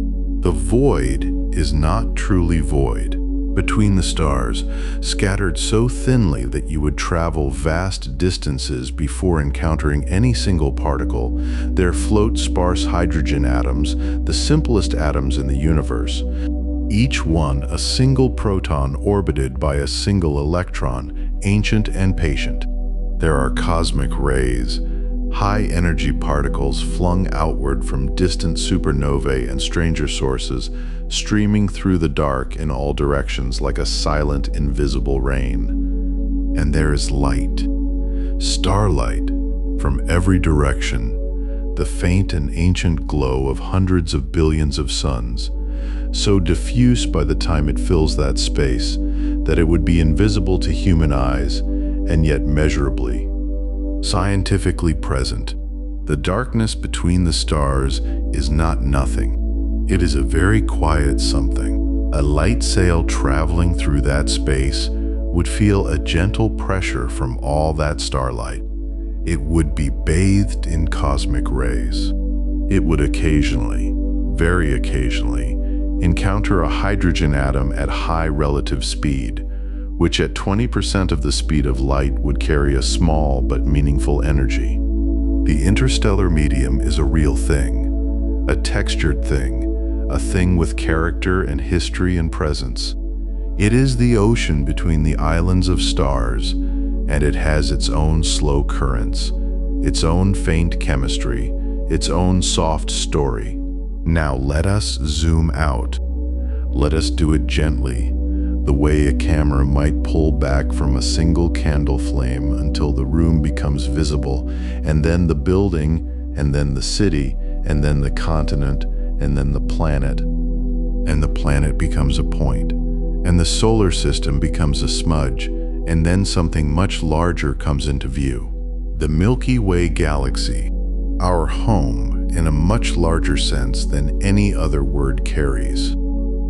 The void is not truly void. Between the stars, scattered so thinly that you would travel vast distances before encountering any single particle, there float sparse hydrogen atoms, the simplest atoms in the universe, each one a single proton orbited by a single electron, ancient and patient. There are cosmic rays, high-energy particles flung outward from distant supernovae and stranger sources, streaming through the dark in all directions like a silent, invisible rain. And there is light, starlight, from every direction, the faint and ancient glow of hundreds of billions of suns, so diffuse by the time it fills that space that it would be invisible to human eyes, and yet measurably, scientifically present. The darkness between the stars is not nothing. It is a very quiet something. A light sail traveling through that space would feel a gentle pressure from all that starlight. It would be bathed in cosmic rays. It would occasionally, very occasionally, encounter a hydrogen atom at high relative speed, which at 20% of the speed of light would carry a small but meaningful energy. The interstellar medium is a real thing, a textured thing, a thing with character and history and presence. It is the ocean between the islands of stars, and it has its own slow currents, its own faint chemistry, its own soft story. Now let us zoom out. Let us do it gently, the way a camera might pull back from a single candle flame until the room becomes visible, and then the building, and then the city, and then the continent, and then the planet. And the planet becomes a point, and the solar system becomes a smudge, and then something much larger comes into view. The Milky Way galaxy, our home in a much larger sense than any other word carries.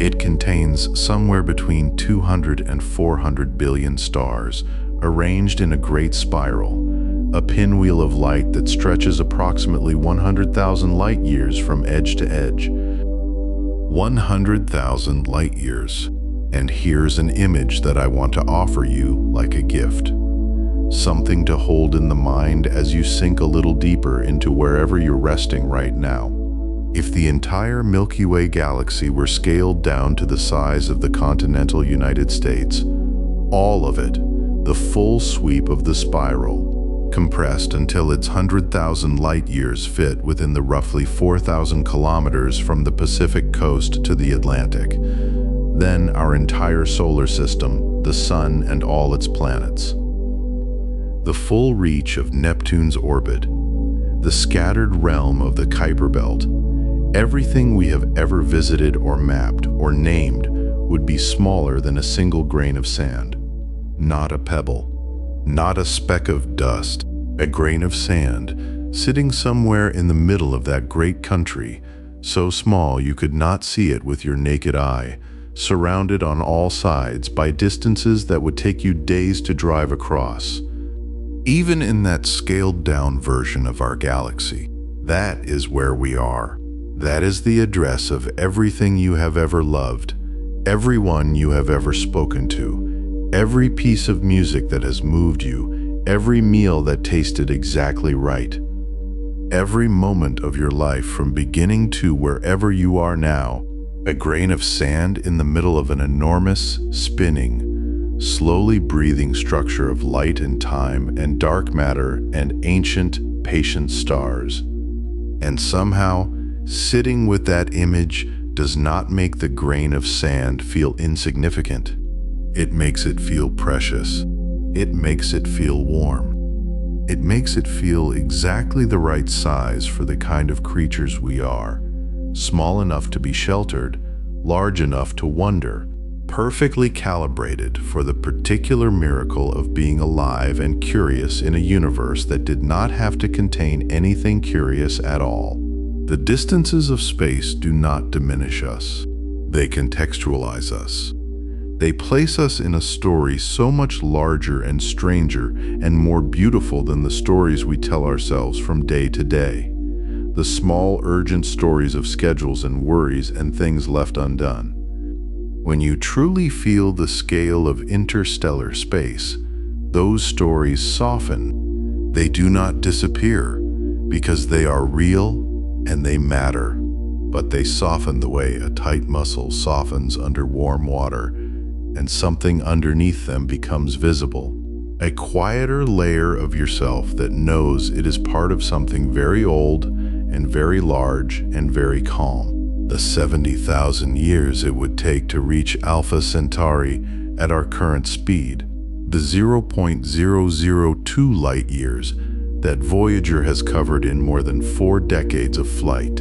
It contains somewhere between 200 and 400 billion stars, arranged in a great spiral, a pinwheel of light that stretches approximately 100,000 light years from edge to edge. 100,000 light years. And here's an image that I want to offer you like a gift. Something to hold in the mind as you sink a little deeper into wherever you're resting right now. If the entire Milky Way galaxy were scaled down to the size of the continental United States, all of it, the full sweep of the spiral, compressed until its 100,000 light years fit within the roughly 4,000 kilometers from the Pacific coast to the Atlantic, then our entire solar system, the sun and all its planets. The full reach of Neptune's orbit, the scattered realm of the Kuiper Belt, everything we have ever visited or mapped or named would be smaller than a single grain of sand. Not a pebble, not a speck of dust, a grain of sand, sitting somewhere in the middle of that great country, so small you could not see it with your naked eye, surrounded on all sides by distances that would take you days to drive across. Even in that scaled-down version of our galaxy, that is where we are. That is the address of everything you have ever loved, everyone you have ever spoken to, every piece of music that has moved you, every meal that tasted exactly right. Every moment of your life from beginning to wherever you are now, a grain of sand in the middle of an enormous, spinning, slowly breathing structure of light and time and dark matter and ancient, patient stars. And somehow, sitting with that image does not make the grain of sand feel insignificant. It makes it feel precious. It makes it feel warm. It makes it feel exactly the right size for the kind of creatures we are. Small enough to be sheltered, large enough to wonder, perfectly calibrated for the particular miracle of being alive and curious in a universe that did not have to contain anything curious at all. The distances of space do not diminish us. They contextualize us. They place us in a story so much larger and stranger and more beautiful than the stories we tell ourselves from day to day. The small, urgent stories of schedules and worries and things left undone. When you truly feel the scale of interstellar space, those stories soften. They do not disappear because they are real and they matter, but they soften the way a tight muscle softens under warm water and something underneath them becomes visible. A quieter layer of yourself that knows it is part of something very old and very large and very calm. The 70,000 years it would take to reach Alpha Centauri at our current speed. The 0.002 light years that Voyager has covered in more than 4 decades of flight.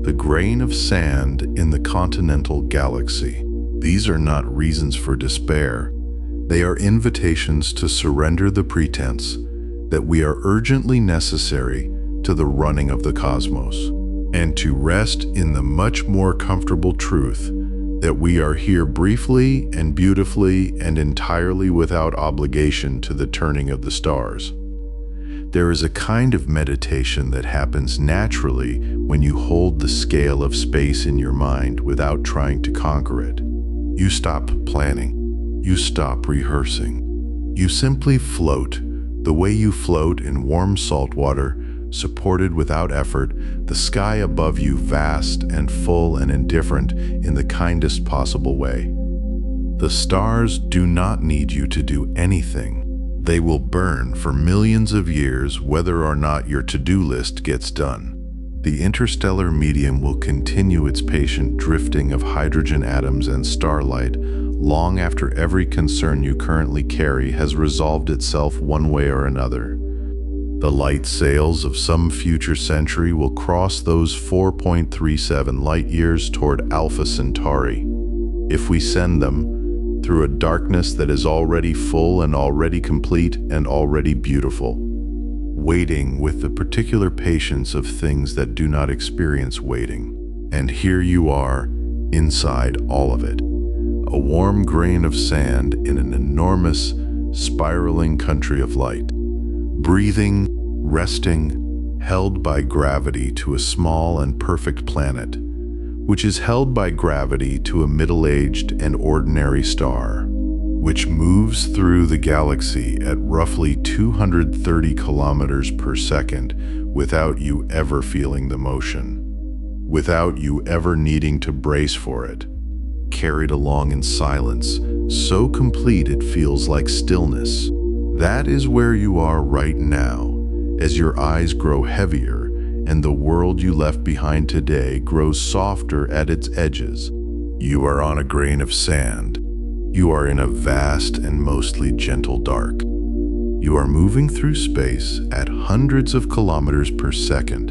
The grain of sand in the continental galaxy. These are not reasons for despair. They are invitations to surrender the pretense that we are urgently necessary to the running of the cosmos, and to rest in the much more comfortable truth that we are here briefly and beautifully and entirely without obligation to the turning of the stars. There is a kind of meditation that happens naturally when you hold the scale of space in your mind without trying to conquer it. You stop planning. You stop rehearsing. You simply float, the way you float in warm salt water, supported without effort, the sky above you vast and full and indifferent in the kindest possible way. The stars do not need you to do anything. They will burn for millions of years whether or not your to-do list gets done. The interstellar medium will continue its patient drifting of hydrogen atoms and starlight long after every concern you currently carry has resolved itself one way or another. The light sails of some future century will cross those 4.37 light years toward Alpha Centauri. If we send them, through a darkness that is already full and already complete and already beautiful, waiting with the particular patience of things that do not experience waiting. And here you are, inside all of it, a warm grain of sand in an enormous, spiraling country of light, breathing, resting, held by gravity to a small and perfect planet, which is held by gravity to a middle-aged and ordinary star, which moves through the galaxy at roughly 230 kilometers per second without you ever feeling the motion, without you ever needing to brace for it, carried along in silence, so complete it feels like stillness. That is where you are right now, as your eyes grow heavier and the world you left behind today grows softer at its edges. You are on a grain of sand. You are in a vast and mostly gentle dark. You are moving through space at hundreds of kilometers per second,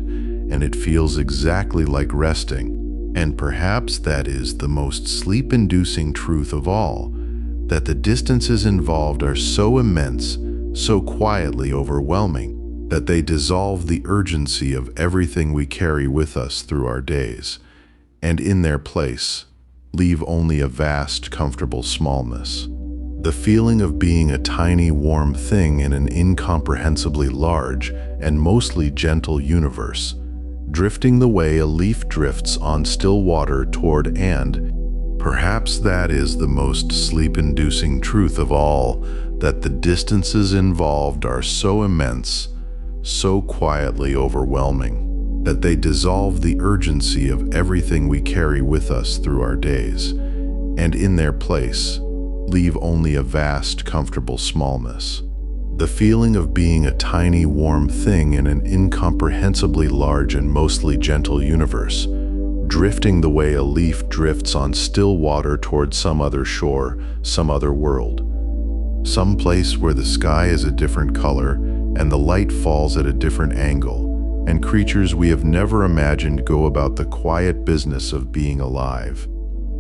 and it feels exactly like resting. And perhaps that is the most sleep-inducing truth of all, that the distances involved are so immense, so quietly overwhelming, that they dissolve the urgency of everything we carry with us through our days, and in their place, leave only a vast, comfortable smallness. The feeling of being a tiny, warm thing in an incomprehensibly large and mostly gentle universe, drifting the way a leaf drifts on still water toward and perhaps that is the most sleep-inducing truth of all, that the distances involved are so immense, so quietly overwhelming, that they dissolve the urgency of everything we carry with us through our days, and in their place, leave only a vast, comfortable smallness. The feeling of being a tiny, warm thing in an incomprehensibly large and mostly gentle universe, drifting the way a leaf drifts on still water toward some other shore, some other world. Some place where the sky is a different color and the light falls at a different angle, and creatures we have never imagined go about the quiet business of being alive.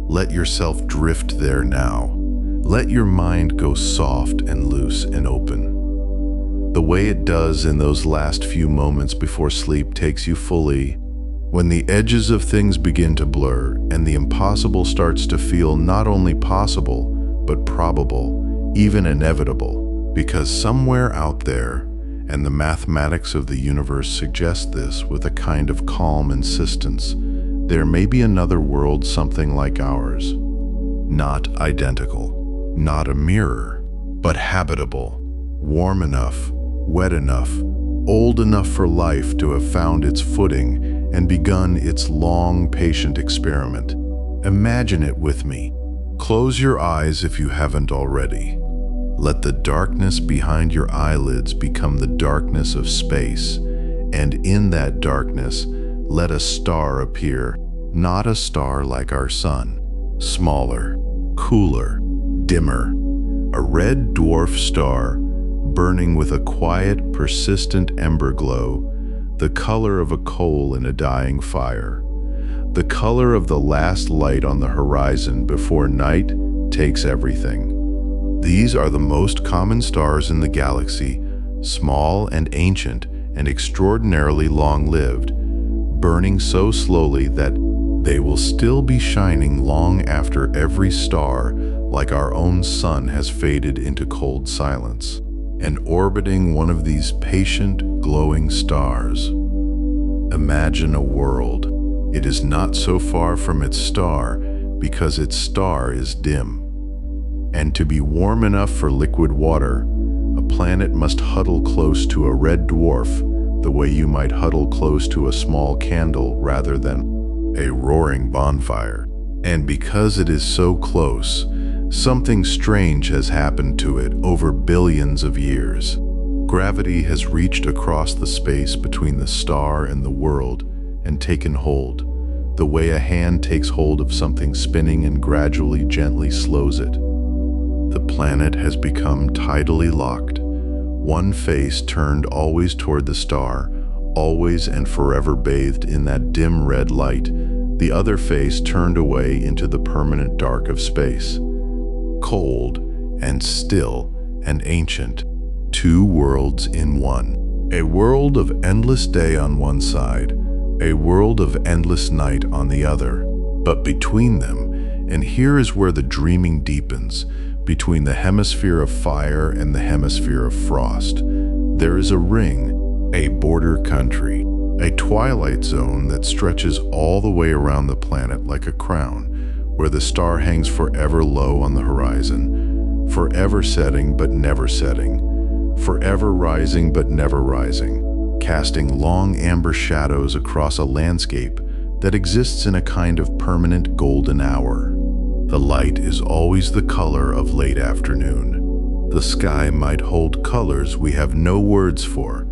Let yourself drift there now. Let your mind go soft and loose and open, the way it does in those last few moments before sleep takes you fully, when the edges of things begin to blur and the impossible starts to feel not only possible, but probable, even inevitable, because somewhere out there, and the mathematics of the universe suggest this with a kind of calm insistence, there may be another world something like ours. Not identical, not a mirror, but habitable, warm enough, wet enough, old enough for life to have found its footing and begun its long, patient experiment. Imagine it with me. Close your eyes if you haven't already. Let the darkness behind your eyelids become the darkness of space, and in that darkness, let a star appear, not a star like our sun, smaller, cooler, dimmer, a red dwarf star burning with a quiet, persistent ember glow, the color of a coal in a dying fire, the color of the last light on the horizon before night takes everything. These are the most common stars in the galaxy, small and ancient and extraordinarily long-lived, burning so slowly that they will still be shining long after every star, like our own sun, has faded into cold silence. And orbiting one of these patient, glowing stars, imagine a world. It is not so far from its star because its star is dim. And to be warm enough for liquid water, a planet must huddle close to a red dwarf the way you might huddle close to a small candle rather than a roaring bonfire. And because it is so close, something strange has happened to it over billions of years. Gravity has reached across the space between the star and the world and taken hold, the way a hand takes hold of something spinning and gradually, gently slows it. The planet has become tidally locked, one face turned always toward the star, always and forever bathed in that dim red light, the other face turned away into the permanent dark of space. Cold and still and ancient, two worlds in one. A world of endless day on one side, a world of endless night on the other. But between them, and here is where the dreaming deepens, between the hemisphere of fire and the hemisphere of frost, there is a ring, a border country, a twilight zone that stretches all the way around the planet like a crown, where the star hangs forever low on the horizon, forever setting but never setting, forever rising but never rising, casting long amber shadows across a landscape that exists in a kind of permanent golden hour. The light is always the color of late afternoon. The sky might hold colors we have no words for,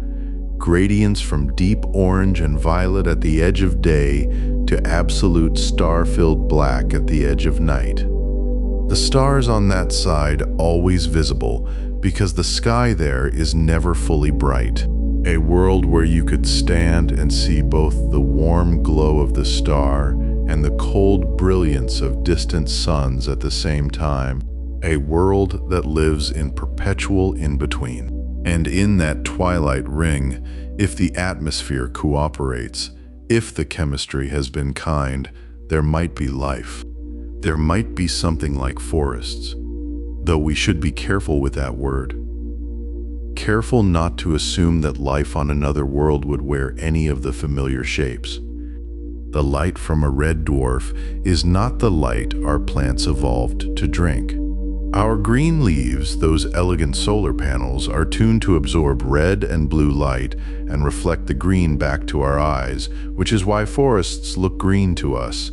gradients from deep orange and violet at the edge of day to absolute star-filled black at the edge of night. The stars on that side always visible because the sky there is never fully bright. A world where you could stand and see both the warm glow of the star and the cold brilliance of distant suns at the same time. A world that lives in perpetual in-between. And in that twilight ring, if the atmosphere cooperates, if the chemistry has been kind, there might be life. There might be something like forests, though we should be careful with that word. Careful not to assume that life on another world would wear any of the familiar shapes. The light from a red dwarf is not the light our plants evolved to drink. Our green leaves, those elegant solar panels, are tuned to absorb red and blue light and reflect the green back to our eyes, which is why forests look green to us,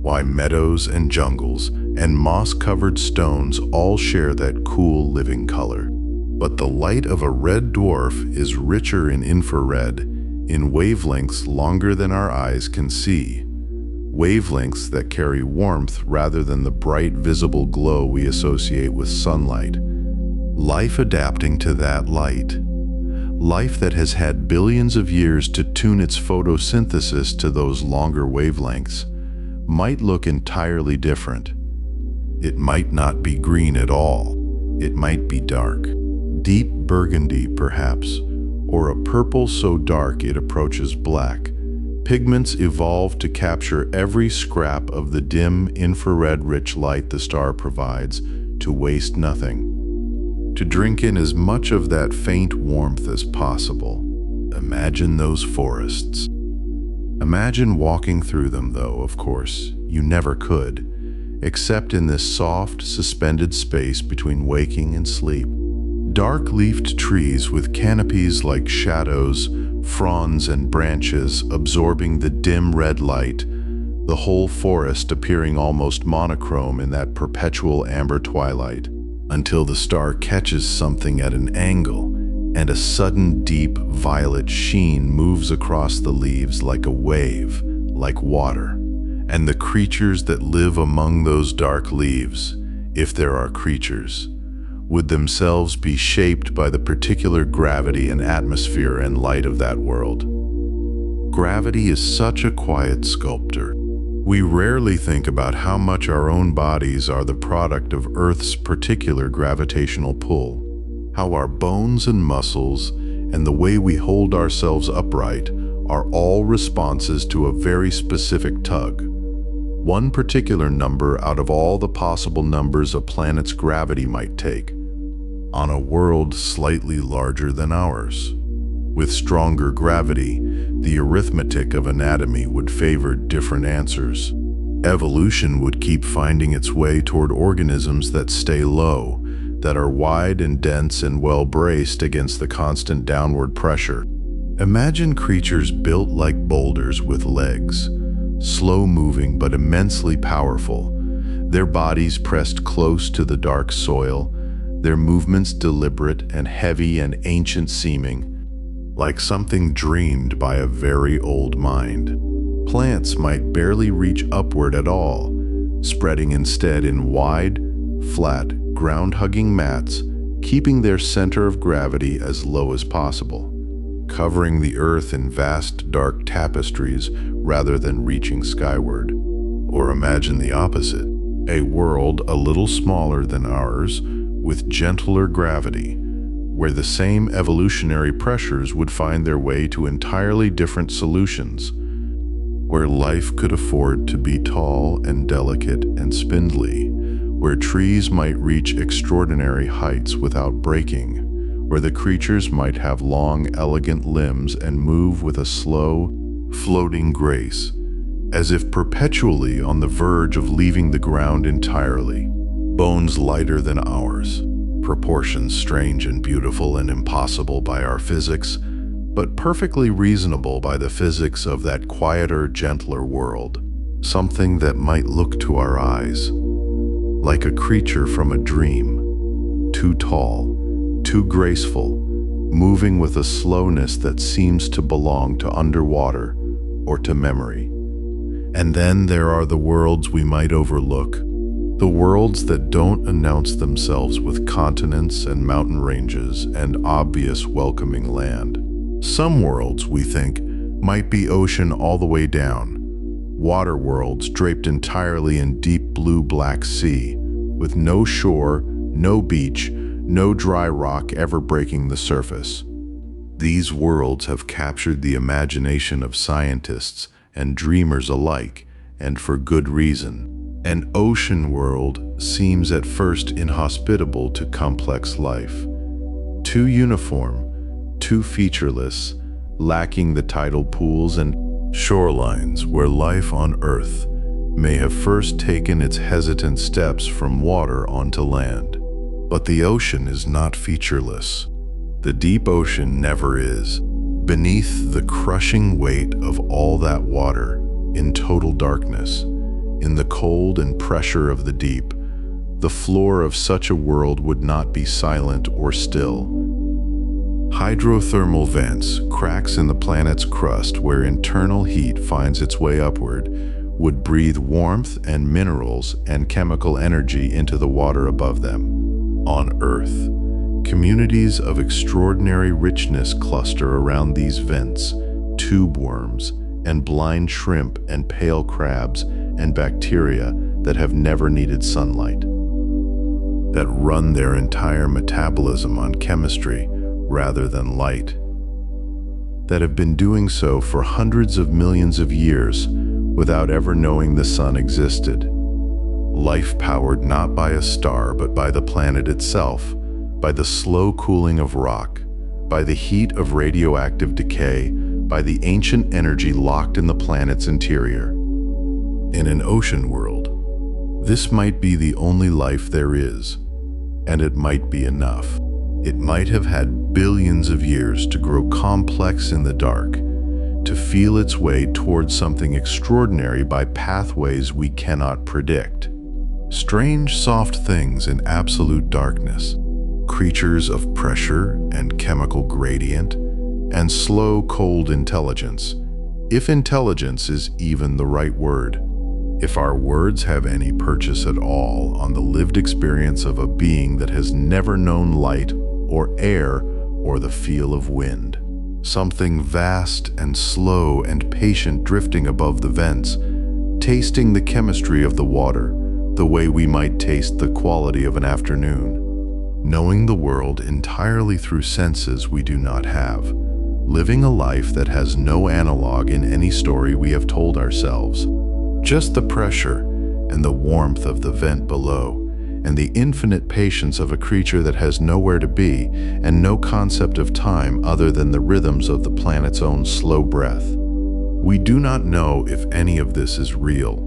why meadows and jungles and moss-covered stones all share that cool living color. But the light of a red dwarf is richer in infrared, in wavelengths longer than our eyes can see. Wavelengths that carry warmth rather than the bright visible glow we associate with sunlight. Life adapting to that light. Life that has had billions of years to tune its photosynthesis to those longer wavelengths might look entirely different. It might not be green at all. It might be dark. Deep burgundy, perhaps, or a purple so dark it approaches black. Pigments evolved to capture every scrap of the dim, infrared-rich light the star provides, to waste nothing. To drink in as much of that faint warmth as possible. Imagine those forests. Imagine walking through them, though, of course, you never could, except in this soft, suspended space between waking and sleep. Dark-leafed trees with canopies like shadows, fronds and branches absorbing the dim red light, the whole forest appearing almost monochrome in that perpetual amber twilight, until the star catches something at an angle, and a sudden deep violet sheen moves across the leaves like a wave, like water. And the creatures that live among those dark leaves, if there are creatures, would themselves be shaped by the particular gravity and atmosphere and light of that world. Gravity is such a quiet sculptor. We rarely think about how much our own bodies are the product of Earth's particular gravitational pull, how our bones and muscles and the way we hold ourselves upright are all responses to a very specific tug. One particular number out of all the possible numbers a planet's gravity might take, on a world slightly larger than ours. With stronger gravity, the arithmetic of anatomy would favor different answers. Evolution would keep finding its way toward organisms that stay low, that are wide and dense and well braced against the constant downward pressure. Imagine creatures built like boulders with legs, slow-moving but immensely powerful, their bodies pressed close to the dark soil, their movements deliberate and heavy and ancient-seeming, like something dreamed by a very old mind. Plants might barely reach upward at all, spreading instead in wide, flat, ground-hugging mats, keeping their center of gravity as low as possible, covering the earth in vast, dark tapestries rather than reaching skyward. Or imagine the opposite, a world a little smaller than ours, with gentler gravity, where the same evolutionary pressures would find their way to entirely different solutions, where life could afford to be tall and delicate and spindly, where trees might reach extraordinary heights without breaking, where the creatures might have long, elegant limbs and move with a slow, floating grace, as if perpetually on the verge of leaving the ground entirely. Bones lighter than ours, proportions strange and beautiful and impossible by our physics, but perfectly reasonable by the physics of that quieter, gentler world. Something that might look to our eyes like a creature from a dream, too tall, too graceful, moving with a slowness that seems to belong to underwater or to memory. And then there are the worlds we might overlook, the worlds that don't announce themselves with continents and mountain ranges and obvious welcoming land. Some worlds, we think, might be ocean all the way down, water worlds draped entirely in deep blue-black sea, with no shore, no beach, no dry rock ever breaking the surface. These worlds have captured the imagination of scientists and dreamers alike, and for good reason. An ocean world seems at first inhospitable to complex life. Too uniform, too featureless, lacking the tidal pools and shorelines where life on Earth may have first taken its hesitant steps from water onto land. But the ocean is not featureless. The deep ocean never is. Beneath the crushing weight of all that water, in total darkness, in the cold and pressure of the deep, the floor of such a world would not be silent or still. Hydrothermal vents, cracks in the planet's crust where internal heat finds its way upward, would breathe warmth and minerals and chemical energy into the water above them. On Earth, communities of extraordinary richness cluster around these vents, tube worms and blind shrimp and pale crabs and bacteria that have never needed sunlight, that run their entire metabolism on chemistry rather than light, that have been doing so for hundreds of millions of years without ever knowing the sun existed. Life powered not by a star but by the planet itself, by the slow cooling of rock, by the heat of radioactive decay, by the ancient energy locked in the planet's interior. In an ocean world, this might be the only life there is, and it might be enough. It might have had billions of years to grow complex in the dark, to feel its way towards something extraordinary by pathways we cannot predict. Strange, soft things in absolute darkness, creatures of pressure and chemical gradient, and slow, cold intelligence, if intelligence is even the right word. If our words have any purchase at all on the lived experience of a being that has never known light or air or the feel of wind. Something vast and slow and patient drifting above the vents, tasting the chemistry of the water, the way we might taste the quality of an afternoon. Knowing the world entirely through senses we do not have. Living a life that has no analog in any story we have told ourselves. Just the pressure and the warmth of the vent below, and the infinite patience of a creature that has nowhere to be and no concept of time other than the rhythms of the planet's own slow breath. We do not know if any of this is real.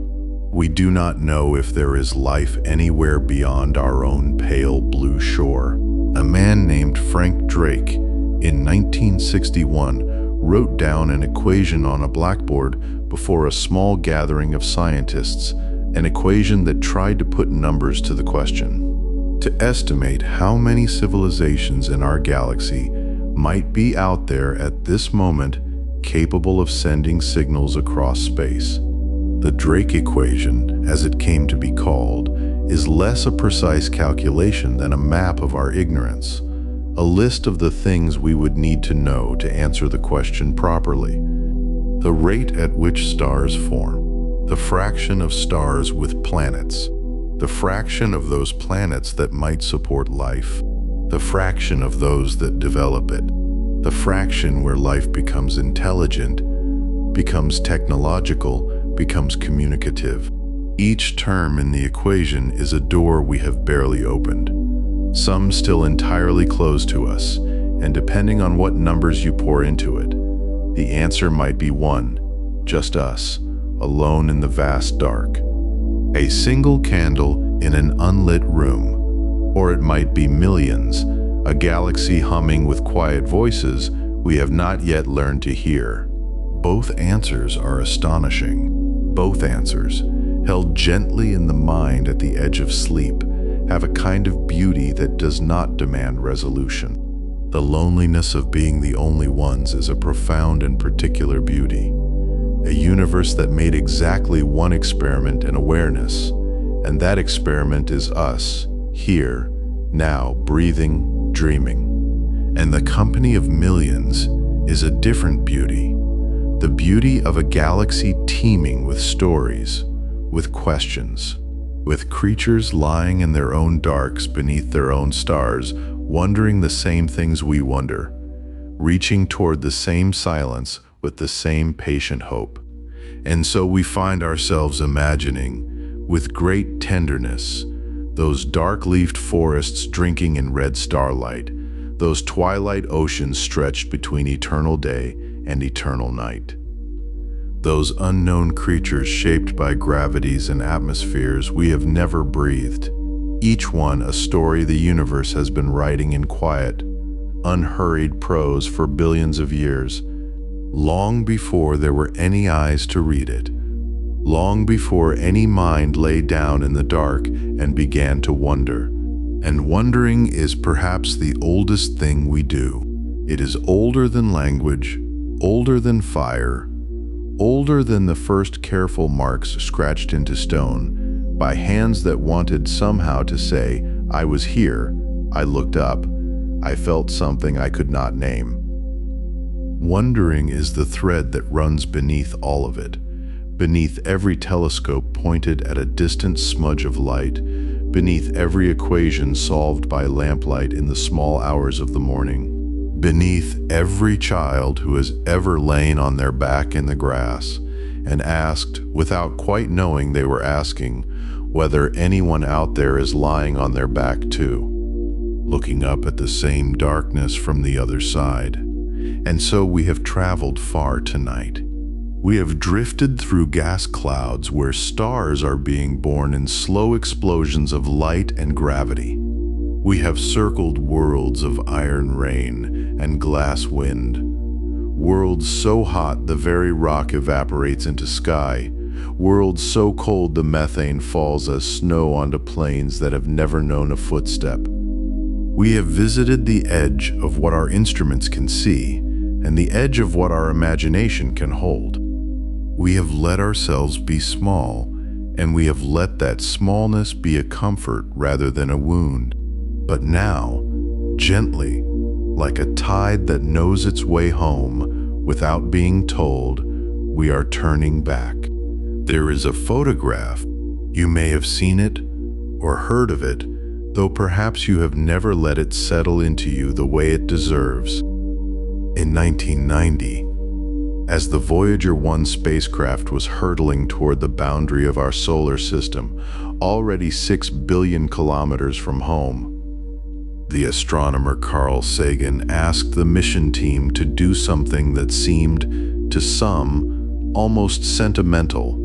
We do not know if there is life anywhere beyond our own pale blue shore. A man named Frank Drake, in 1961, wrote down an equation on a blackboard before a small gathering of scientists, an equation that tried to put numbers to the question. To estimate how many civilizations in our galaxy might be out there at this moment capable of sending signals across space. The Drake equation, as it came to be called, is less a precise calculation than a map of our ignorance, a list of the things we would need to know to answer the question properly. The rate at which stars form, the fraction of stars with planets, the fraction of those planets that might support life, the fraction of those that develop it, the fraction where life becomes intelligent, becomes technological, becomes communicative. Each term in the equation is a door we have barely opened, some still entirely closed to us, and depending on what numbers you pour into it, the answer might be one, just us, alone in the vast dark. A single candle in an unlit room, or it might be millions, a galaxy humming with quiet voices we have not yet learned to hear. Both answers are astonishing. Both answers, held gently in the mind at the edge of sleep, have a kind of beauty that does not demand resolution. The loneliness of being the only ones is a profound and particular beauty. A universe that made exactly one experiment in awareness, and that experiment is us, here, now, breathing, dreaming. And the company of millions is a different beauty. The beauty of a galaxy teeming with stories, with questions, with creatures lying in their own darks beneath their own stars, wondering the same things we wonder, reaching toward the same silence with the same patient hope. And so we find ourselves imagining with great tenderness, those dark-leafed forests drinking in red starlight, those twilight oceans stretched between eternal day and eternal night. Those unknown creatures shaped by gravities and atmospheres we have never breathed, each one a story the universe has been writing in quiet, unhurried prose for billions of years, long before there were any eyes to read it, long before any mind lay down in the dark and began to wonder. And wondering is perhaps the oldest thing we do. It is older than language, older than fire, older than the first careful marks scratched into stone by hands that wanted somehow to say, I was here, I looked up, I felt something I could not name. Wondering is the thread that runs beneath all of it, beneath every telescope pointed at a distant smudge of light, beneath every equation solved by lamplight in the small hours of the morning, beneath every child who has ever lain on their back in the grass and asked, without quite knowing they were asking, whether anyone out there is lying on their back too, looking up at the same darkness from the other side. And so we have traveled far tonight. We have drifted through gas clouds where stars are being born in slow explosions of light and gravity. We have circled worlds of iron rain and glass wind, worlds so hot the very rock evaporates into sky, worlds so cold the methane falls as snow onto plains that have never known a footstep. We have visited the edge of what our instruments can see and the edge of what our imagination can hold. We have let ourselves be small, and we have let that smallness be a comfort rather than a wound. But now, gently, like a tide that knows its way home, without being told, we are turning back. There is a photograph. You may have seen it or heard of it, though perhaps you have never let it settle into you the way it deserves. In 1990, as the Voyager 1 spacecraft was hurtling toward the boundary of our solar system, already 6 billion kilometers from home, the astronomer Carl Sagan asked the mission team to do something that seemed, to some, almost sentimental.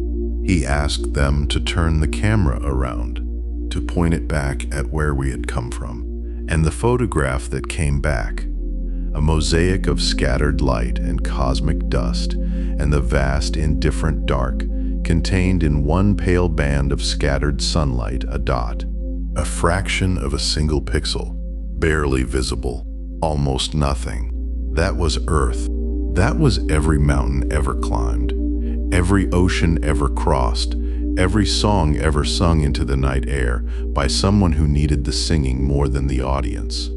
He asked them to turn the camera around, to point it back at where we had come from. And the photograph that came back, a mosaic of scattered light and cosmic dust, and the vast indifferent dark, contained in one pale band of scattered sunlight, a dot, a fraction of a single pixel, barely visible, almost nothing. That was Earth. That was every mountain ever climbed, every ocean ever crossed, every song ever sung into the night air by someone who needed the singing more than the audience.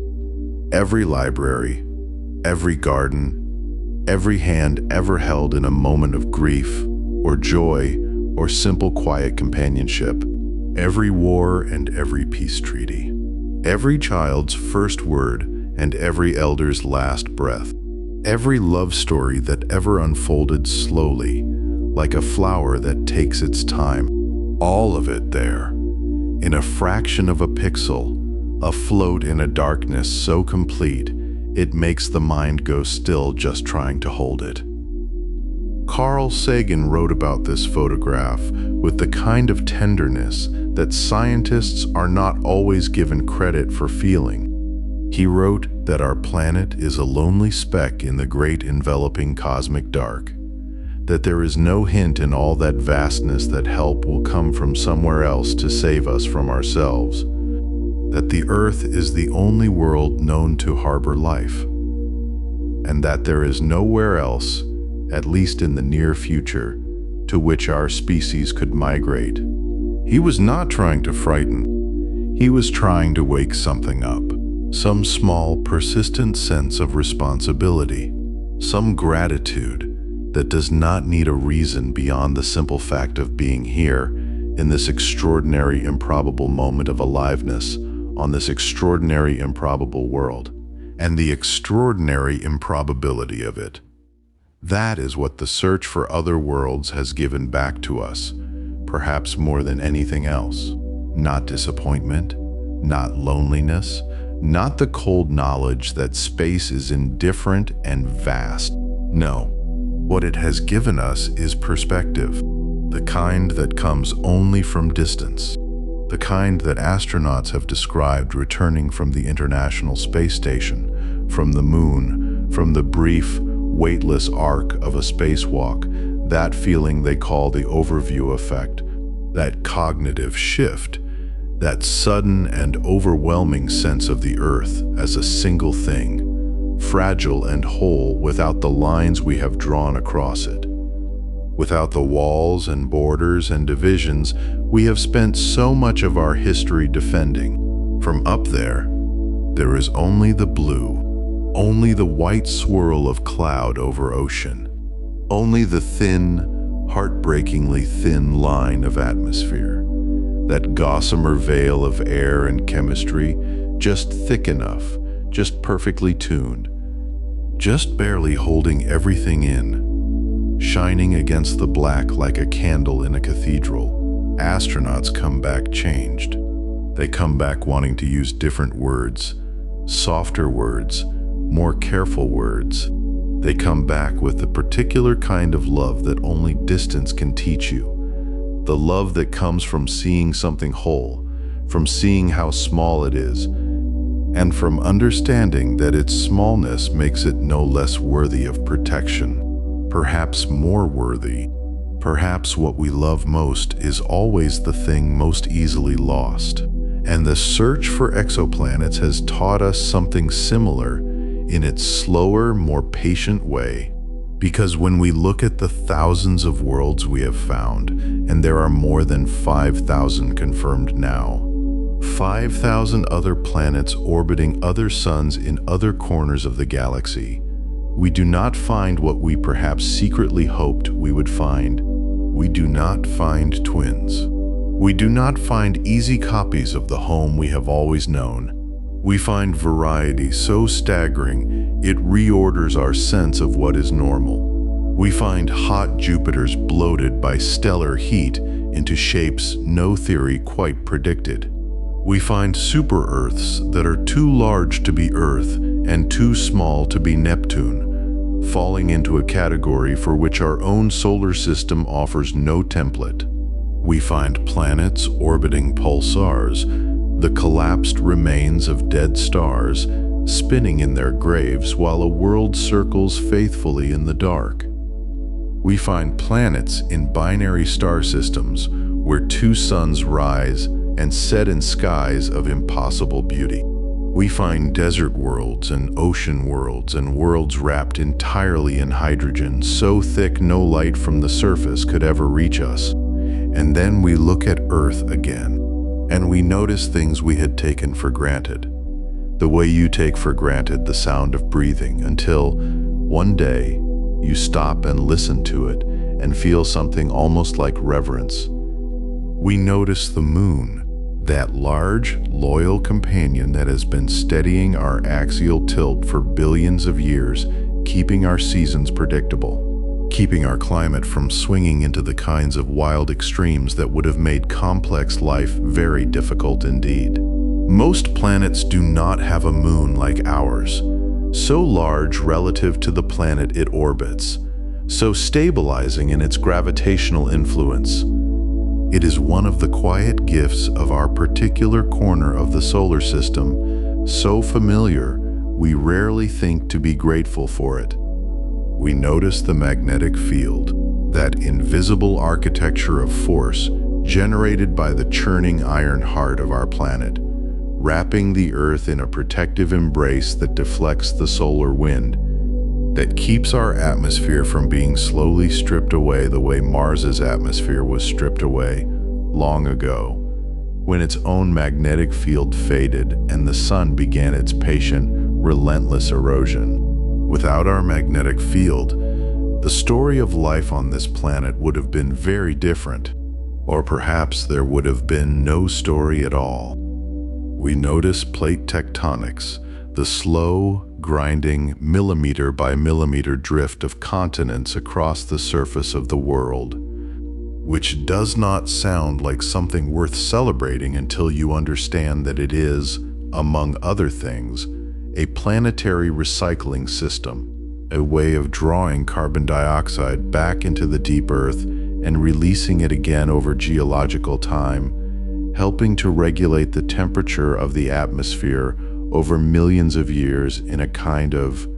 Every library, every garden, every hand ever held in a moment of grief or joy or simple quiet companionship, every war and every peace treaty, every child's first word and every elder's last breath, every love story that ever unfolded slowly, like a flower that takes its time, all of it there, in a fraction of a pixel, afloat in a darkness so complete, it makes the mind go still just trying to hold it. Carl Sagan wrote about this photograph with the kind of tenderness that scientists are not always given credit for feeling. He wrote that our planet is a lonely speck in the great enveloping cosmic dark, that there is no hint in all that vastness that help will come from somewhere else to save us from ourselves, that the Earth is the only world known to harbor life, and that there is nowhere else, at least in the near future, to which our species could migrate. He was not trying to frighten. He was trying to wake something up, some small, persistent sense of responsibility, some gratitude that does not need a reason beyond the simple fact of being here in this extraordinary, improbable moment of aliveness on this extraordinary, improbable world, and the extraordinary improbability of it. That is what the search for other worlds has given back to us, perhaps more than anything else. Not disappointment, not loneliness, not the cold knowledge that space is indifferent and vast. No, what it has given us is perspective, the kind that comes only from distance, the kind that astronauts have described returning from the International Space Station, from the moon, from the brief, weightless arc of a spacewalk, that feeling they call the overview effect, that cognitive shift, that sudden and overwhelming sense of the Earth as a single thing, fragile and whole without the lines we have drawn across it. Without the walls and borders and divisions we have spent so much of our history defending. From up there, there is only the blue, only the white swirl of cloud over ocean, only the thin, heartbreakingly thin line of atmosphere, that gossamer veil of air and chemistry, just thick enough, just perfectly tuned, just barely holding everything in, shining against the black like a candle in a cathedral. Astronauts come back changed. They come back wanting to use different words, softer words, more careful words. They come back with the particular kind of love that only distance can teach you. The love that comes from seeing something whole, from seeing how small it is, and from understanding that its smallness makes it no less worthy of protection, perhaps more worthy. Perhaps what we love most is always the thing most easily lost. And the search for exoplanets has taught us something similar in its slower, more patient way. Because when we look at the thousands of worlds we have found, and there are more than 5,000 confirmed now, 5,000 other planets orbiting other suns in other corners of the galaxy, we do not find what we perhaps secretly hoped we would find. We do not find twins. We do not find easy copies of the home we have always known. We find variety so staggering it reorders our sense of what is normal. We find hot Jupiters bloated by stellar heat into shapes no theory quite predicted. We find super-Earths that are too large to be Earth and too small to be Neptune, falling into a category for which our own solar system offers no template. We find planets orbiting pulsars, the collapsed remains of dead stars, spinning in their graves while a world circles faithfully in the dark. We find planets in binary star systems where two suns rise and set in skies of impossible beauty. We find desert worlds and ocean worlds and worlds wrapped entirely in hydrogen so thick no light from the surface could ever reach us. And then we look at Earth again, and we notice things we had taken for granted. The way you take for granted the sound of breathing until, one day, you stop and listen to it and feel something almost like reverence. We notice the moon, that large, loyal companion that has been steadying our axial tilt for billions of years, keeping our seasons predictable, keeping our climate from swinging into the kinds of wild extremes that would have made complex life very difficult indeed. Most planets do not have a moon like ours, so large relative to the planet it orbits, so stabilizing in its gravitational influence. It is one of the quiet gifts of our particular corner of the solar system, so familiar we rarely think to be grateful for it. We notice the magnetic field, that invisible architecture of force generated by the churning iron heart of our planet, wrapping the Earth in a protective embrace that deflects the solar wind, that keeps our atmosphere from being slowly stripped away the way Mars's atmosphere was stripped away long ago, when its own magnetic field faded and the sun began its patient, relentless erosion. Without our magnetic field, the story of life on this planet would have been very different, or perhaps there would have been no story at all. We notice plate tectonics, the slow, grinding, millimeter by millimeter drift of continents across the surface of the world. which does not sound like something worth celebrating until you understand that it is, among other things, a planetary recycling system, a way of drawing carbon dioxide back into the deep Earth and releasing it again over geological time, helping to regulate the temperature of the atmosphere over millions of years in a kind of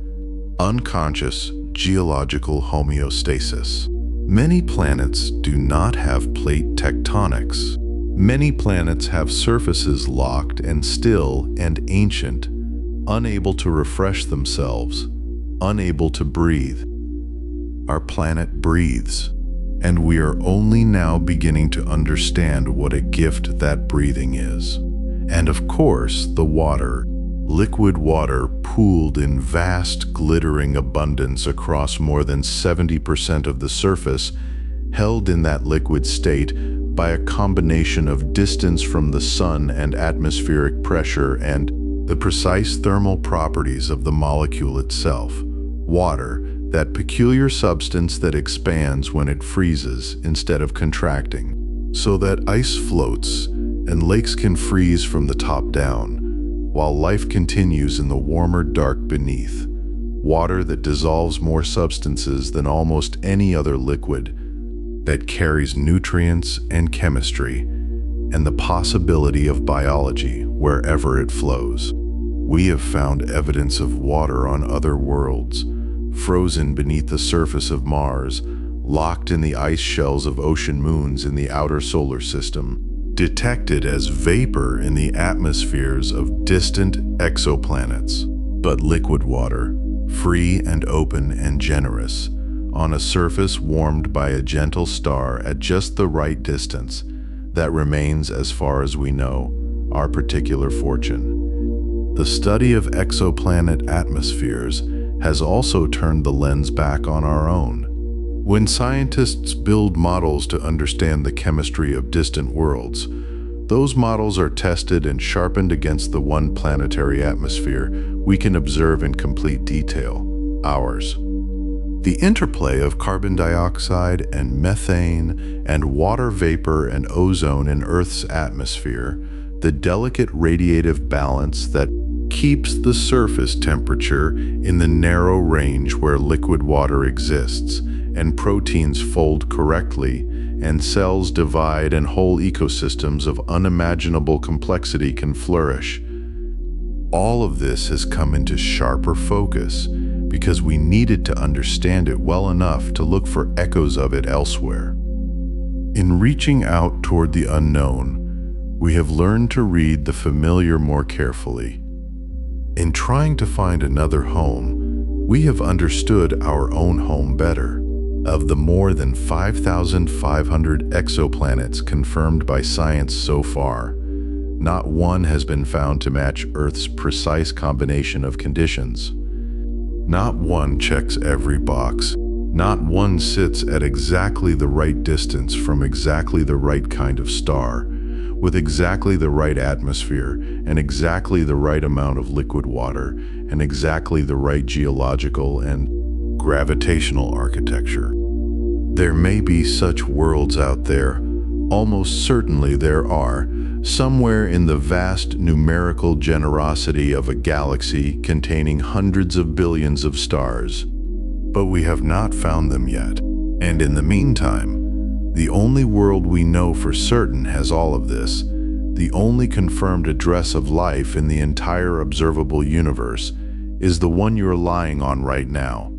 unconscious geological homeostasis. Many planets do not have plate tectonics. Many planets have surfaces locked and still and ancient, unable to refresh themselves, unable to breathe. Our planet breathes, and we are only now beginning to understand what a gift that breathing is. And of course, the water, liquid water pooled in vast glittering abundance across more than 70% of the surface, held in that liquid state by a combination of distance from the sun and atmospheric pressure and the precise thermal properties of the molecule itself. Water, that peculiar substance that expands when it freezes instead of contracting, so that ice floats and lakes can freeze from the top down, while life continues in the warmer dark beneath. Water that dissolves more substances than almost any other liquid, that carries nutrients and chemistry, and the possibility of biology wherever it flows. We have found evidence of water on other worlds, frozen beneath the surface of Mars, locked in the ice shells of ocean moons in the outer solar system, detected as vapor in the atmospheres of distant exoplanets. But liquid water, free and open and generous, on a surface warmed by a gentle star at just the right distance, that remains, as far as we know, our particular fortune. The study of exoplanet atmospheres has also turned the lens back on our own. When scientists build models to understand the chemistry of distant worlds, those models are tested and sharpened against the one planetary atmosphere we can observe in complete detail, ours. The interplay of carbon dioxide and methane and water vapor and ozone in Earth's atmosphere, the delicate radiative balance that keeps the surface temperature in the narrow range where liquid water exists, and proteins fold correctly, and cells divide, and whole ecosystems of unimaginable complexity can flourish. All of this has come into sharper focus because we needed to understand it well enough to look for echoes of it elsewhere. In reaching out toward the unknown, we have learned to read the familiar more carefully. In trying to find another home, we have understood our own home better. Of the more than 5,500 exoplanets confirmed by science so far, not one has been found to match Earth's precise combination of conditions. Not one checks every box. Not one sits at exactly the right distance from exactly the right kind of star, with exactly the right atmosphere and exactly the right amount of liquid water and exactly the right geological and gravitational architecture. There may be such worlds out there, almost certainly there are, somewhere in the vast numerical generosity of a galaxy containing hundreds of billions of stars. But we have not found them yet, and in the meantime, the only world we know for certain has all of this, the only confirmed address of life in the entire observable universe, is the one you're lying on right now.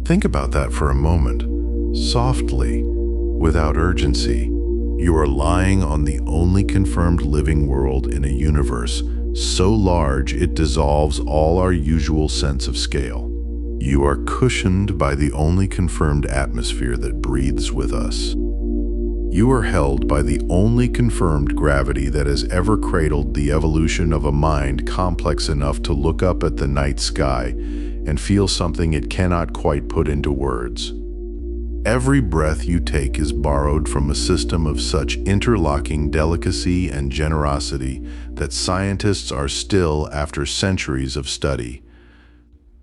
Think about that for a moment, softly, without urgency. You are lying on the only confirmed living world in a universe so large it dissolves all our usual sense of scale. You are cushioned by the only confirmed atmosphere that breathes with us. You are held by the only confirmed gravity that has ever cradled the evolution of a mind complex enough to look up at the night sky and feel something it cannot quite put into words. Every breath you take is borrowed from a system of such interlocking delicacy and generosity that scientists are still, after centuries of study,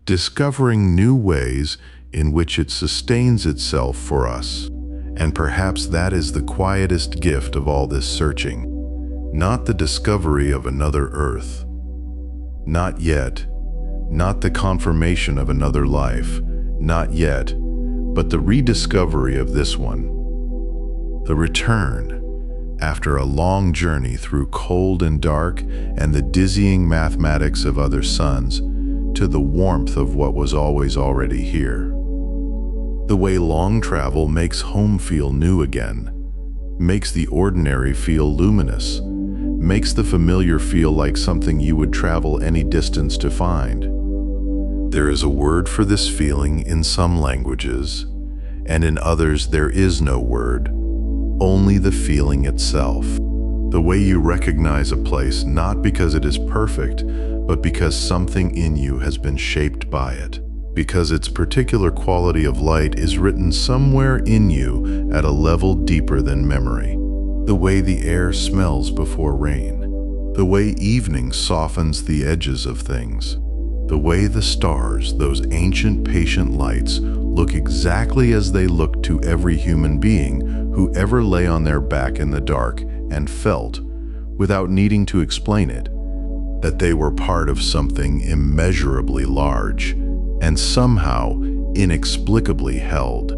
discovering new ways in which it sustains itself for us. And perhaps that is the quietest gift of all this searching. Not the discovery of another Earth. Not yet. Not the confirmation of another life. Not yet. But the rediscovery of this one. The return, after a long journey through cold and dark and the dizzying mathematics of other suns, to the warmth of what was always already here. The way long travel makes home feel new again, makes the ordinary feel luminous, makes the familiar feel like something you would travel any distance to find. There is a word for this feeling in some languages, and in others there is no word, only the feeling itself. The way you recognize a place not because it is perfect, but because something in you has been shaped by it. Because its particular quality of light is written somewhere in you at a level deeper than memory. The way the air smells before rain. The way evening softens the edges of things. The way the stars, those ancient patient lights, look exactly as they look to every human being who ever lay on their back in the dark and felt, without needing to explain it, that they were part of something immeasurably large and somehow inexplicably held.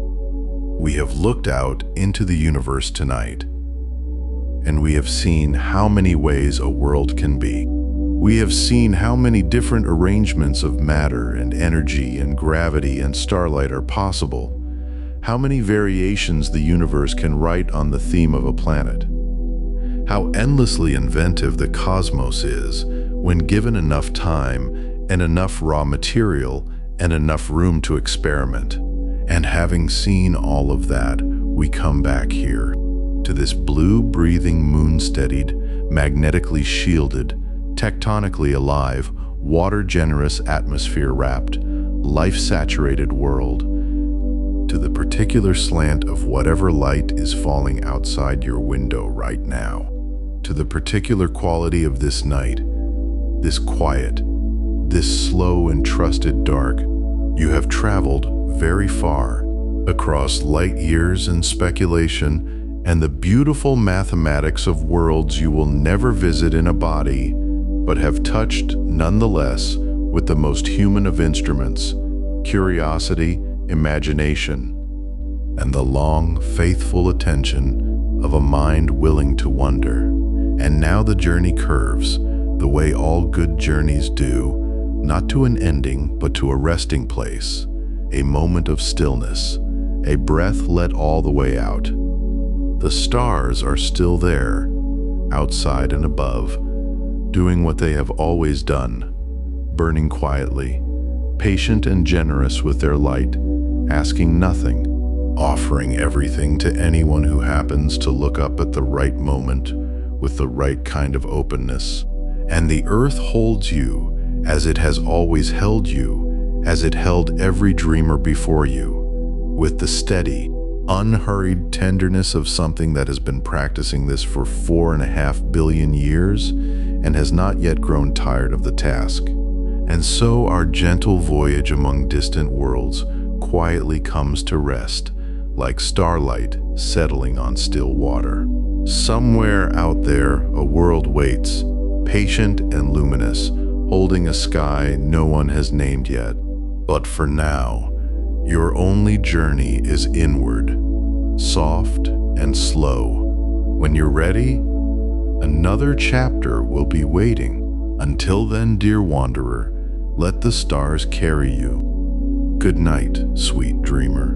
We have looked out into the universe tonight, and we have seen how many ways a world can be. We have seen how many different arrangements of matter and energy and gravity and starlight are possible, how many variations the universe can write on the theme of a planet, how endlessly inventive the cosmos is when given enough time and enough raw material and enough room to experiment. And having seen all of that, we come back here, to this blue-breathing, moon-steadied, magnetically shielded, tectonically alive, water-generous, atmosphere-wrapped, life-saturated world, to the particular slant of whatever light is falling outside your window right now, to the particular quality of this night, this quiet, this slow and trusted dark. You have traveled very far, across light years and speculation, and the beautiful mathematics of worlds you will never visit in a body, but have touched nonetheless with the most human of instruments, curiosity, imagination, and the long, faithful attention of a mind willing to wonder. And now the journey curves, the way all good journeys do, not to an ending, but to a resting place, a moment of stillness, a breath let all the way out. The stars are still there, outside and above, doing what they have always done, burning quietly, patient and generous with their light, asking nothing, offering everything to anyone who happens to look up at the right moment with the right kind of openness. And the earth holds you as it has always held you, as it held every dreamer before you, with the steady, unhurried tenderness of something that has been practicing this for 4.5 billion years and has not yet grown tired of the task. And so our gentle voyage among distant worlds quietly comes to rest, like starlight settling on still water. Somewhere out there, a world waits, patient and luminous, holding a sky no one has named yet. But for now, your only journey is inward, soft and slow. When you're ready, another chapter will be waiting. Until then, dear wanderer, let the stars carry you. Good night, sweet dreamer.